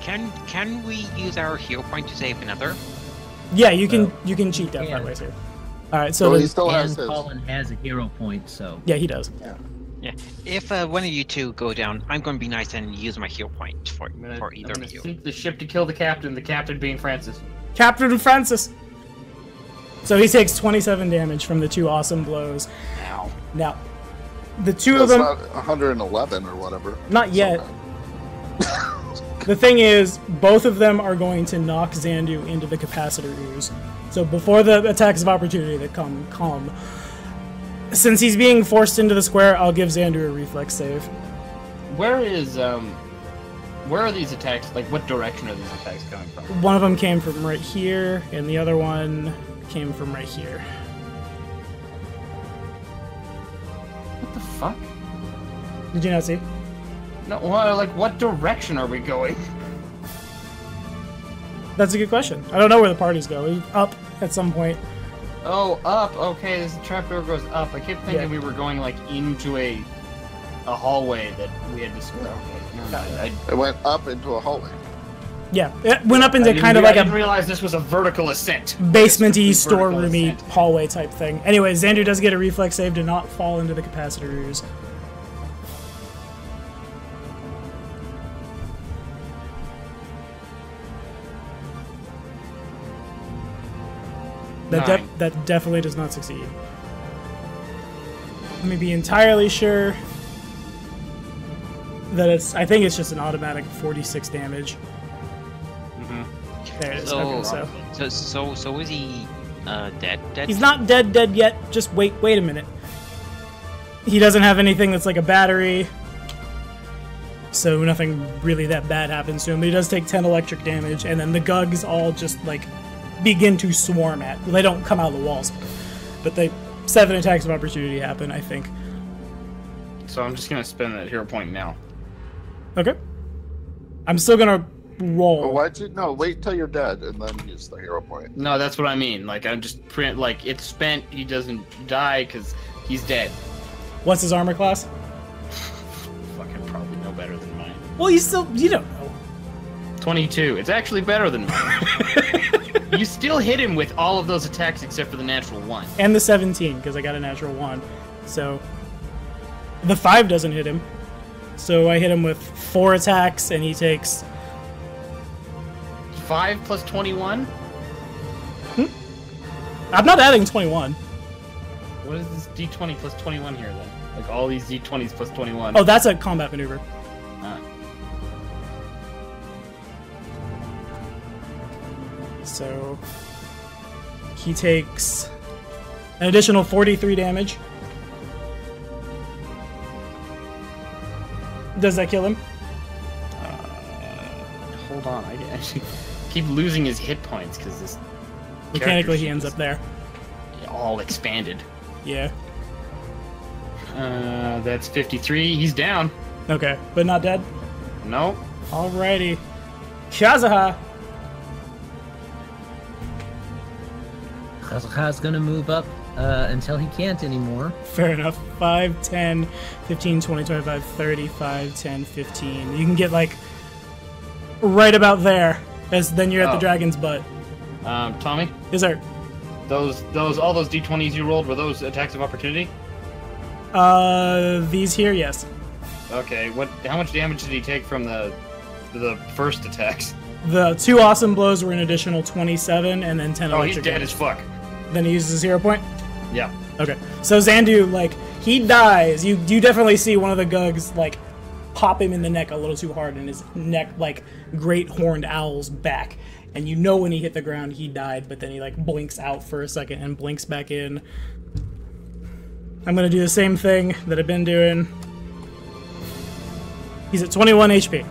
Can we use our hero point to save another? Yeah, you can cheat death that way too. All right, so he still has And his. Colin has a hero point, so... yeah, he does. Yeah. If one of you two go down, I'm going to be nice and use my hero point for either of you. Sink the ship to kill the captain being Francis. Captain Francis. So he takes 27 damage from the two awesome blows. Ow. Now, the two of That's them, not 111 or whatever. not yet. The thing is, both of them are going to knock Xandu into the capacitor ooze. So before the attacks of opportunity that come, since he's being forced into the square, I'll give Xandu a reflex save. Where are these attacks? Like, what direction are these attacks coming from? One of them came from right here, and the other one came from right here. What the fuck? Did you not see? No, well, like, what direction are we going? That's a good question. I don't know where the parties go. Up at some point. Oh, up. Okay, this trapdoor goes up. I kept thinking we were going like into a hallway that we had to square. Okay, never mind. It went up into a hallway. Yeah, it went up into kind of I like didn't a realize this was a vertical ascent. basement-y, This is vertical storeroomy ascent. hallway type thing. Anyway, Xandu does get a reflex save to not fall into the capacitor ooze. That definitely does not succeed. Let me be entirely sure that it's... I think it's just an automatic 46 damage. There it is. Okay, So is he dead? he's not dead yet. Just wait a minute. He doesn't have anything that's like a battery, so nothing really that bad happens to him. But he does take 10 electric damage, and then the Gugs all just like begin to swarm at. Well, they don't come out of the walls, but 7 attacks of opportunity happen, I think. So I'm just gonna spend that hero point now. Okay. I'm still gonna roll. Well, why'd you... No, wait till you're dead and then use the hero point. No, that's what I mean. Like, I'm just like, it's spent. He doesn't die because he's dead. What's his armor class? Fucking probably no better than mine. Well, you don't know. 22. It's actually better than mine. You still hit him with all of those attacks except for the natural 1. And the 17, because I got a natural 1. So, the 5 doesn't hit him. So I hit him with 4 attacks, and he takes... 5 plus 21? I'm not adding 21. What is this d20 plus 21 here, then? Like, all these d20s plus 21. Oh, that's a combat maneuver. So he takes an additional 43 damage. Does that kill him? Hold on, I actually keep losing his hit points because this... Mechanically, he ends up there. All expanded. Yeah. That's 53. He's down. Okay, but not dead? Nope. Alrighty. Kazaha! Kazaha's gonna move up until he can't anymore. Fair enough. 5, 10, 15, 20, 25, 35, 10, 15. You can get, like, right about there. As then you're at the dragon's butt. Tommy? Yes, sir. All those d20s you rolled, were those attacks of opportunity? These here, yes. Okay, how much damage did he take from the the first attacks. The 2 awesome blows were an additional 27, and then 10 Oh, he's electric dead damage. as fuck. Then he uses a 0 point? Yeah. Okay. So Xandu, like, he dies. You definitely see one of the Gugs, like, pop him in the neck a little too hard, and his neck, like, great horned owl's back. And you know when he hit the ground, he died, but then he, like, blinks out for a second and blinks back in. I'm gonna do the same thing that I've been doing. He's at 21 HP.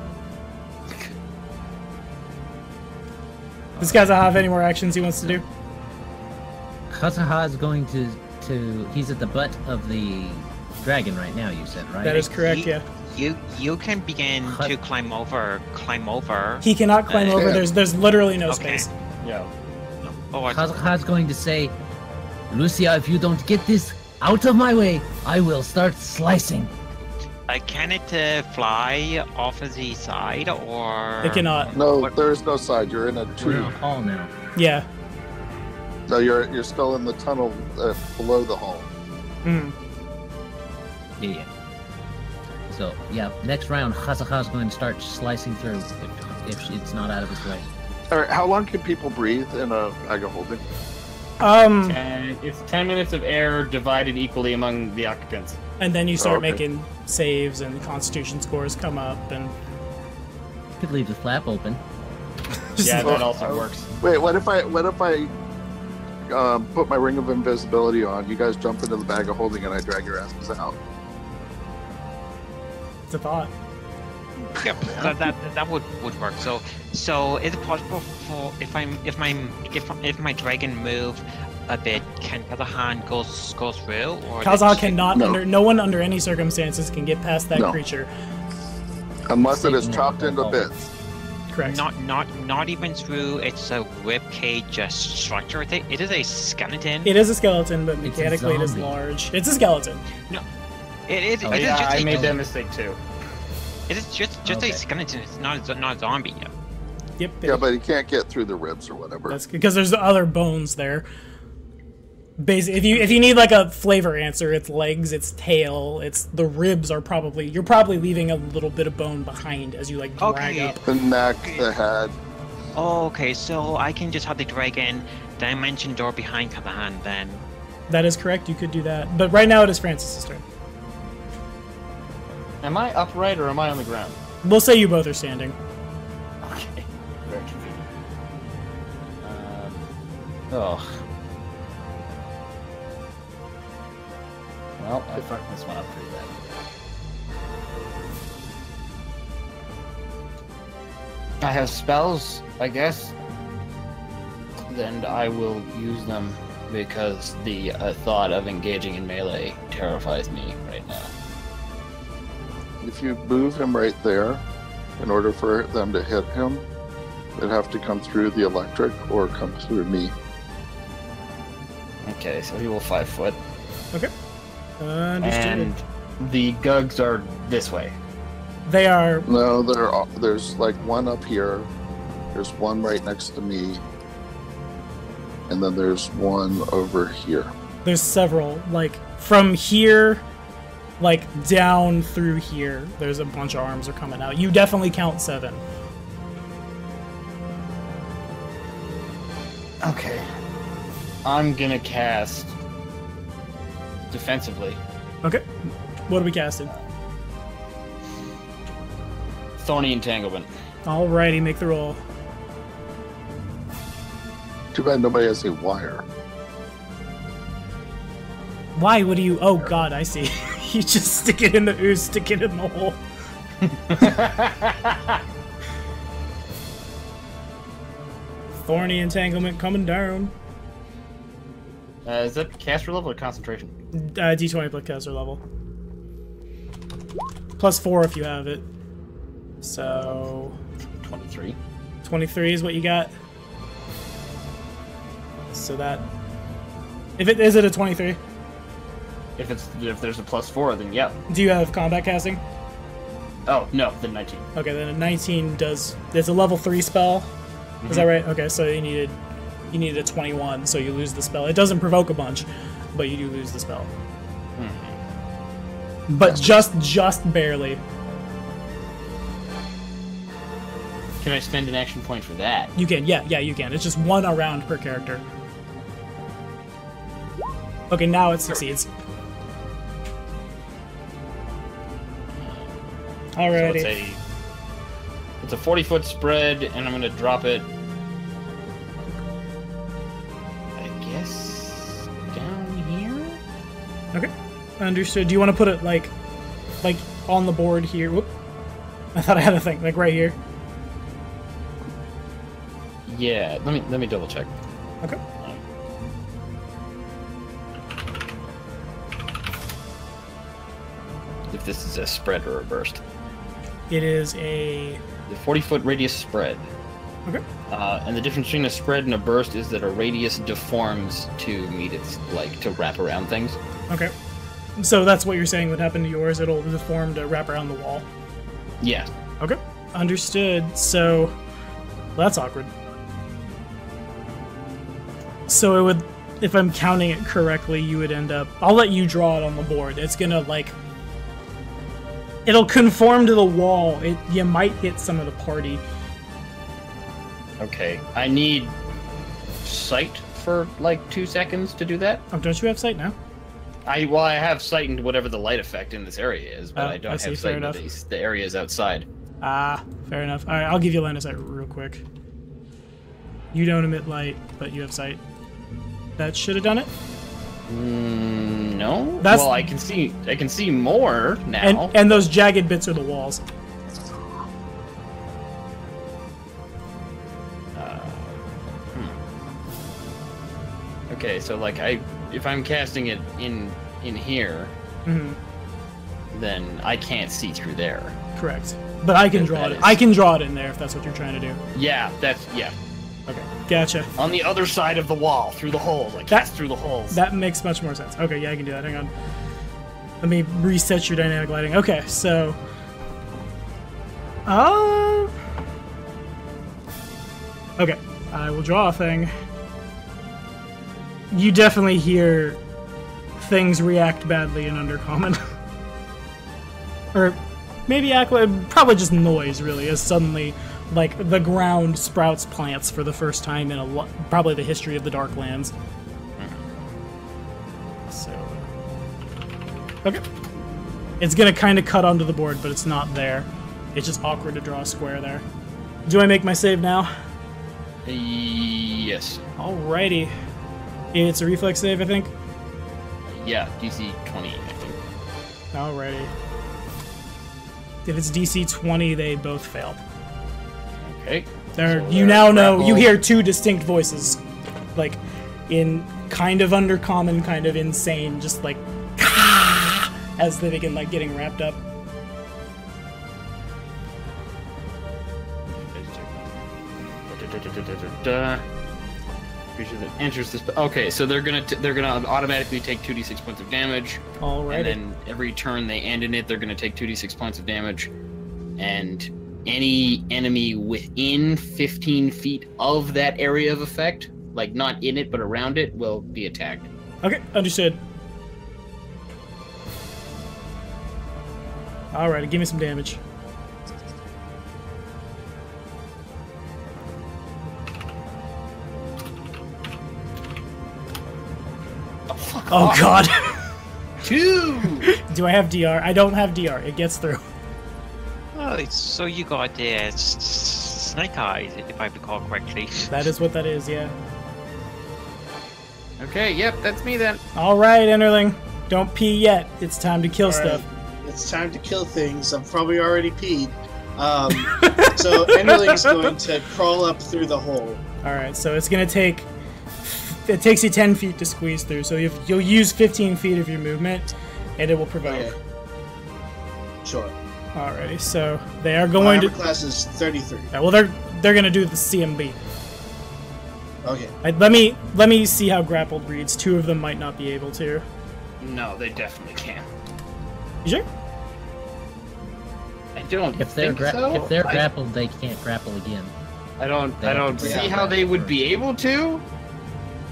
This guy's not have any more actions he wants to do. Kazaha is going to he's at the butt of the dragon right now, you said, right? That is correct, yeah. You can begin to climb over. He cannot climb over. There's literally no Okay. space. Yeah. Oh, Kazaha's going to say, Lucia, if you don't get this out of my way, I will start slicing. can it fly off of the side or? It cannot. No, there's no side. You're in a We're tree. in a hall now. Yeah. So you're still in the tunnel below the hall. Mm. Yeah. So, yeah, next round, Kazaha's going to start slicing through if it's not out of his way. All right, how long can people breathe in a bag of holding? And it's 10 minutes of air divided equally among the occupants. And then you start okay. making saves, and the Constitution scores come up, and Could leave the flap open. Yeah, that also works. Wait, what if I put my ring of invisibility on? You guys jump into the bag of holding, and I drag your asses out. it's a thought. Yep, that would work. So is it possible for if my dragon move a bit, can Kazahan go through? Or Kazaha cannot No. no one under any circumstances can get past that No. creature. Unless it is Taking chopped it into all. bits. Correct. Not even through its a rib cage structure. It is a skeleton. It is a skeleton, but It's a mechanically it is zombie. large. It's a skeleton. It is. Oh, It is yeah, just I a, made that mistake too. It is just Okay. a skeleton. It's not a zombie yet. Yep. Yeah, but he can't get through the ribs or whatever. That's because there's other bones there. Basically, if you need like a flavor answer, it's legs, it's tail, it's the ribs are probably you're probably leaving a little bit of bone behind as you like drag Okay. up. The neck, the head. Oh, okay. So I can just have the dragon dimension door behind Kazahan then. That is correct. You could do that, but right now it is Francis's turn. Am I upright or am I on the ground? We'll say you both are standing. Okay. Very confusing. Oh. Well, I fucked this one up pretty bad. I have spells, I guess. Then I will use them because the thought of engaging in melee terrifies me right now. If you move him right there, in order for them to hit him, they'd have to come through the electric or come through me. Okay, so he will 5 foot. Okay. Understood. And the Gugs are this way. They are. No, there's like one up here. There's one right next to me. And then there's one over here. There's several. Like from here, like down through here. There's a bunch of arms are coming out. You definitely count 7. Okay. I'm gonna cast defensively. Okay. What are we casting? Thorny Entanglement. Alrighty, make the roll. Too bad nobody has any wire. Why would you? Oh god, I see. You just stick it in the ooze, stick it in the hole. Thorny entanglement coming down. Is that caster level or concentration? D20 plus caster level. +4 if you have it. So 23. 23 is what you got. So that is it a 23? If there's a +4, then yeah. Do you have combat casting? Oh no, then 19. Okay, then a 19 does. It's a level 3 spell. Is that right? Okay, so you needed a 21, so you lose the spell. It doesn't provoke a bunch, but you do lose the spell. But just barely. Can I spend an action point for that? You can, yeah, you can. It's just one around per character. Okay, now it succeeds. Alrighty. So it's a 40-foot spread, and I'm gonna drop it. I guess down here. Okay, understood. Do you want to put it like on the board here? Whoop! I thought I had a thing like right here. Yeah, let me double check. Okay. If this is a spread or a burst. It is a... The 40-foot radius spread. Okay. And the difference between a spread and a burst is that a radius deforms to meet its, to wrap around things. Okay. So that's what you're saying would happen to yours. It'll deform to wrap around the wall. Yeah. Okay. Understood. So... Well, that's awkward. So it would... If I'm counting it correctly, you would end up... I'll let you draw it on the board. It's gonna, it'll conform to the wall. You might hit some of the party. Okay. I need sight for, 2 seconds to do that. Oh, don't you have sight now? I have sight into whatever the light effect in this area is, but I don't have sight into the areas outside. Ah, fair enough. Alright, I'll give you line of sight real quick. You don't emit light, but you have sight. That should have done it? No. Well, I can see more now. And those jagged bits are the walls. Okay, so if I'm casting it in here, then I can't see through there. Correct. But I can draw it. I can draw it in there if that's what you're trying to do. Yeah, Okay, gotcha. On the other side of the wall, through the holes. Cast through the holes. That makes much more sense. Okay, yeah, I can do that. Hang on. Let me reset your dynamic lighting. Okay, so... Okay, I will draw a thing. You definitely hear things react badly in Undercommon. Or maybe probably just noise, really, as suddenly... the ground sprouts plants for the first time in probably the history of the Darklands. So... Okay. It's gonna kind of cut onto the board, but it's not there. It's just awkward to draw a square there. Do I make my save now? Yes. Alrighty. It's a reflex save, I think? Yeah, DC 20, I think. Alrighty. If it's DC 20, they both fail. Okay. You now know, you hear two distinct voices, in kind of undercommon, kind of insane, just as they begin getting wrapped up. Creature that enters this. Okay, so they're gonna automatically take 2d6 points of damage. Alrighty. And then every turn they end in it, they're gonna take 2d6 points of damage, and any enemy within 15 feet of that area of effect, not in it but around it, will be attacked. Okay, understood. Alright, give me some damage. Oh god! 2! Do I have DR? I don't have DR. It gets through. Oh, so you got snake eyes, if I recall correctly. That is what that is, yeah. Okay, yep, that's me then. Alright, Enderling. Don't pee yet. It's time to kill stuff. It's time to kill things. I'm probably already peed. So Enderling's going to crawl up through the hole. Alright, so it's going to take... It takes you 10 feet to squeeze through, so you'll use 15 feet of your movement, and it will provoke. Okay. Sure. Alrighty, so they are going to... My class is 33. Yeah, well, they're going to do the CMB. Okay. Let me see how grappled reads. Two of them might not be able to. No, they definitely can. You sure? I don't If they're think so. If they're grappled, they can't grapple again. I don't see how they would be able to.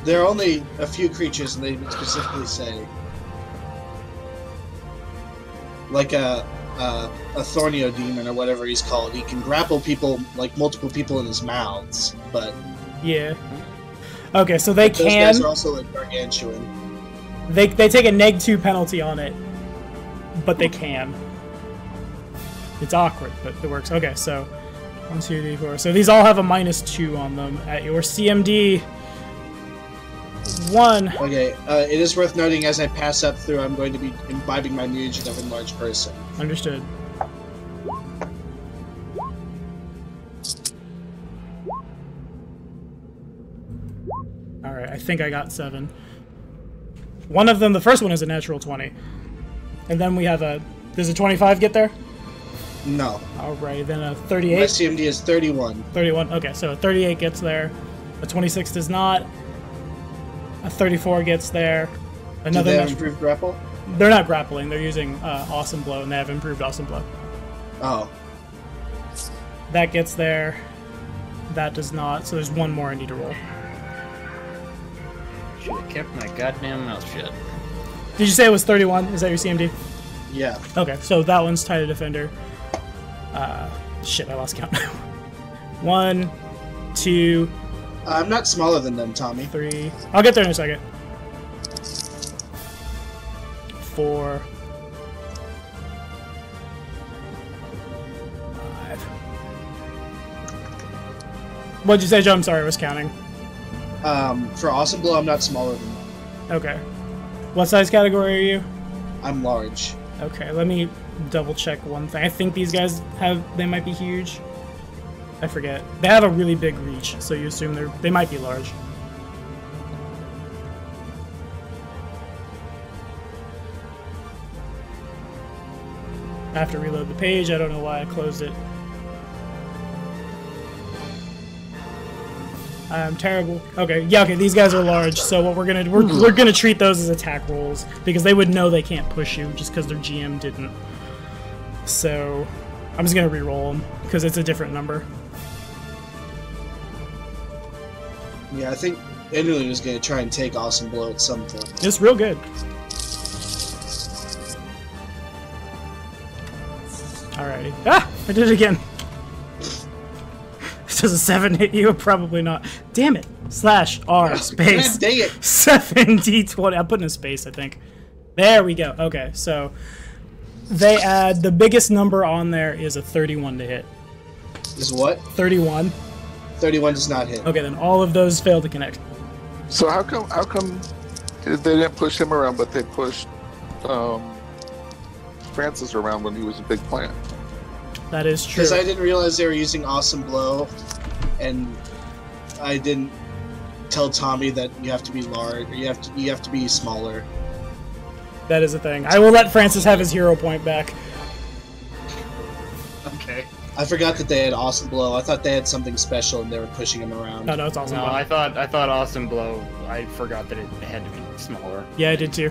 There are only a few creatures, and they specifically say, a Thornio demon or whatever he's called. He can grapple people, like multiple people in his mouths, but Yeah. Okay, so they those can. guys are also like gargantuan. They take a -2 penalty on it, but they can. It's awkward, but it works. Okay, so 1, 2, 3, 4. So these all have a -2 on them at your CMD. 1. Okay, it is worth noting as I pass up through, I'm going to be imbibing my mutation of enlarged person. Understood. Alright, I think I got 7. One of them, the first one is a natural 20. And then we have a... Does a 25 get there? No. Alright, then a My 38. CMD is 31. 31, okay, so a 38 gets there. A 26 does not. A 34 gets there. Do Another they have natural- improved grapple? They're not grappling, they're using Awesome Blow, and they have improved Awesome Blow. Oh. That gets there. That does not, so there's one more I need to roll. Should have kept my goddamn mouth shut. Did you say it was 31? Is that your CMD? Yeah. Okay, so that one's Tied Defender. Shit, I lost count. 1, 2, I'm not smaller than them, Tommy. 3. I'll get there in a second. 4. 5. What'd you say, Joe? I'm sorry, I was counting. For Awesome Blow, I'm not smaller than them. Okay. What size category are you? I'm large. Okay, let me double check one thing. I think these guys they might be huge. I forget. They have a really big reach, so you assume they might be large. I have to reload the page. I don't know why I closed it. I'm terrible. Okay, yeah, okay, these guys are large, so what we're gonna do, we're gonna treat those as attack rolls, because they would know they can't push you just because their GM didn't. So, I'm just gonna re-roll them, because it's a different number. Yeah, I think Enderling was going to try and take Awesome Blow at some point. It's real good. Alrighty. Ah! I did it again. Does a 7 hit you? Probably not. Damn it. /R space. God dang it. 7d20. I'm putting a space, I think. There we go. Okay, so they add the biggest number on there is a 31 to hit. Is what? 31. 31 does not hit. Okay, then all of those fail to connect. So how come they didn't push him around, but they pushed Francis around when he was a big plant? That is true. Because I didn't realize they were using Awesome Blow, and I didn't tell Tommy that you have to be large, or you have to be smaller. That is a thing. I will let Francis have his hero point back. Okay. I forgot that they had Awesome Blow. I thought they had something special and they were pushing him around. No, it's awesome. No, I thought Awesome Blow. I forgot that it had to be smaller. Yeah, I did too.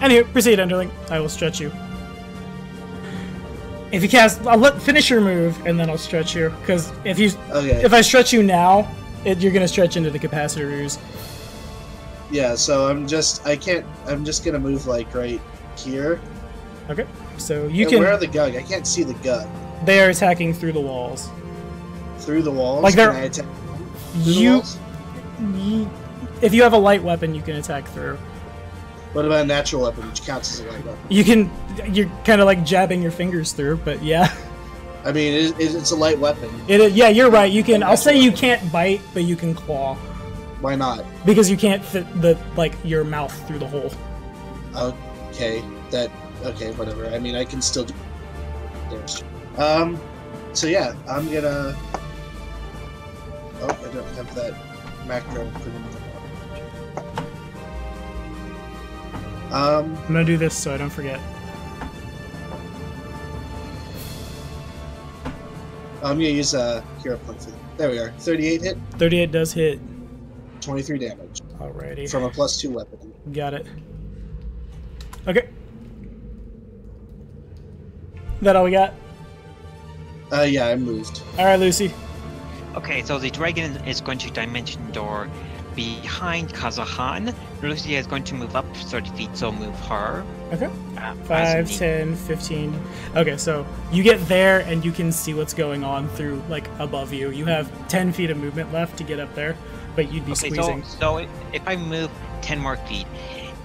Anywho, proceed, Enderling. I will stretch you. If you cast, I'll finish your move, and then I'll stretch you. Because if I stretch you now, you're gonna stretch into the capacitor ruse. Yeah, so I'm just gonna move like right here. Okay, so you can. Where are the Gug? I can't see the Gug. They are attacking through the walls. Through the walls? Like can I attack through the walls? If you have a light weapon, you can attack through. What about a natural weapon, which counts as a light weapon? You're kind of like jabbing your fingers through, but yeah. I mean, it's a light weapon. Yeah, you're right. You can. I'll say you can't bite, but you can claw. Why not? Because you can't fit your mouth through the hole. Okay, okay, whatever. I mean, I can still do damage. So yeah, I'm gonna. Oh, I don't have that macro put in there. I'm gonna do this so I don't forget. I'm gonna use a hero point for that. There we are. 38 hit. 38 does hit. 23 damage. Alrighty. From a +2 weapon. Got it. Okay. That all we got? Yeah, I moved. Alright, Lucy. Okay, so the dragon is going to dimension door behind Kazahan. Lucia is going to move up 30 feet, so move her. Okay. 5, as 10, 15. Okay, so you get there and you can see what's going on through, like, above you. You have 10 feet of movement left to get up there, but you'd be squeezing. So if I move 10 more feet,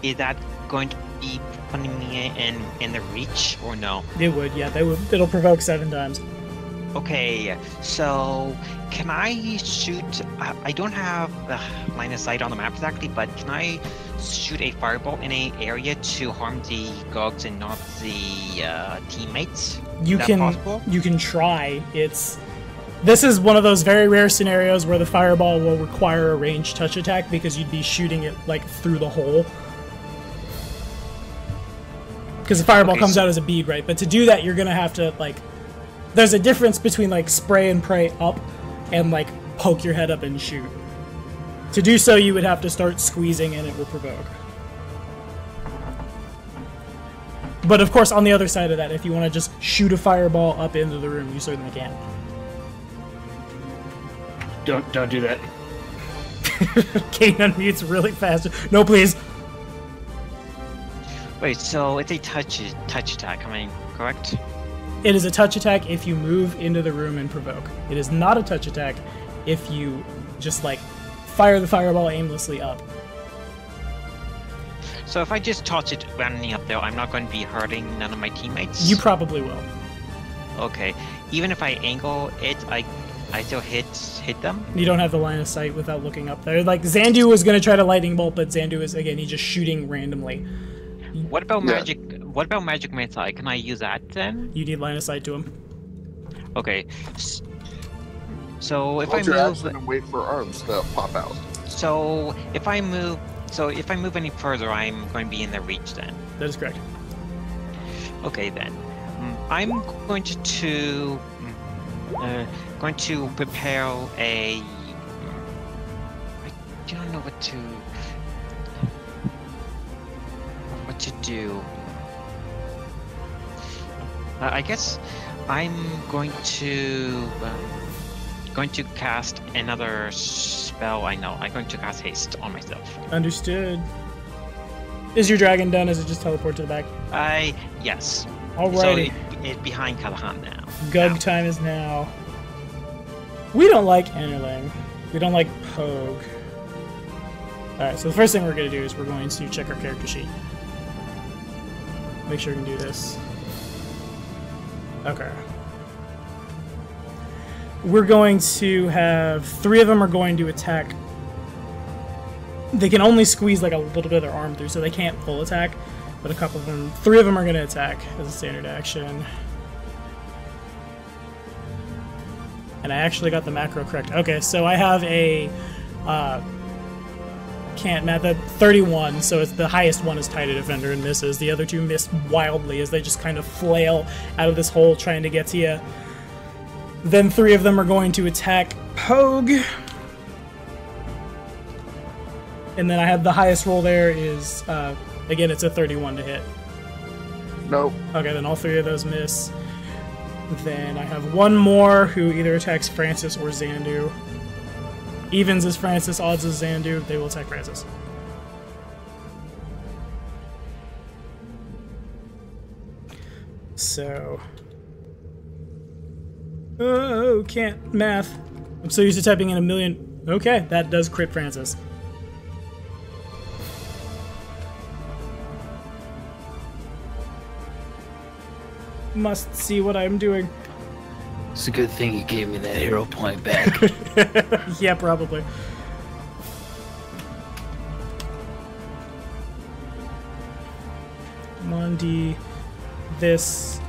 is that going to be putting me in the reach or no? It would, yeah. It'll provoke 7 times. Okay, so can I shoot? I don't have the line of sight on the map exactly, but can I shoot a fireball in an area to harm the Gogs and not the teammates? You Is that can possible? you can try. This is one of those very rare scenarios where the fireball will require a ranged touch attack because you'd be shooting it like through the hole. Because the fireball comes out as a bead, right? But to do that, you're gonna have to like. There's a difference between like spray and pray up and like poke your head up and shoot. To do so, you would have to start squeezing and it will provoke. But of course, on the other side of that, if you want to just shoot a fireball up into the room, you certainly can. Don't do that. Kane unmutes really fast. No, please. Wait, so it's a touch attack, am I correct? It is a touch attack if you move into the room and provoke. It is not a touch attack if you just like fire the fireball aimlessly up. So if I just toss it randomly up there, I'm not going to be hurting none of my teammates? You probably will. Okay. Even if I angle it, I still hit them? You don't have the line of sight without looking up there. Like, Xandu was going to try to lightning bolt, but Xandu is, again, he's just shooting randomly. What about magic? What about magic missile? Can I use that then? You need line of sight to him. Okay. So if Hold I your move, action and wait for arms to pop out. so if I move any further, I'm going to be in the reach then. That is correct. Okay then. I'm going to prepare a. I don't know what to do. I guess I'm going to cast another spell. I know. I'm going to cast haste on myself. Understood. Is your dragon done? Is it just teleport to the back? Yes. Alrighty. So it's behind Callahan now. Gug time is now. We don't like Enterling. We don't like Pogue. Alright, so the first thing we're going to do is we're going to check our character sheet. Make sure we can do this. Okay. We're going to have 3 of them are going to attack. They can only squeeze like a little bit of their arm through, so they can't full attack. But a couple of them, 3 of them are going to attack as a standard action. And I actually got the macro correct. Okay, so I have a can't math that 31, so it's the highest one is tied to defender and misses. The other 2 miss wildly as they just kind of flail out of this hole trying to get to you. Then 3 of them are going to attack Pogue. And then I have the highest roll there is again it's a 31 to hit. Nope. Okay, then all 3 of those miss. Then I have 1 more who either attacks Francis or Xandu. Evens is Francis, odds is Xandu. They will attack Francis. So... Oh, can't math. I'm so used to typing in a million... Okay, that does crit Francis. Must see what I'm doing. It's a good thing you gave me that hero point back. Yeah, probably. Mondi, this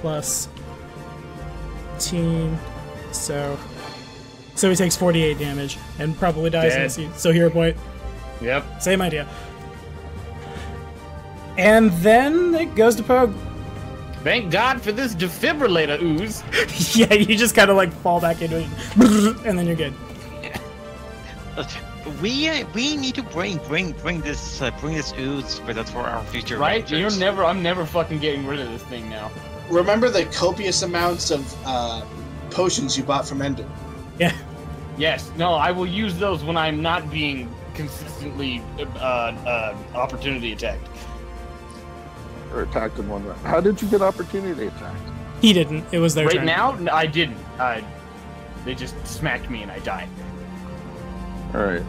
plus 18, so he takes 48 damage and probably dies in the scene. So hero point. Yep. Same idea. And then it goes to Pogue. Thank God for this defibrillator ooze. Yeah, you just kind of like fall back into it, and then you're good. We need to bring this ooze with us for our future Right? adventures. I'm never fucking getting rid of this thing now. Remember the copious amounts of potions you bought from Ender. Yeah. Yes. No, I will use those when I'm not being consistently opportunity attacked. Or attacked in one round. How did you get opportunity attacked? He didn't. It was their turn. Right now, I didn't. They just smacked me and I died. All right.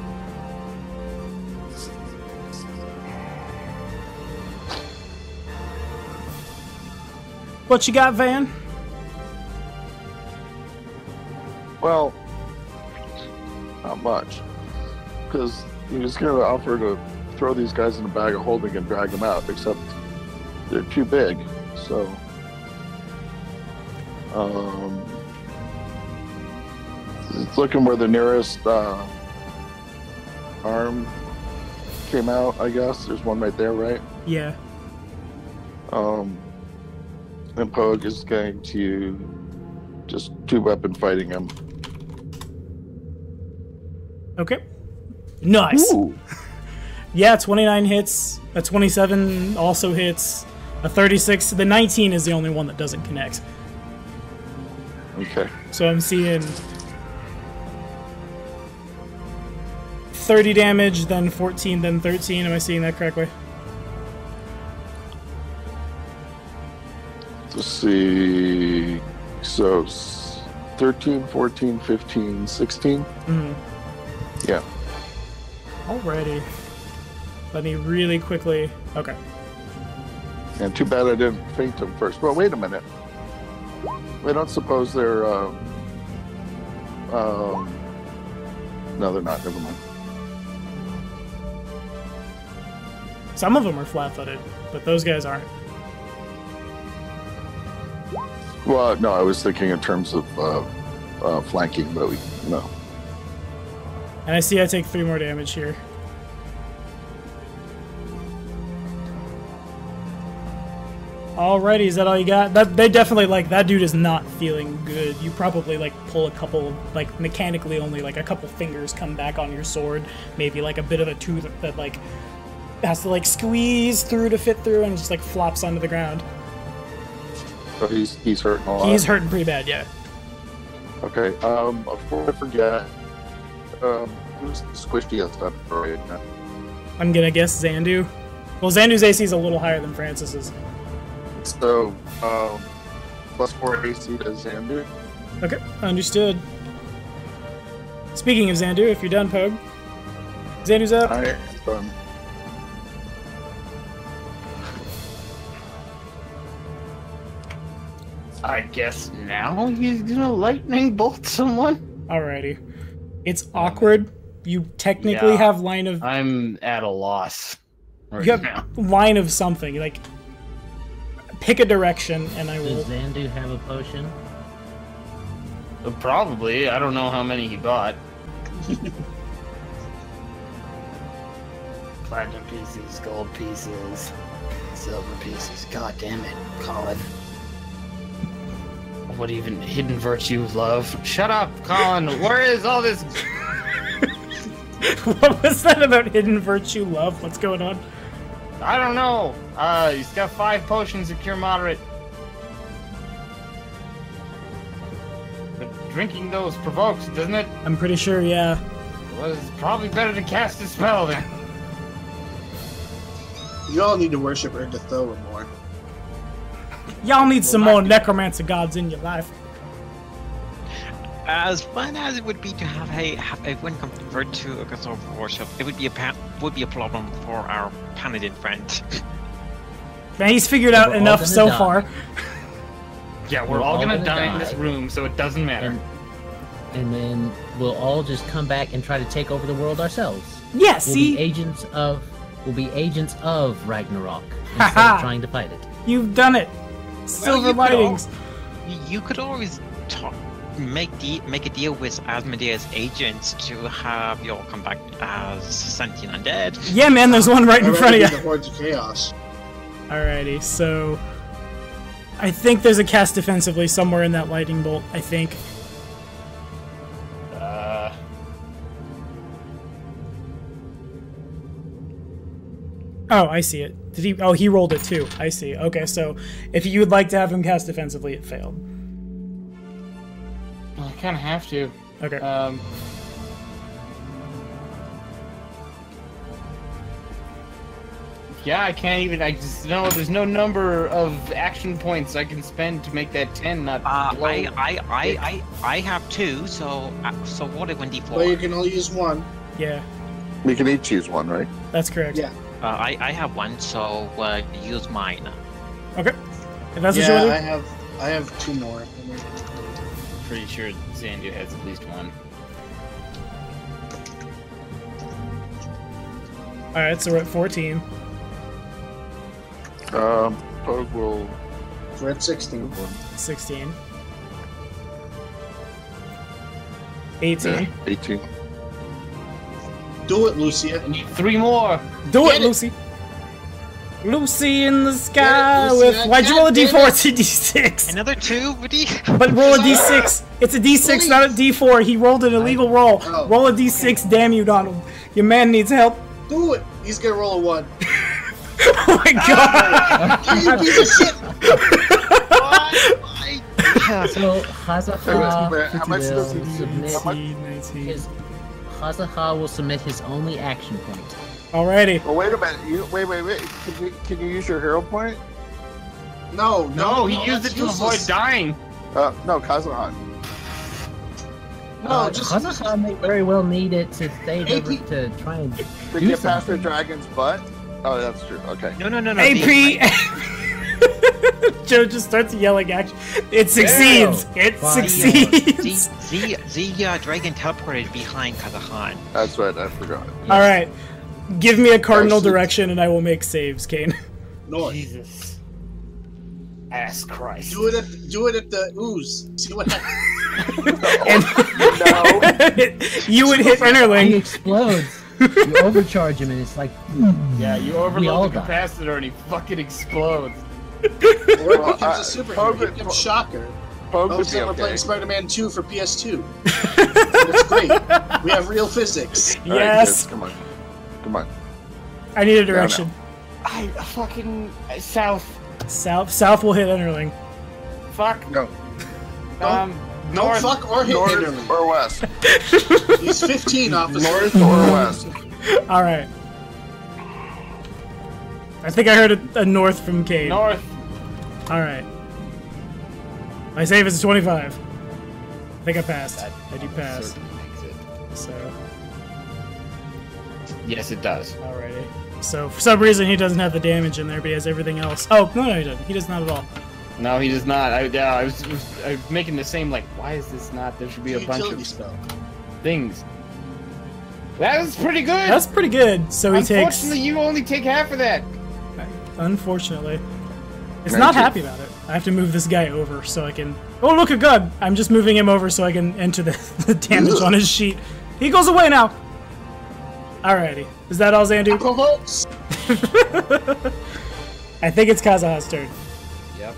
What you got, Van? Well, not much. Because he was going to offer to throw these guys in a bag of holding and drag them out, except they're too big. So, it's looking where the nearest arm came out, I guess. There's one right there, right? Yeah. And Pogue is going to just two-weapon fighting him. Okay. Nice. Ooh. Yeah, 29 hits. A 27 also hits. A 36. The 19 is the only one that doesn't connect. Okay. So I'm seeing 30 damage, then 14, then 13. Am I seeing that correctly? Let's see. So 13, 14, 15, 16? Mm-hmm. Yeah. Alrighty. Let me really quickly... Okay. And too bad I didn't faint him first. Well, wait a minute. I don't suppose they're... no, they're not. Never mind. Some of them are flat-footed, but those guys aren't. Well, no, I was thinking in terms of flanking, but no. And I see I take 3 more damage here. Alrighty, is that all you got? They definitely, like, that dude is not feeling good. You probably, like, pull a couple, like, mechanically only, like, a couple fingers come back on your sword. Maybe, like, a bit of a tooth that, like, has to, like, squeeze through to fit through and just, like, flops onto the ground. So he's hurting a lot? He's hurting pretty bad, yeah. Okay, before I forget, who's the squishiest up right now? I'm gonna guess Xandu. Well, Xandu's AC is a little higher than Francis's. So, +4 AC to Xandu. Okay, understood. Speaking of Xandu, if you're done, Pogue, Xandu's up. I am done. I guess now he's gonna lightning bolt someone? Alrighty. It's awkward. You technically Yeah. have line of... I'm at a loss right You have now. line of something. Like, pick a direction, and I will... Does Xandu have a potion? Probably. I don't know how many he bought. Platinum pieces, gold pieces, silver pieces. God damn it, Colin. What even hidden virtue, love? Shut up, Colin. Where is all this? What was that about hidden virtue, love? What's going on? I don't know. He's got 5 potions of cure moderate. But drinking those provokes, doesn't it? I'm pretty sure, yeah. Well, it's probably better to cast a spell then. You all need to worship Ergothora more. Y'all need some more necromancer gods in your life. As fun as it would be to have everyone convert to a sort of worship, it would be a problem for our Paladin friend. Man, he's figured out We're all enough gonna so die. far. Yeah, we're all gonna die in this room, so it doesn't matter. And then we'll all just come back and try to take over the world ourselves. Yeah, We'll be agents of Ragnarok instead Haha. of trying to fight it. You've done it. Silver you could lightings. You could always make a deal with Asmodeus agents to have you all come back as sentient undead. Yeah, man, there's one right in front of you. The Hordes of Chaos. Alrighty, so... I think there's a cast defensively somewhere in that lightning bolt, I think. Oh, I see it. Did he? Oh, he rolled it too. I see. Okay, so if you would like to have him cast defensively, it failed. I kind of have to. Okay. Yeah, I can't even. I just know there's no number of action points I can spend to make that 10 not blow. I have 2, so roll it 1d4. Well, you can only use 1. Yeah, We can each use one, right? that's correct. Yeah. I have 1, so use mine. Okay. If that's what you Yeah, want to do. I have 2 more. Pretty sure Xandu has at least one. Alright, so we're at 14. Pogue will. We're at 16. 16. 18. Yeah, 18. Do it, Lucia. I need 3 more. Do Get it, it. Lucy! Lucy in the sky Lucy, with... Why'd you roll a God damn d4? it. It's a d6! Another 2, buddy? But roll a d6! It's a d6, not a d4. He rolled an illegal roll. Oh, Roll a d6, damn you, Donald. Your man needs help. Do it. He's gonna roll a 1. Oh my god! You piece of shit. So Hazaha How much does he will need? submit How much- 19. his Hazaha will submit his only action point. Alrighty. Well, wait a minute. Wait. Can you use your hero point? No, No, he used it that's to avoid useless. dying. No, Kazahan. No, just Hazaha may very well need it to save AP. to try and To do get past the something. dragon's butt? Oh, that's true. Okay. No. AP! Joe just starts yelling action. It succeeds! It Fine. succeeds! The dragon teleported behind Kazahan. That's right. I forgot. Alright. Give me a cardinal shit. direction and I will make saves, Kane. north. Jesus. Ass Christ. Do it at the ooze. See what happens. You would hit He Innerling. explodes. You overcharge him, and it's like Yeah, you We all overload the die. capacitor and he fucking explodes. Or it becomes a superhero. Pogue He would- becomes Shocker. Pogue All of a would be sudden, we're playing okay. Spider-Man 2 for PS2. It's great. We have real physics. All right, Yes. kids, come on. I need a direction. I fucking south. South will hit Innerling. Fuck. No. Don't North. fuck or hit North Innerling. or west? He's 15 off his North or west? Alright. I think I heard a north from Kane. North. Alright. My save is 25. I think I passed. I do pass. Certainly makes it. So, Yes, it does. alrighty. So, for some reason, he doesn't have the damage in there, but he has everything else. Oh, no, he doesn't. He does not at all. No, he does not. I was making the same, like, why is this not? There should be a bunch utility of spell. things. That was pretty good. That's pretty good. So he takes... Unfortunately, you only take half of that. Unfortunately. It's not 19. happy about it. I have to move this guy over so I can... Oh, look at God! I'm just moving him over so I can enter the damage on his sheet. He goes away now! Alrighty. Is that all, Xandu? Provokes. I think it's Kazaha's turn. Yep.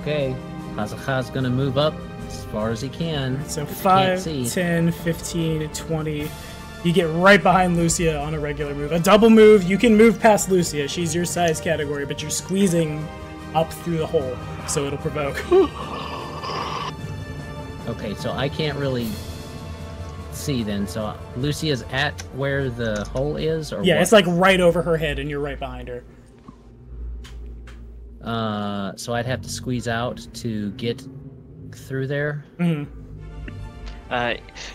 okay. Hazaha's gonna move up as far as he can. So Can't 5, see. 10, 15, 20. You get right behind Lucia on a regular move. A double move, you can move past Lucia. She's your size category, but you're squeezing up through the hole, so it'll provoke. Okay, so I can't really see then. So Lucia's at where the hole is, or Yeah, what? it's like right over her head, and you're right behind her. So I'd have to squeeze out to get through there. Mhm.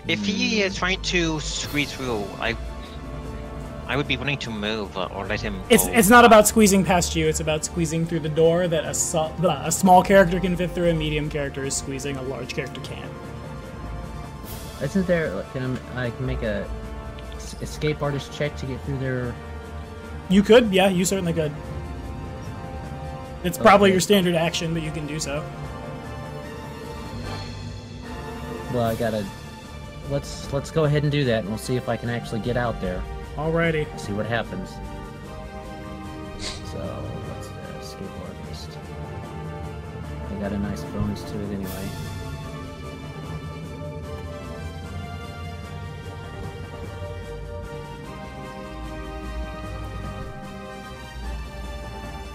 If he is trying to squeeze through, I would be willing to move or let him. It's not about squeezing past you. It's about squeezing through the door that a small character can fit through. A medium character is squeezing. A large character can't. Isn't there? I can make a escape artist check to get through there. You could, yeah, you certainly could. It's probably Okay. your standard action, but you can do so. Well, I gotta. Let's go ahead and do that, and we'll see if I can actually get out there. Alrighty. See what happens. So what's the escape artist? I got a nice bonus to it anyway.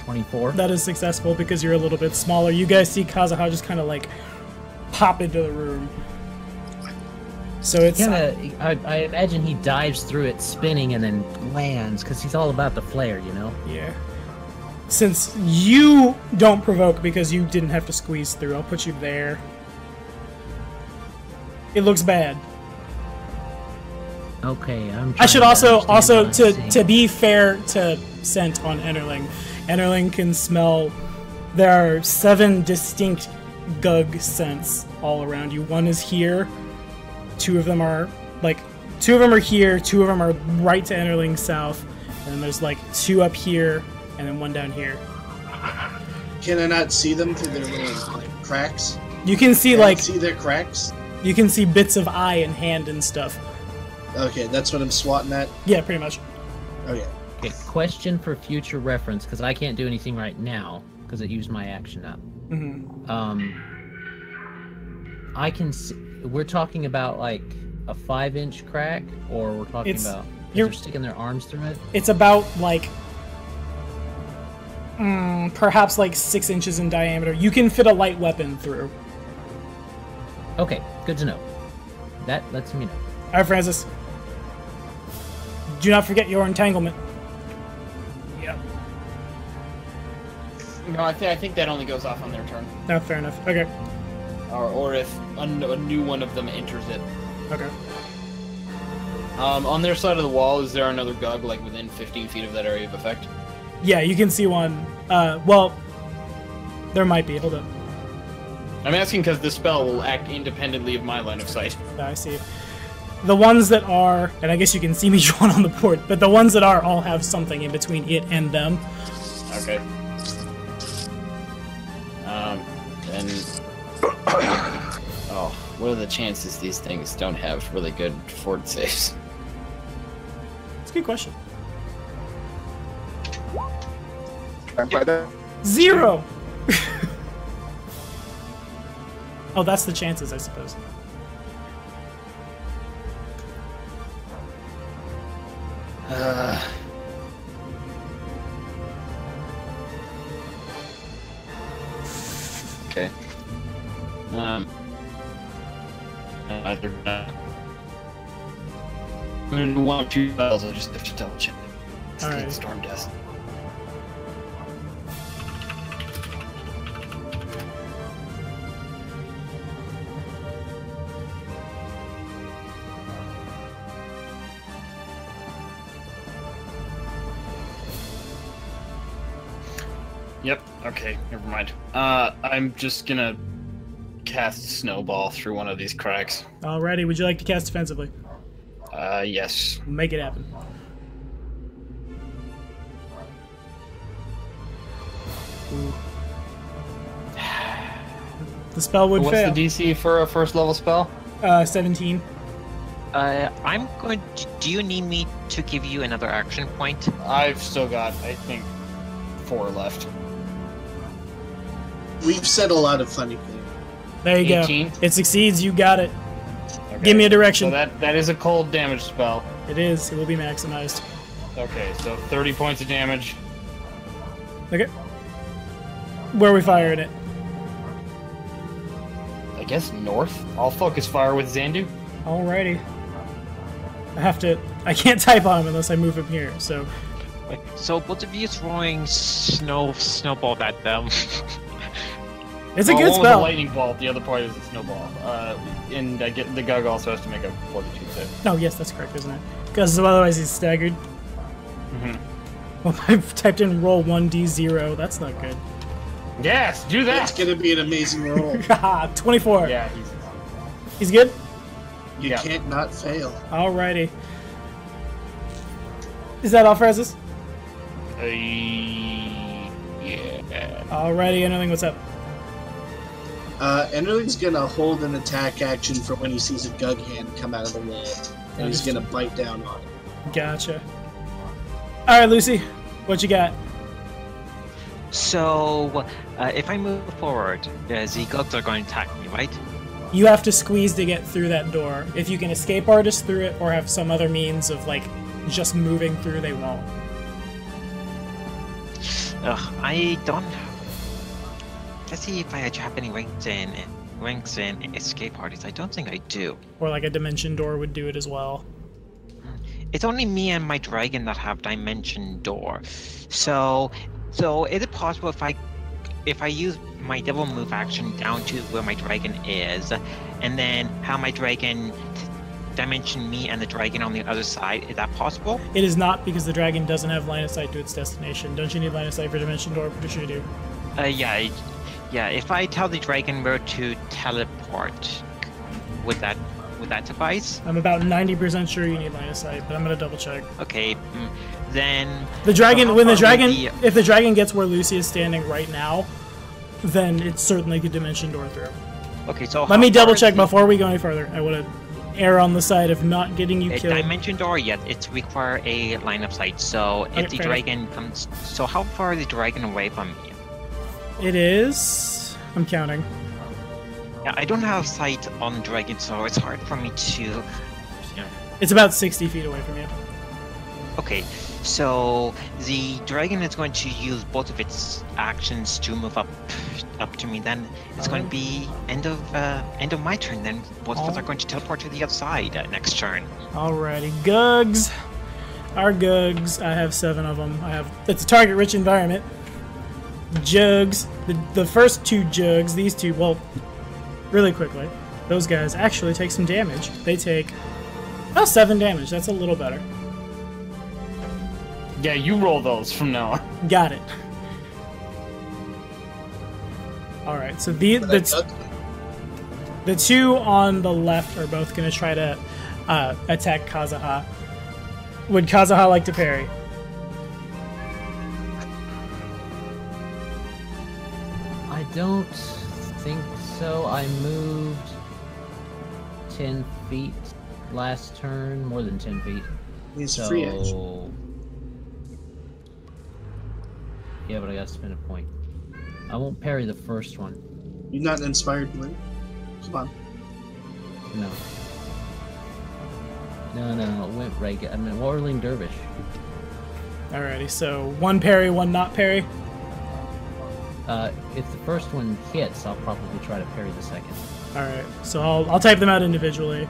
$24. That is successful because you're a little bit smaller. You guys see Kazaha just kind of like pop into the room. So it's I imagine he dives through it, spinning, and then lands because he's all about the flare, you know. yeah. Since you don't provoke because you didn't have to squeeze through, I'll put you there. It looks bad. Okay, I should also to be fair to Scent on Enterling. Enterling can smell. There are 7 distinct Gug scents all around you. One is here. 2 of them are here. 2 of them are right to Enterling south, and then there's like 2 up here, and then 1 down here. Can I not see them through their little like cracks? You can see See their cracks? you can see bits of eye and hand and stuff. Okay, that's what I'm swatting at. Yeah, pretty much. Okay. Okay, question for future reference, because I can't do anything right now because it used my action up. I can see, we're talking about like a 5-inch crack, or we're talking about they're sticking their arms through it? It's about like perhaps like 6 inches in diameter. You can fit a light weapon through. Okay, good to know. That lets me know. All right, Francis. Do not forget your entanglement. Yep. No, I think that only goes off on their turn. No, fair enough. Okay. Or if a new one of them enters it. Okay. On their side of the wall, is there another Gug like within 15 feet of that area of effect? Yeah, you can see one. Well, there might be. Hold up. I'm asking because this spell will act independently of my line of sight. I see. The ones that are, and I guess you can see me drawn on the board, but the ones that are all have something in between it and them. Okay. And oh, what are the chances these things don't have really good fort saves? It's a good question. By that. 0! Oh, that's the chances, I suppose. Okay. Either not. I'm gonna want 2 spells. I just have to double check. All right. Storm Dust. Yep, okay, never mind. I'm just gonna cast Snowball through one of these cracks. Alrighty, would you like to cast defensively? Yes. Make it happen. Ooh. The spell would fail. What's the DC for a first level spell? 17. I'm going to... Do you need me to give you another action point? I've still got, I think, 4 left. We've said a lot of funny things. There you 18? go. It succeeds, you got it. Okay. Give me a direction. So that is a cold damage spell. It is. It will be maximized. Okay, so 30 points of damage. Okay. Where are we firing it? I guess north. I'll focus fire with Xandu. Alrighty. I can't type on him unless I move him here, so... Wait, so both of you throwing snowball at them. It's a good one was spell. a lightning bolt, the other part is a snowball. And I get the Gug also has to make a fortitude save. No, yes, that's correct, isn't it? Because otherwise he's staggered. Well, I've typed in roll 1d0. That's not good. Yes, do that! That's gonna be an amazing roll. 24. Yeah, He's good? You can't not fail. Alrighty. Is that all, Francis? yeah. Alrighty, anything, what's up? Enderling's gonna hold an attack action for when he sees a Gug hand come out of the wall. And he's gonna bite down on it. Gotcha. Alright, Lucy, what you got? So, if I move forward, the Gugs are going to attack me, right? You have to squeeze to get through that door. If you can escape artist through it or have some other means of, like, just moving through, they won't. I don't... Let's see if I have any range in ranks in escape parties? I don't think I do. Or like a dimension door would do it as well. It's only me and my dragon that have dimension door. So is it possible if I use my devil move action down to where my dragon is, and then have my dragon dimension me and the dragon on the other side? Is that possible? It is not, because the dragon doesn't have line of sight to its destination. Don't you need line of sight for dimension door? Pretty sure you do. Yeah. If I tell the dragon where to teleport, would that suffice? I'm about 90% sure you need line of sight, but I'm gonna double check. Okay, then The dragon, so when the how far would dragon, if the dragon gets where Lucy is standing right now, then it certainly could dimension door through. Okay, so Let me double check before we go any further. I want to err on the side of not getting you a killed. dimension door, yes, it's require a line of sight. So Okay, if the fair dragon comes, so how far is the dragon away from me? It is. I'm counting. Yeah, I don't have sight on the dragon, so it's hard for me to. Yeah. It's about 60 feet away from you. Okay, so the dragon is going to use both of its actions to move up to me. Then it's going to be end of my turn. Then both of us are going to teleport to the other side next turn. Alrighty, Gugs. Our Gugs. I have 7 of them. It's a target-rich environment. Jugs. The first 2 Jugs. These 2. Well, really quickly. Those guys actually take some damage. They take 7 damage. That's a little better. Yeah, you roll those from now on. Got it. Alright, so the 2 on the left are both going to try to attack Kazuha. Would Kazuha like to parry? I don't think so. I moved 10 feet last turn, more than 10 feet. He's So, free edge. yeah, but I gotta spend a point. I won't parry the first one. You're not inspired blue? Come on. No. No, it went right. I mean, Whirling Dervish. Alrighty, so 1 parry, 1 not parry. If the first one hits, I'll probably try to parry the second. Alright, so I'll type them out individually.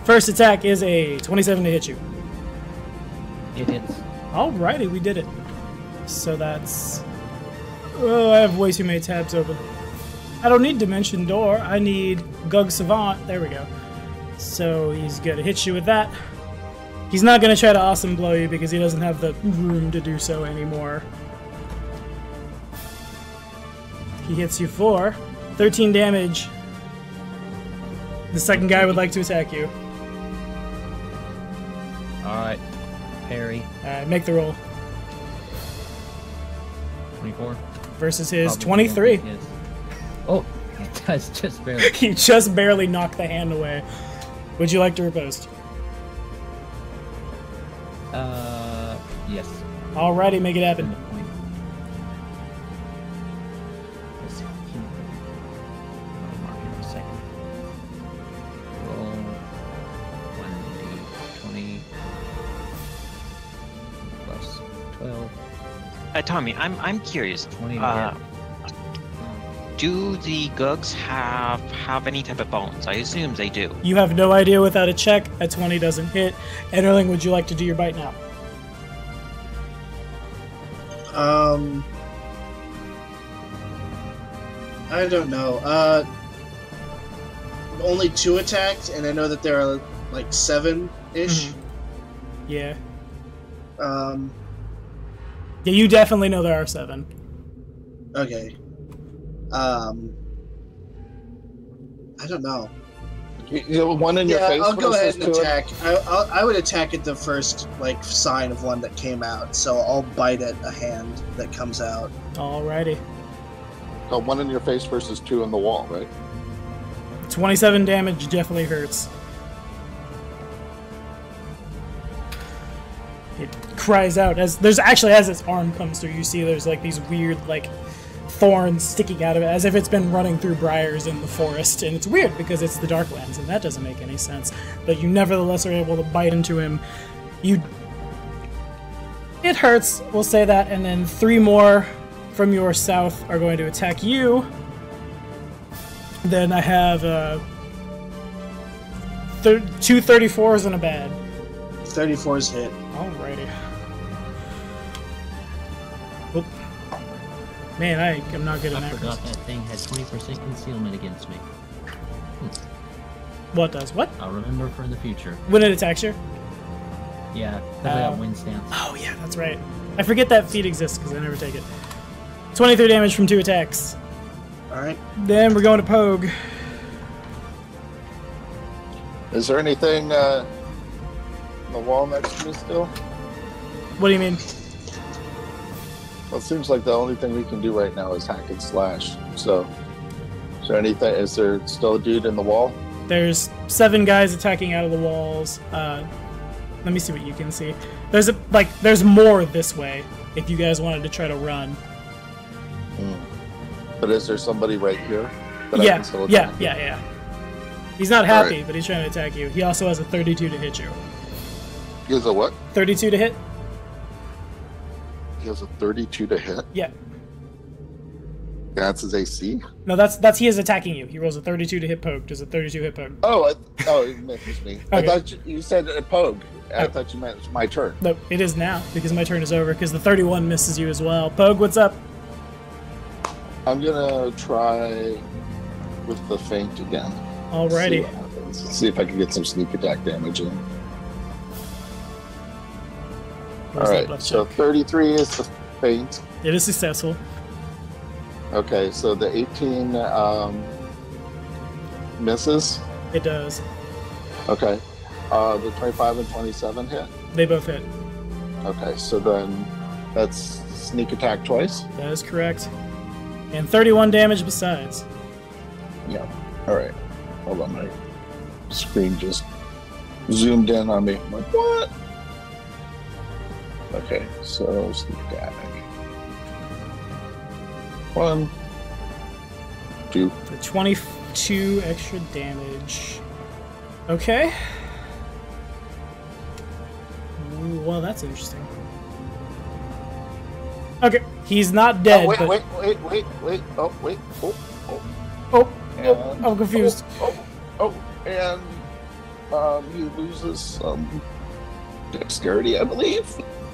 First attack is a 27 to hit you. It hits. Alrighty, we did it. So that's... Oh, I have way too many tabs open. I don't need Dimension Door. I need Gug Savant. There we go. So he's going to hit you with that. He's not going to try to awesome blow you because he doesn't have the room to do so anymore. He hits you for 13 damage. The second guy would like to attack you. Alright. Parry. Alright, make the roll. 24. Versus his Probably 23. won't be his. Oh, it does just barely. He just barely knocked the hand away. Would you like to riposte? Yes. Alrighty, make it happen. Spend a point. Let's see. I'll mark it in a second. Roll 1d20 plus 12. Tommy, I'm curious. 20 to hit. Do the Gugs have any type of bones? I assume they do. You have no idea without a check. A 20 doesn't hit. Enderling, would you like to do your bite now? I don't know. Only 2 attacked, and I know that there are like 7-ish. Yeah. Mm-hmm. Yeah, you definitely know there are 7. Okay. I don't know. You have 1 in your face. I'll go ahead versus and 2? attack. I would attack at the first sign of one that came out. So I'll bite at a hand that comes out. Alrighty. So 1 in your face versus 2 on the wall, right? 27 damage definitely hurts. It cries out as its arm comes through. You see there's like these weird like thorns sticking out of it as if it's been running through briars in the forest, and it's weird because it's the Darklands and that doesn't make any sense, but you nevertheless are able to bite into him. It hurts, we'll say that, and then 3 more from your south are going to attack you. Then I have two 34s and a bad. 34's hit. Alrighty. Oop. Man, I am not good at I macros. forgot that thing had 20% concealment against me. What does? What? I'll remember for the future. When it attacks you? Yeah, because I got wind stance. Oh yeah, that's right. I forget that feat exists because I never take it. 23 damage from 2 attacks. Alright. Then we're going to Pogue. Is there anything on the wall next to me still? What do you mean? Well, it seems like the only thing we can do right now is hack and slash. So, is there anything? Is there still a dude in the wall? There's 7 guys attacking out of the walls. Let me see what you can see. There's more this way if you guys wanted to try to run. But is there somebody right here? That I Yeah, can still yeah, attack? yeah. He's not happy, Alright. but he's trying to attack you. He also has a 32 to hit you. He has a what? 32 to hit? He has a 32 to hit. Yeah. That's his AC. No, that's he is attacking you. He rolls a 32 to hit Pogue. Does a 32 hit Pogue? Oh, it misses me. I Okay. thought you said a pogue. I Oh. thought you meant it's my turn. No, it is now because my turn is over because the 31 misses you as well. Pogue, what's up? I'm gonna try with the feint again. See Alrighty. what happens. See if I can get some sneak attack damage in. Where's that Alright, bluff so check? 33 is the feint. It is successful. Okay, so the 18 misses. It does. Okay. The 25 and 27 hit. They both hit. Okay, so then that's sneak attack twice. That is correct. And 31 damage besides. Yeah. Alright. Hold on, my screen just zoomed in on me. I'm like, what? Okay, so sneak attack. 1, 2. For 22 extra damage. Okay. Ooh, well, that's interesting. Okay, he's not dead. Oh, wait, but... wait. Oh, wait. Oh, And, I'm confused. And he loses some dexterity, I believe.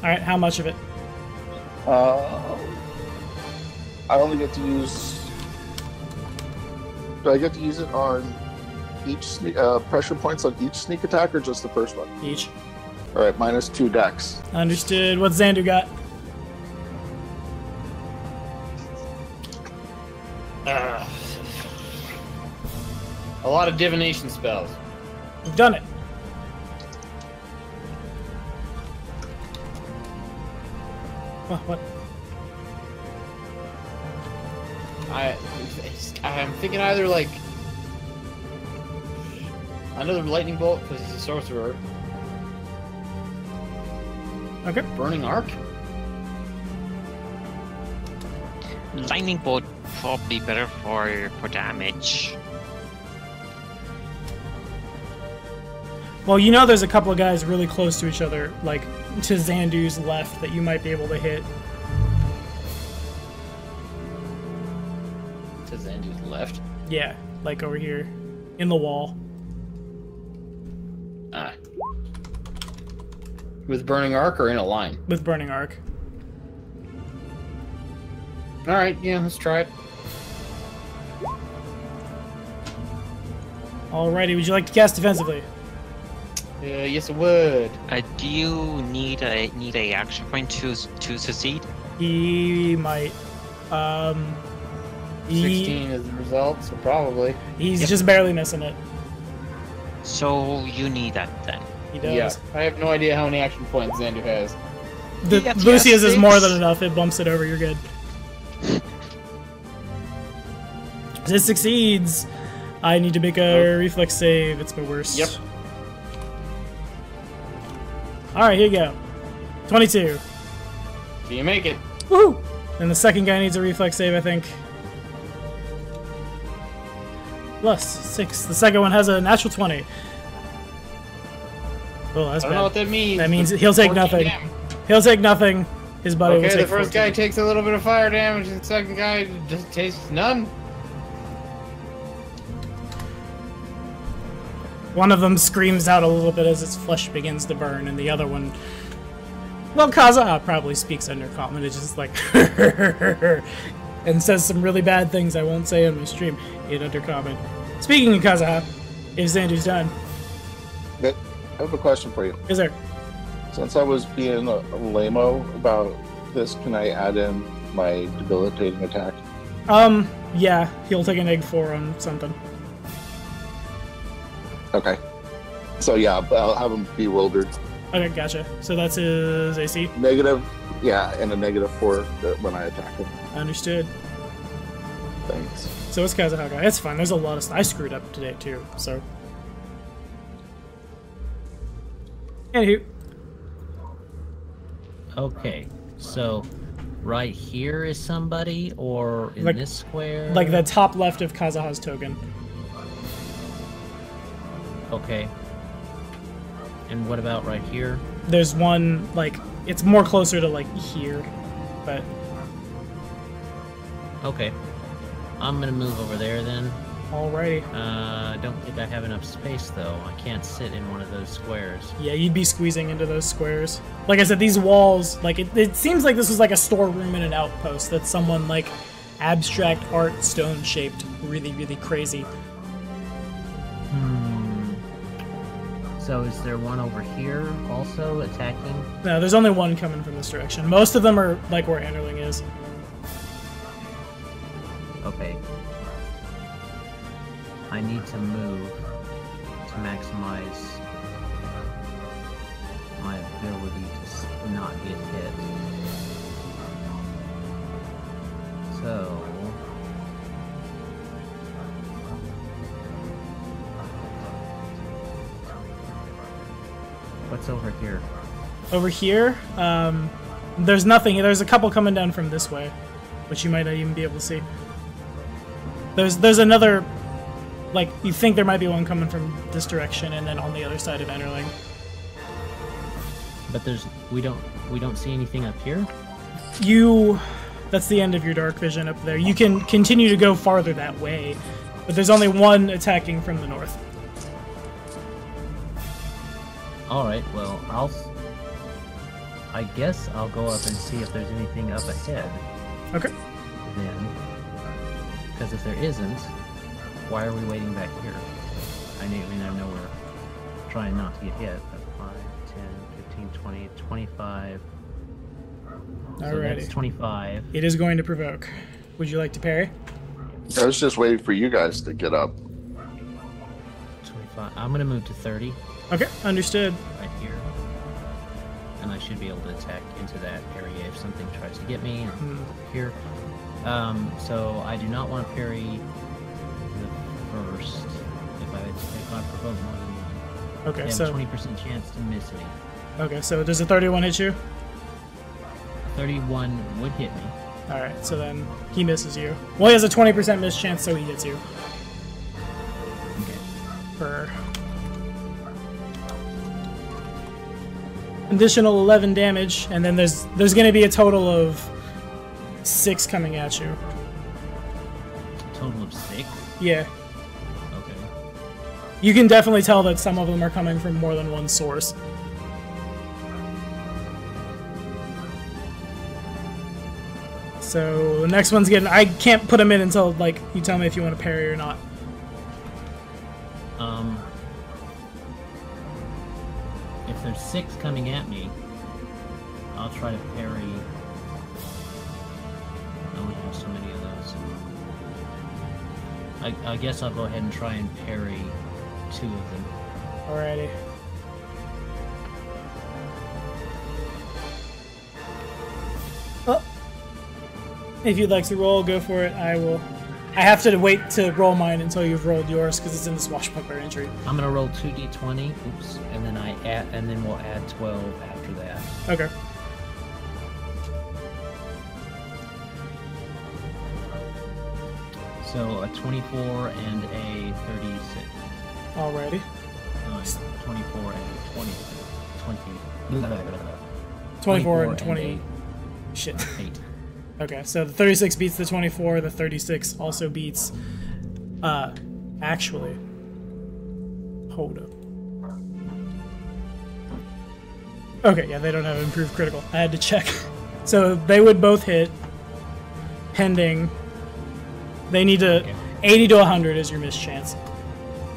Alright, how much of it? I only get to use. Do I get to use it on each pressure points on each sneak attack, or just the first one? Each. All right, -2 dex. Understood. What's Xandu got? A lot of divination spells. We've done it. What? I'm thinking either like another lightning bolt because he's a sorcerer. Okay. Burning arc. Lightning bolt probably better for damage. Well, you know there's a couple of guys really close to each other, like to Xandu's left, that you might be able to hit. To Xandu's left. Yeah, like over here. In the wall. Ah. With burning arc or in a line? With Burning Arc. Alright, yeah, let's try it. Alrighty, would you like to cast defensively? Yes, it would. Do you need a action point to succeed? He might. 16 is the result, so probably. He's just barely missing it. So you need that then. He does. Yeah, I have no idea how many action points Xandu has. Lucius is 6. more than enough. It bumps it over. You're good. It succeeds. I need to make a reflex save. It's my worst. Yep. Alright, here you go. 22. Do you make it? Woohoo! And the second guy needs a reflex save, I think. +6. The second one has a natural 20. Oh, that's I bad. don't know what that means. That means he'll take 14 nothing. damage. He'll take nothing. His buddy will Okay, take the first 14. guy takes a little bit of fire damage, and the second guy just takes none. One of them screams out a little bit as its flesh begins to burn, and the other one... Well, Kazaha probably speaks Undercommon. It's just like... and says some really bad things I won't say on my stream in Undercommon. Speaking of Kazaha, if Xandu's done... I have a question for you. Is there? Since I was being a lame-o about this, can I add in my debilitating attack? Yeah. He'll take a -4 on something. Okay. So yeah, I'll have him bewildered. Okay, gotcha. So that's his AC? Negative, yeah, and a -4 when I attack him. Understood. Thanks. So it's Kazaha. It's fine. There's a lot of stuff. I screwed up today too, so. Anywho. Okay, so right here is somebody, or in this square? Like the top left of Kazaha's token. Okay. And what about right here? There's one, like, it's more closer to, like, here, but... Okay. I'm gonna move over there then. Alrighty. Don't think I have enough space, though. I can't sit in one of those squares. Yeah, you'd be squeezing into those squares. Like I said, these walls, like, it seems like this was like a storeroom and an outpost that someone, like, abstract art stone-shaped really, really crazy. So is there one over here also attacking? No, there's only one coming from this direction. Most of them are, like, where Anderling is. Okay. I need to move to maximize my ability to not get hit. So... what's over here? Over here, there's nothing. There's a couple coming down from this way, which you might not even be able to see. There's another, like, you think there might be one coming from this direction, and then on the other side of Enterling. But we don't see anything up here? That's the end of your dark vision up there. You can continue to go farther that way, but there's only one attacking from the north. Alright, well, I guess I'll go up and see if there's anything up ahead. Okay. Then. Because if there isn't, why are we waiting back here? I know we're trying not to get hit, but 5, 10, 15, 20, 25... So Alrighty. that's 25. It is going to provoke. Would you like to parry? I was just waiting for you guys to get up. 25. I'm going to move to 30. Okay, understood. Right here. And I should be able to attack into that area if something tries to get me. Here. So I do not want to parry the first if I provoke more than one. Okay, I have so... a 20% chance to miss me. Okay, so does a 31 hit you? 31 would hit me. Alright, so then he misses you. Well, he has a 20% miss chance, so he hits you. Okay. For additional 11 damage, and then there's going to be a total of 6 coming at you. Total of 6? Yeah. Okay. You can definitely tell that some of them are coming from more than one source. So the next one's getting... I can't put them in until, like, you tell me if you want to parry or not. If there's 6 coming at me, I'll try to parry. I only have so many of those. I guess I'll go ahead and try and parry 2 of them. Alrighty. Oh. If you'd like to roll, go for it. I will. I have to wait to roll mine until you've rolled yours because it's in the swashbuckler entry. I'm gonna roll 2d20. Oops, and then we'll add 12 after that. Okay. So a 24 and a 36. Alrighty. 24 and 20. 24 and 20. 8. Shit. 8. Okay, so the 36 beats the 24, the 36 also beats, actually, Hold up. Okay, yeah, they don't have improved critical. I had to check. So they would both hit. Pending. They need to... Okay. 80 to 100 is your miss chance.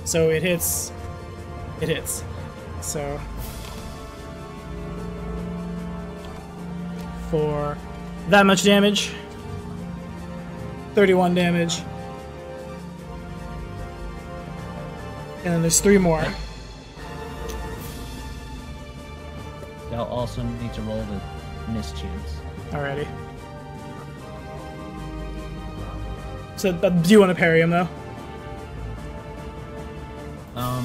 So it hits. It hits. So... For that much damage. 31 damage. And then there's 3 more. They'll also need to roll the miss chance. Alrighty. So, do you want to parry him, though? I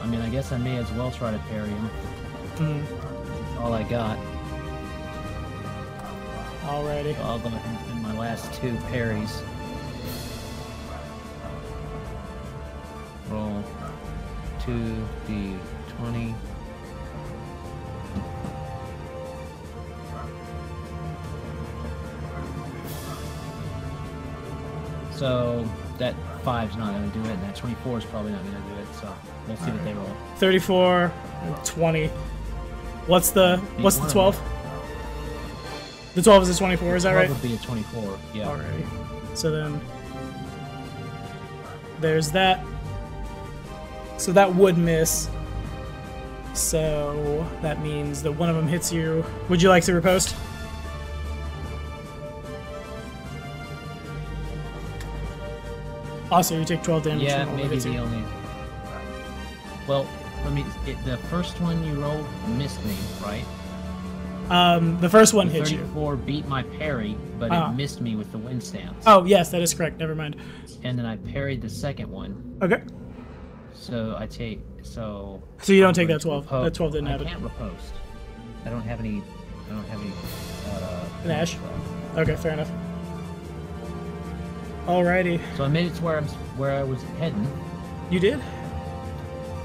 mean, I guess I may as well try to parry him. That's all I got. Alrighty. So I'll go ahead and spend my last 2 parries. Roll 2d20. So that 5's not going to do it, and that 24 is probably not going to do it. So we'll see what they roll. 34, 20. What's the 12? The 12 is a 24, is that right? Would be a 24. Yeah. Alrighty. So then there's that. So that would miss. So that means that one of them hits you. Would you like to riposte? Also, you take 12 damage. Yeah, from all that maybe hits the you. only. Well, let me. The first one you rolled missed me, right? The first one hit you. 34 beat my parry, but it missed me with the wind stance. Oh, yes, that is correct. Never mind. And then I parried the second one. Okay. So I take So you don't take that 12. That 12 didn't I happen. can't riposte. I don't have any. An ash? Okay, fair enough. Alrighty. So I made it to where I was heading. You did?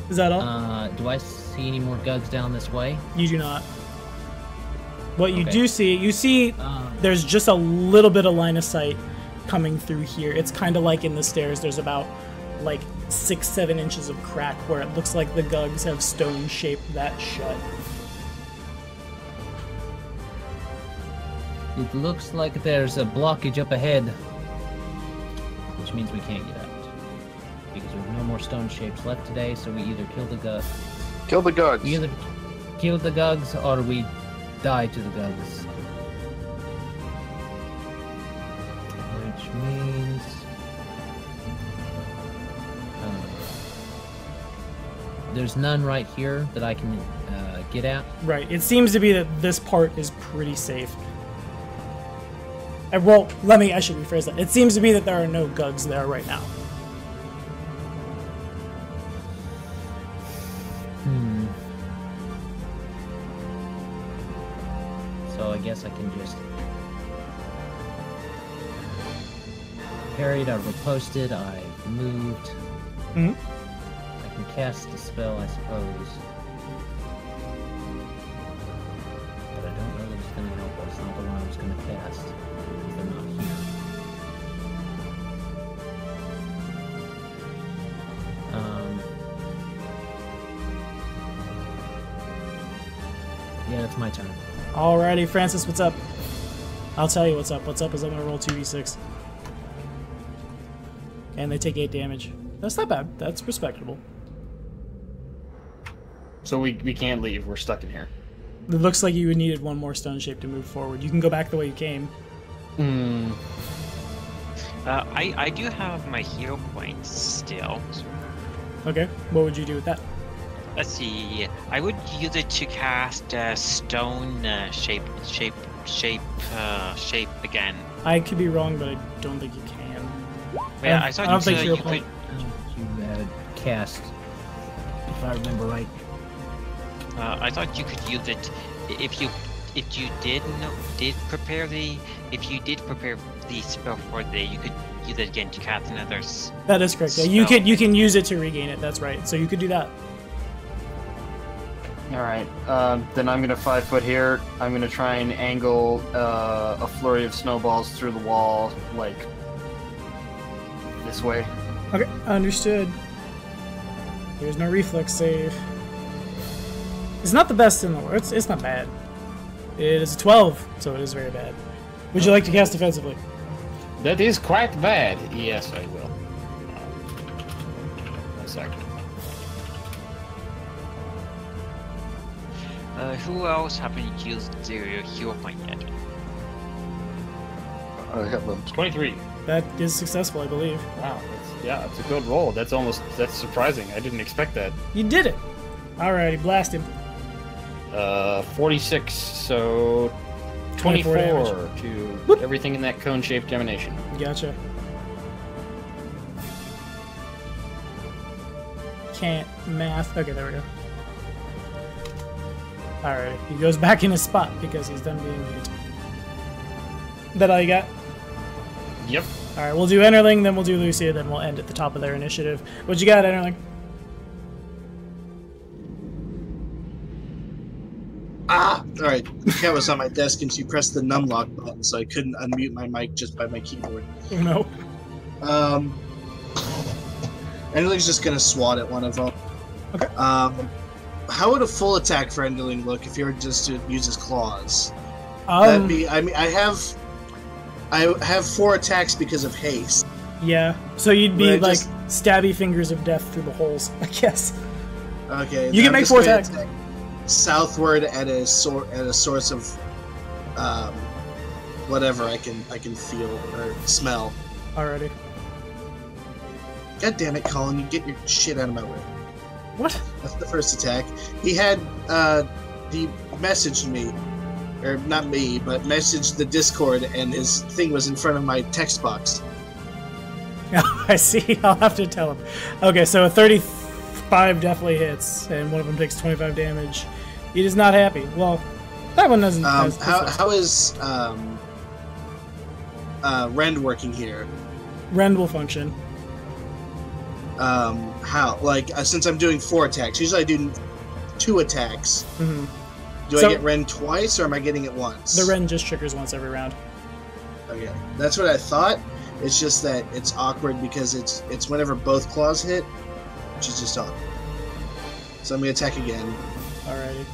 Is that all? Do I see any more gugs down this way? You do not. What you Okay. do see, you see there's just a little bit of line of sight coming through here. It's kind of like in the stairs. There's about like 6-7 inches of crack where it looks like the gugs have stone shaped that shut. It looks like there's a blockage up ahead, which means we can't get out. Because there's no more stone shapes left today, so we either kill the gugs. Kill the guards. We either kill the gugs or we die to the gugs. Which means... there's none right here that I can get at. Right. It seems to be that this part is pretty safe. Well, I should rephrase that. It seems to be that there are no gugs there right now. So I guess I can just parried, I've riposted, I've moved. Mm-hmm. I can cast the spell, I suppose. But I don't know that it's going to help us. It's not the one I was going to cast. Because they're not here. Yeah, it's my turn. Alrighty, Francis, what's up? I'll tell you what's up. What's up is I'm going to roll 2d6. And they take 8 damage. That's not bad. That's respectable. So we can't leave. We're stuck in here. It looks like you needed one more stone shape to move forward. You can go back the way you came. I do have my hero points still. Okay, what would you do with that? Let's see. I would use it to cast stone shape again. I could be wrong, but I don't think you can. Yeah, I thought I don't think you hero could. point. You cast, if I remember right. I thought you could use it if you did prepare the spell for the you could use it again to cast another. That is correct. Yeah, you can use it to regain it. That's right. So you could do that. All right. Then I'm gonna 5 foot here. I'm gonna try and angle a flurry of snowballs through the wall, like this way. Okay, understood. There's no reflex save. It's not the best in the world. It's not bad. It is a 12, so it is very bad. Would you like to cast defensively? That is quite bad. Yes, I will. 1 second. Who else haven't used their hero point yet? I have them. 23. That is successful, I believe. Wow. That's a good roll. That's surprising. I didn't expect that. You did it. Alrighty, blast him. 46, so 24 to Whoop. everything in that cone-shaped emanation. Gotcha. Can't math. Okay, there we go. Alright, he goes back in his spot because he's done being mute. That all you got? Yep. Alright, we'll do Enterling, then we'll do Lucia, then we'll end at the top of their initiative. What you got, Enterling? Alright, the cat was on my desk and she pressed the numlock button, so I couldn't unmute my mic just by my keyboard. Oh, no. Enderling's just gonna swat at one of them. Okay. How would a full attack for Enderling look if you were just to use his claws? That'd be. I mean, I have 4 attacks because of haste. Yeah, so you'd be Right, like just- stabby fingers of death through the holes, I guess. Okay. You can I'm make just 4 gonna attacks. attack southward at a source of, whatever I can feel or smell. Alrighty. God damn it, Colin! You get your shit out of my way. What? That's the first attack. He messaged me, or not me, but messaged the Discord, and his thing was in front of my text box. I see. I'll have to tell him. Okay, so a 35 definitely hits, and one of them takes 25 damage. He is not happy. Well, that one doesn't. How is Rend working here? Rend will function. How? Like, since I'm doing 4 attacks, usually I do 2 attacks. Mm-hmm. Do So- I get Rend twice, or am I getting it once? The Rend just triggers once every round. Okay, that's what I thought. It's just that it's awkward because it's whenever both claws hit, which is just awkward. So I'm gonna attack again. Alrighty.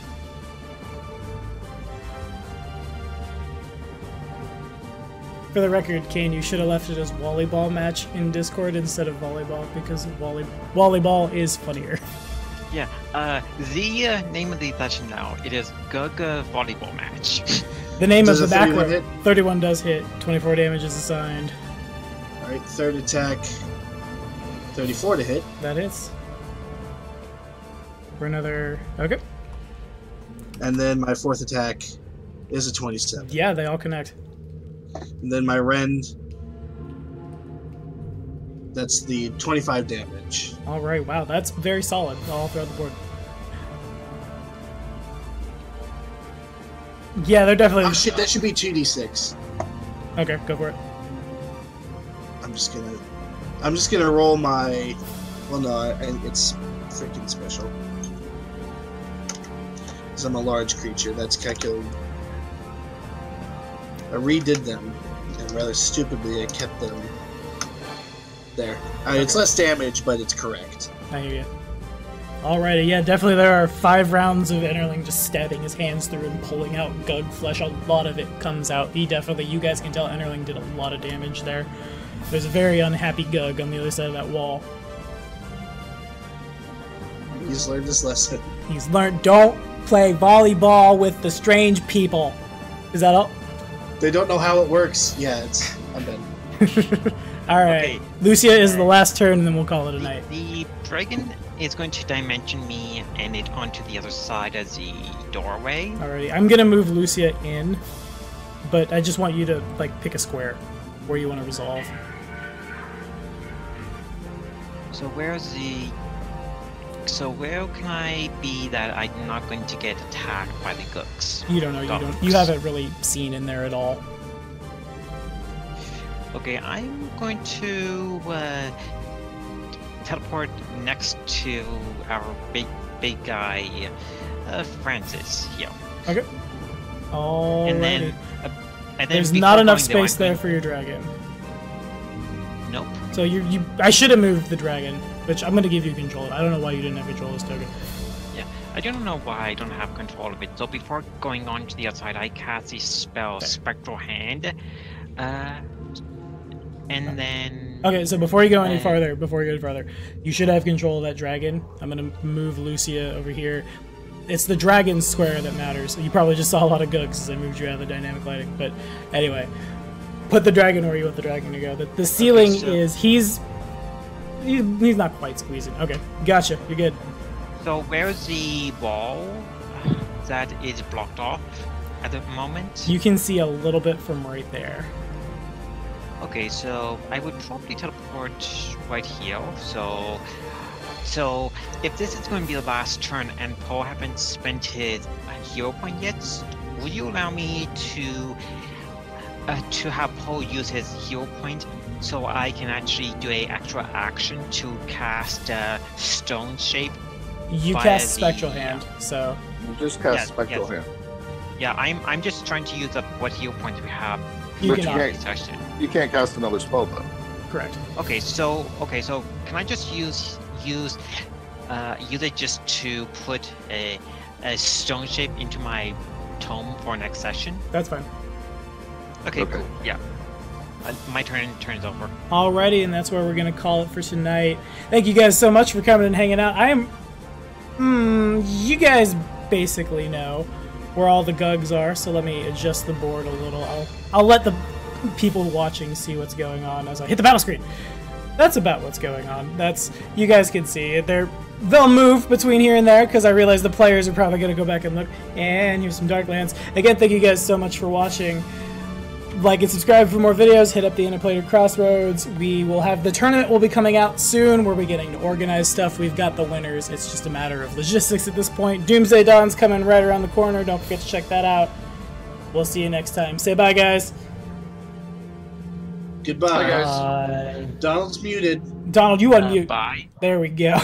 For the record, Kane, you should have left it as volleyball match in Discord instead of volleyball because volleyball is funnier. Yeah, the name of the session now, it is Gaga Volleyball Match. The name Does of the a 31 back row. hit? 31 does hit. 24 damage is assigned. Alright, third attack. 34 to hit. That hits. For another... Okay. And then my fourth attack is a 27. Yeah, they all connect. And then my Rend, that's the 25 damage. Alright, wow, that's very solid all throughout the board. Yeah, they're definitely... Oh shit, that should be 2d6. Okay, go for it. I'm just gonna roll my... Well, no, it's freaking special. Because I'm a large creature, that's calculated. I redid them, and rather stupidly I kept them there. It's less damage, but it's correct. I hear you. Alrighty, yeah, definitely there are 5 rounds of Enterling just stabbing his hands through and pulling out Gug flesh. A lot of it comes out. You guys can tell Enterling did a lot of damage there. There's a very unhappy Gug on the other side of that wall. He's learned his lesson. He's learned, don't play volleyball with the strange people. Is that all? They don't know how it works. Yeah, I'm done. Alright, Okay. Lucia is the last turn and then we'll call it a night. The dragon is going to dimension me and it onto the other side as the doorway. Alrighty, I'm gonna move Lucia in, but I just want you to, like, pick a square where you want to resolve. So where can I be that I'm not going to get attacked by the Gooks? You don't know, you haven't really seen in there at all. Okay, I'm going to teleport next to our big guy, Francis here. Okay. Alrighty. And then There's before not enough going there, space I'm there going- for your dragon. Nope. So I should have moved the dragon. which I'm going to give you control of. I don't know why you didn't have control of this token. Yeah, I don't know why I don't have control of it. So before going on to the outside, I cast the spell Spectral Hand. And then... Okay, so before you go any farther, you should have control of that dragon. I'm going to move Lucia over here. It's the dragon square that matters. You probably just saw a lot of gugs as I moved you out of the dynamic lighting. But anyway, put the dragon where you want the dragon to go. The ceiling is... He's not quite squeezing. Okay, gotcha. You're good. So where's the wall that is blocked off at the moment? You can see a little bit from right there. Okay, so I would probably teleport right here. So if this is going to be the last turn and Poe haven't spent his hero point yet, would you allow me to have Poe use his hero point so I can actually do a extra action to cast Stone Shape? You cast Spectral Hand, so You just cast Spectral Hand. Yeah, I'm just trying to use up what hero points we have. You can't cast another spell though. Correct. Okay, so can I just use it just to put a Stone Shape into my tome for next session? That's fine. Okay. Cool. Yeah. My turns over. Alrighty, and that's where we're gonna call it for tonight. Thank you guys so much for coming and hanging out. You guys basically know where all the gugs are, so let me adjust the board a little. I'll let the people watching see what's going on as I hit the battle screen. That's about what's going on. You guys can see it. They'll move between here and there because I realize the players are probably going to go back and look. And here's some Darklands. Again, thank you guys so much for watching. Like and subscribe for more videos. Hit up the Interplated Crossroads. We will have the tournament will be coming out soon. We're beginning to organize stuff. We've got the winners. It's just a matter of logistics at this point. Doomsday Dawn's coming right around the corner. Don't forget to check that out. We'll see you next time. Say bye, guys. Goodbye. Bye, guys. Donald's muted. Donald, you unmute. Bye. There we go.